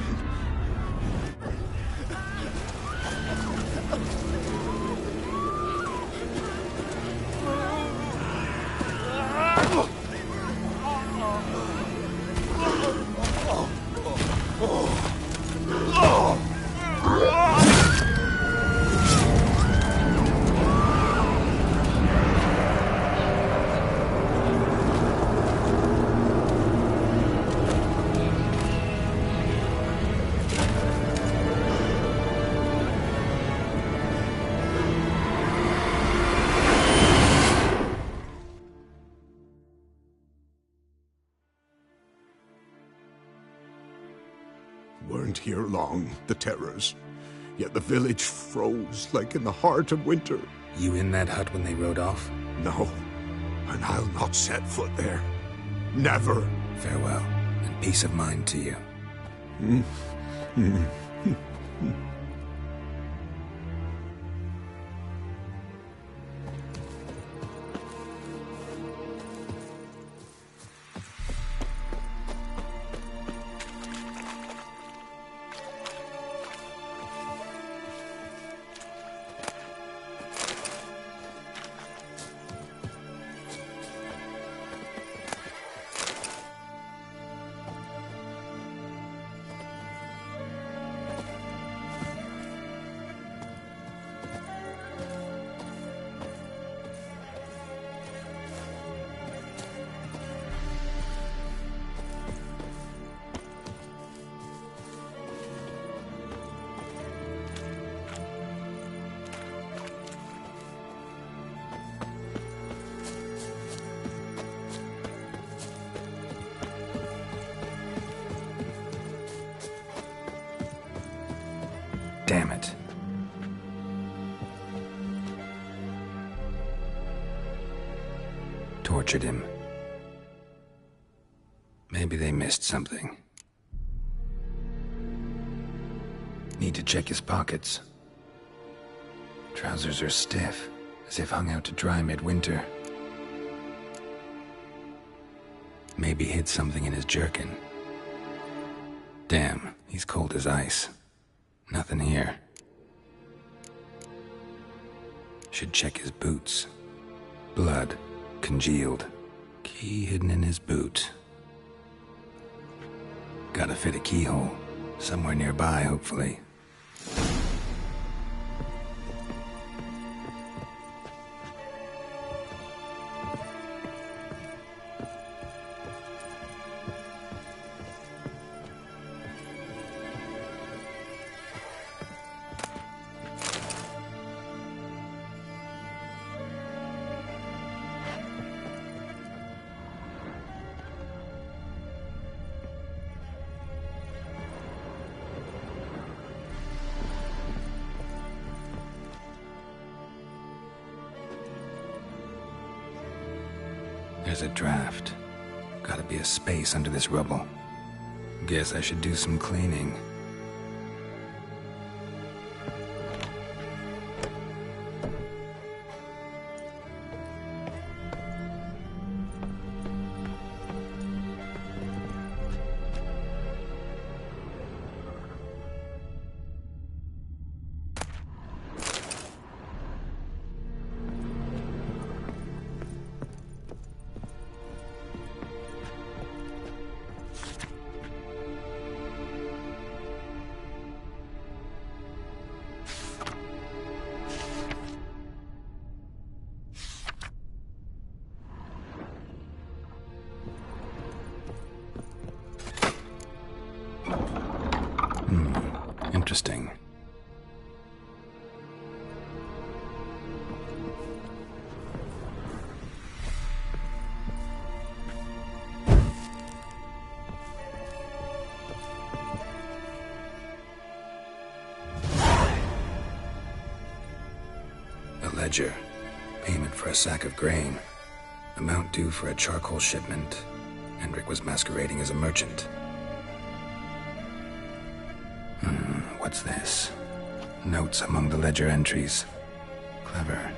Weren't here long, the terrors. Yet the village froze like in the heart of winter. You in that hut when they rode off? No, and I'll not set foot there. Never. Farewell, and peace of mind to you. Damn it. Tortured him. Maybe they missed something. Need to check his pockets. Trousers are stiff, as if hung out to dry midwinter. Maybe hid something in his jerkin. Damn, he's cold as ice. Nothing here. Should check his boots. Blood, congealed. Key hidden in his boot. Gotta fit a keyhole. Somewhere nearby, hopefully. There's a draft. Gotta be a space under this rubble. Guess I should do some cleaning. Interesting. A ledger. Payment for a sack of grain. Amount due for a charcoal shipment. Hendrik was masquerading as a merchant. What's this? Notes among the ledger entries. Clever.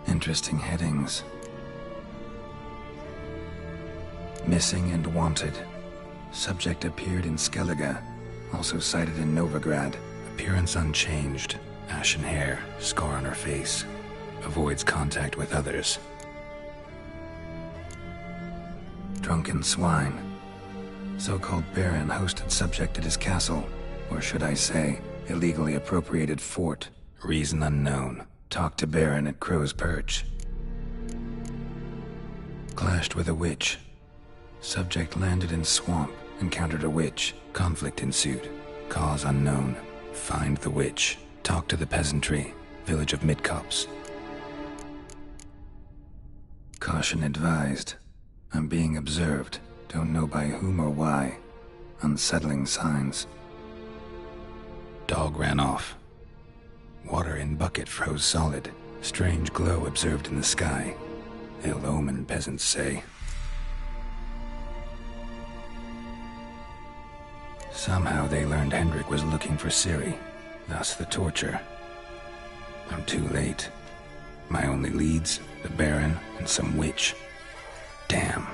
Interesting headings. Missing and wanted. Subject appeared in Skellige, also sighted in Novigrad. Appearance unchanged. Ashen hair, scar on her face. Avoids contact with others. Drunken swine. So-called Baron hosted subject at his castle, or should I say, illegally appropriated fort. Reason unknown. Talked to Baron at Crow's Perch. Clashed with a witch. Subject landed in swamp, encountered a witch. Conflict ensued. Cause unknown. Find the witch. Talk to the peasantry. Village of Midcopse. Caution advised. I'm being observed. Don't know by whom or why. Unsettling signs. Dog ran off. Water in bucket froze solid. Strange glow observed in the sky. Ill omen, peasants say. Somehow they learned Hendrik was looking for Ciri, thus the torture. I'm too late. My only leads, the Baron and some witch. Damn.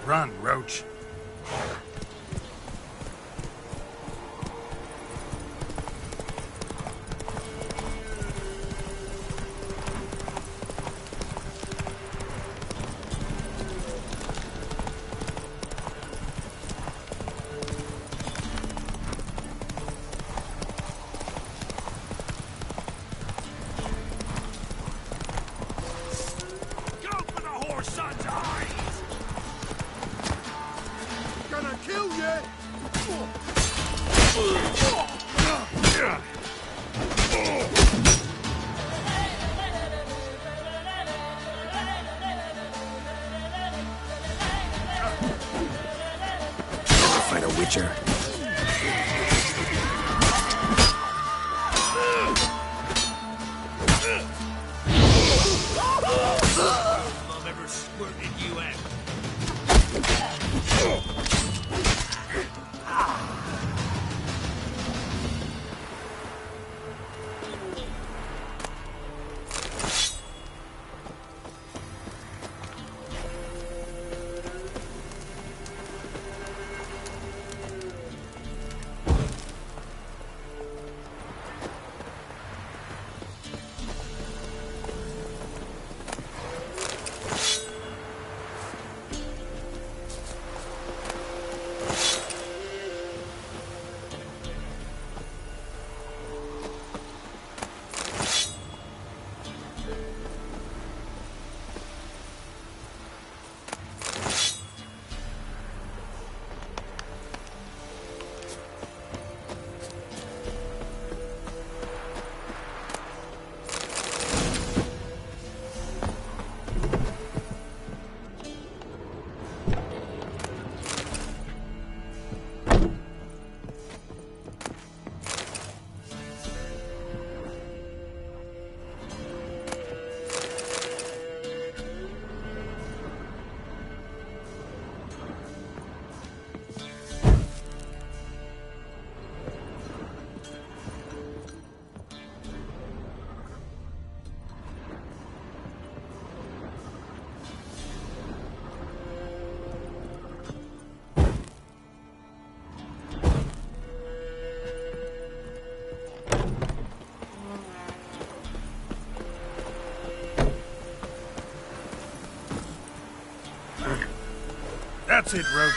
Run, Roach. Go for the horse son's eyes! Noted, Roach.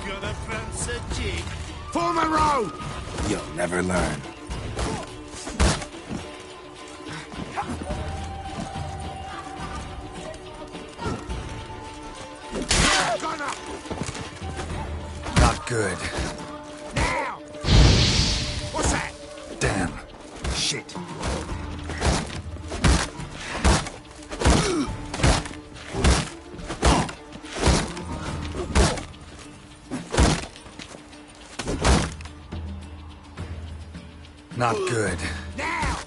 Gonna France a jig. Form a row! You'll never learn. Not good. Now! What's that? Damn. Shit. Not good. Now!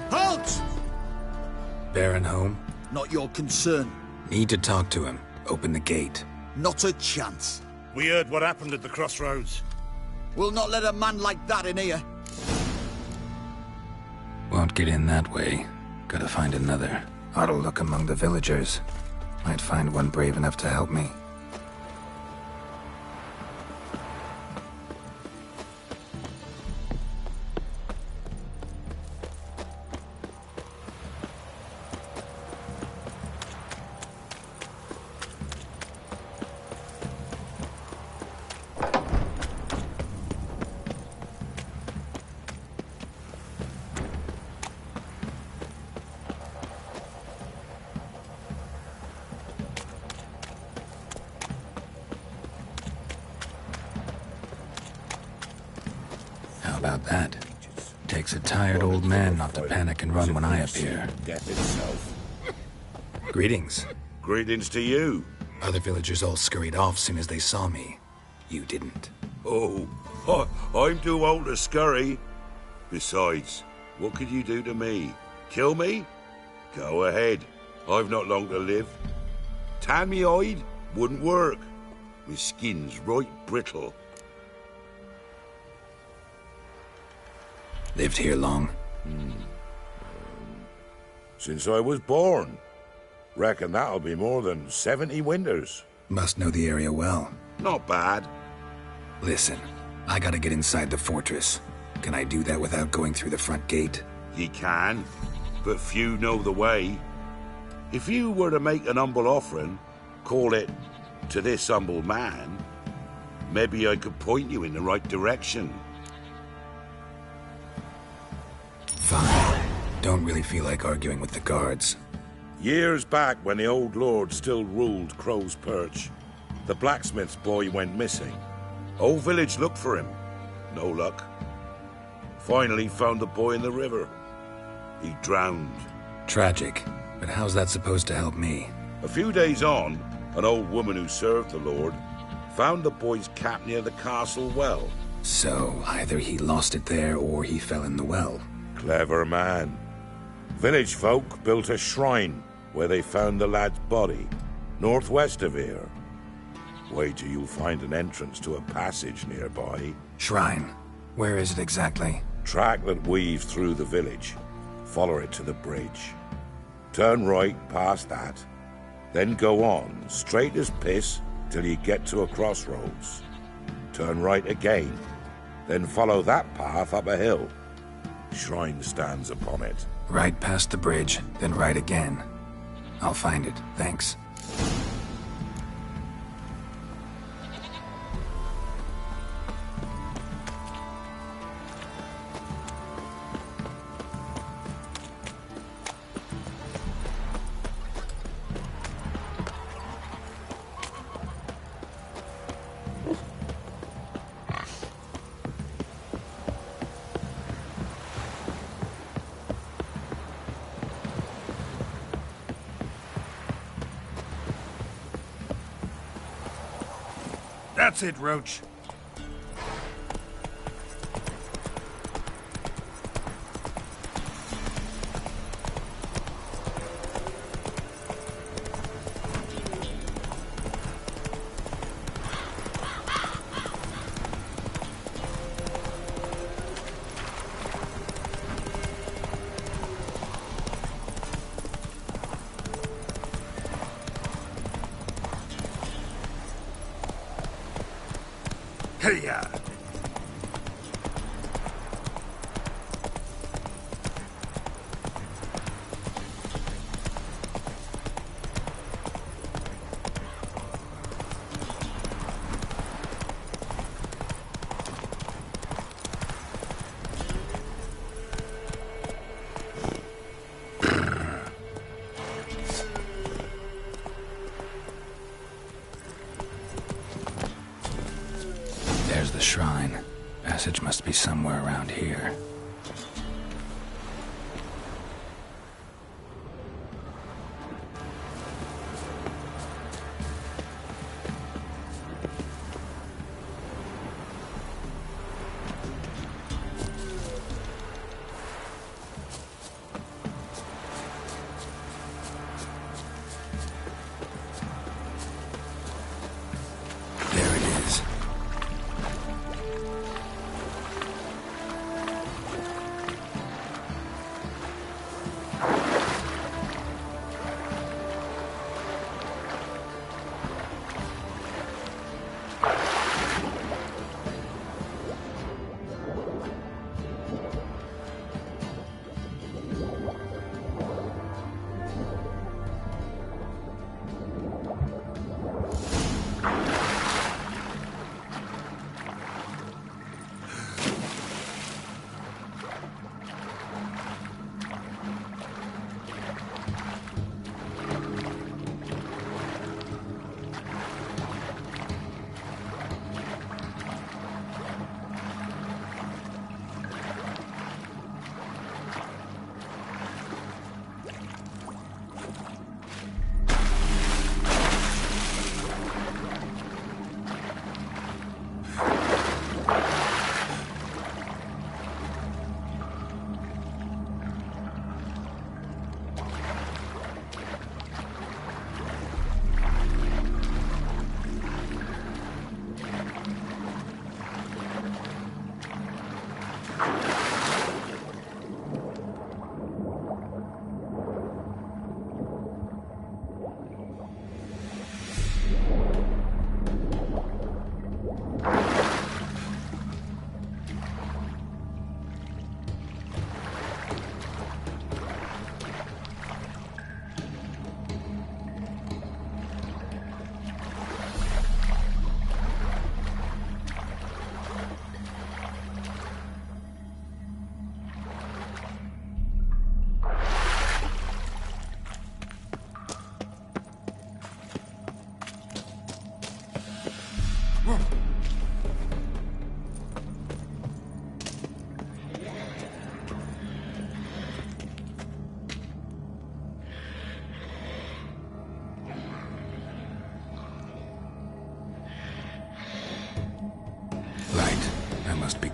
Halt! Baron home? Not your concern. Need to talk to him. Open the gate. Not a chance. We heard what happened at the crossroads. We'll not let a man like that in here. Won't get in that way. Gotta find another. Ought to look among the villagers. Might find one brave enough to help me. How about that? Takes a tired old man not to panic and run when I appear. Death itself. Greetings. Greetings to you. Other villagers all scurried off soon as they saw me. You didn't. Oh, I'm too old to scurry. Besides, what could you do to me? Kill me? Go ahead. I've not long to live. Tan me hide? Wouldn't work. My skin's right brittle. Lived here long? Since I was born. Reckon that'll be more than 70 winters. Must know the area well. Not bad. Listen, I gotta get inside the fortress. Can I do that without going through the front gate? Ye can, but few know the way. If you were to make an humble offering, call it, to this humble man, maybe I could point you in the right direction. Fine. Don't really feel like arguing with the guards. Years back, when the old lord still ruled Crow's Perch, the blacksmith's boy went missing. Whole village looked for him. No luck. Finally found the boy in the river. He drowned. Tragic. But how's that supposed to help me? A few days on, an old woman who served the lord found the boy's cap near the castle well. So, either he lost it there or he fell in the well. Clever man. Village folk built a shrine where they found the lad's body, northwest of here. Wait till you find an entrance to a passage nearby. Shrine? Where is it exactly? Track that weaves through the village. Follow it to the bridge. Turn right past that. Then go on, straight as piss, till you get to a crossroads. Turn right again. Then follow that path up a hill. Shrine stands upon it. Right past the bridge, then right again. I'll find it, thanks. That's it, Roach. Hey-ya! There's the shrine. Passage must be somewhere around here.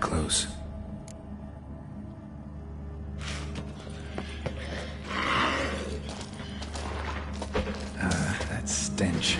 close. That stench.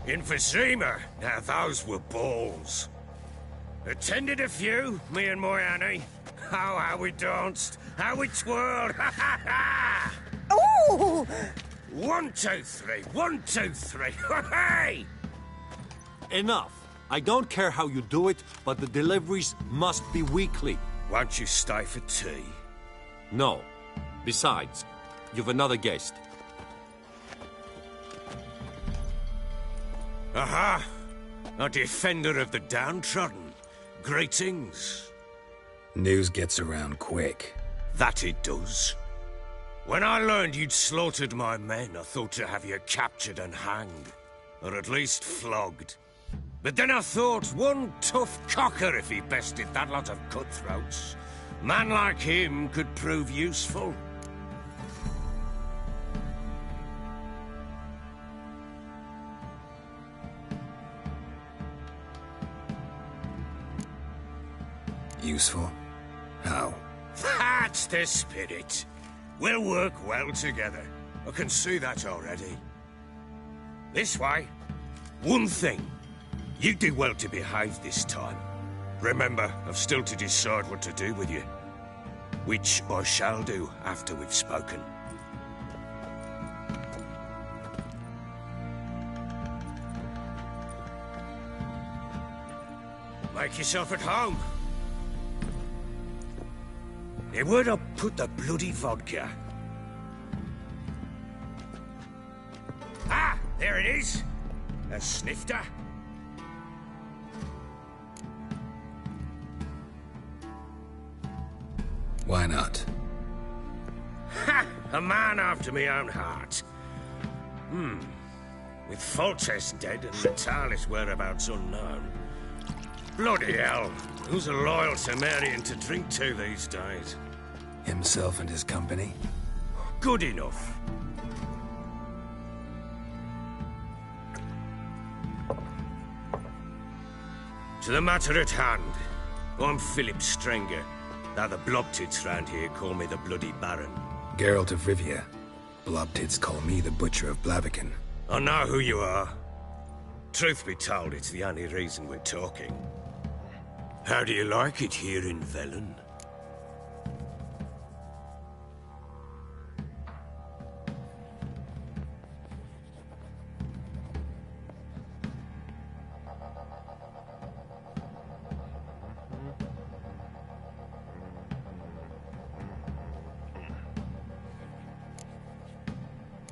In Vizima, now those were balls. Attended a few, me and my Annie. Oh, how we danced, how we twirled, ha ha ha! Ooh! 1, 2, 3, 1, 2, 3, hey! Enough. I don't care how you do it, but the deliveries must be weekly. Won't you stay for tea? No. Besides, you've another guest. Aha! A defender of the downtrodden. Greetings. News gets around quick. That it does. When I learned you'd slaughtered my men, I thought to have you captured and hanged. Or at least flogged. But then I thought, one tough cocker if he bested that lot of cutthroats. Man like him could prove useful. Useful? How? That's the spirit. We'll work well together. I can see that already. This way. One thing. You do well to behave this time. Remember, I've still to decide what to do with you. Which I shall do after we've spoken. Make yourself at home. Now, where'd I put the bloody vodka? Ah, there it is. A snifter. Why not? Ha! A man after my own heart. With Foltest dead and Natalis whereabouts unknown. Bloody hell. Who's a loyal Sumerian to drink to these days? Himself and his company? Good enough. To the matter at hand. I'm Philip Strenger. Now the blobtits round here call me the Bloody Baron. Geralt of Rivia. Blobtits call me the Butcher of Blaviken. I know who you are. Truth be told, it's the only reason we're talking. How do you like it here in Velen?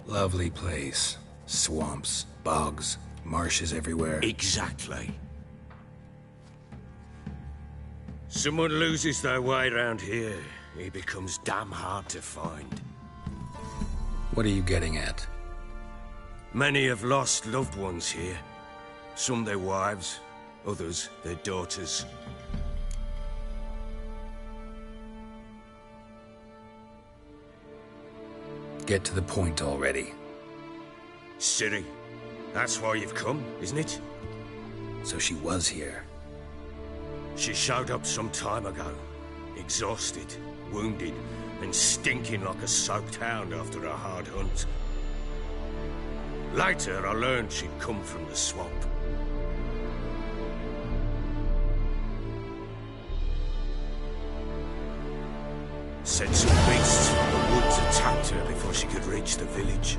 Lovely place. Swamps, bogs, marshes everywhere. Exactly. Someone loses their way around here, he becomes damn hard to find. What are you getting at? Many have lost loved ones here. Some their wives, others their daughters. Get to the point already. Ciri, that's why you've come, isn't it? So she was here. She showed up some time ago, exhausted, wounded, and stinking like a soaked hound after a hard hunt. Later, I learned she'd come from the swamp. Said some beasts from the woods attacked her before she could reach the village.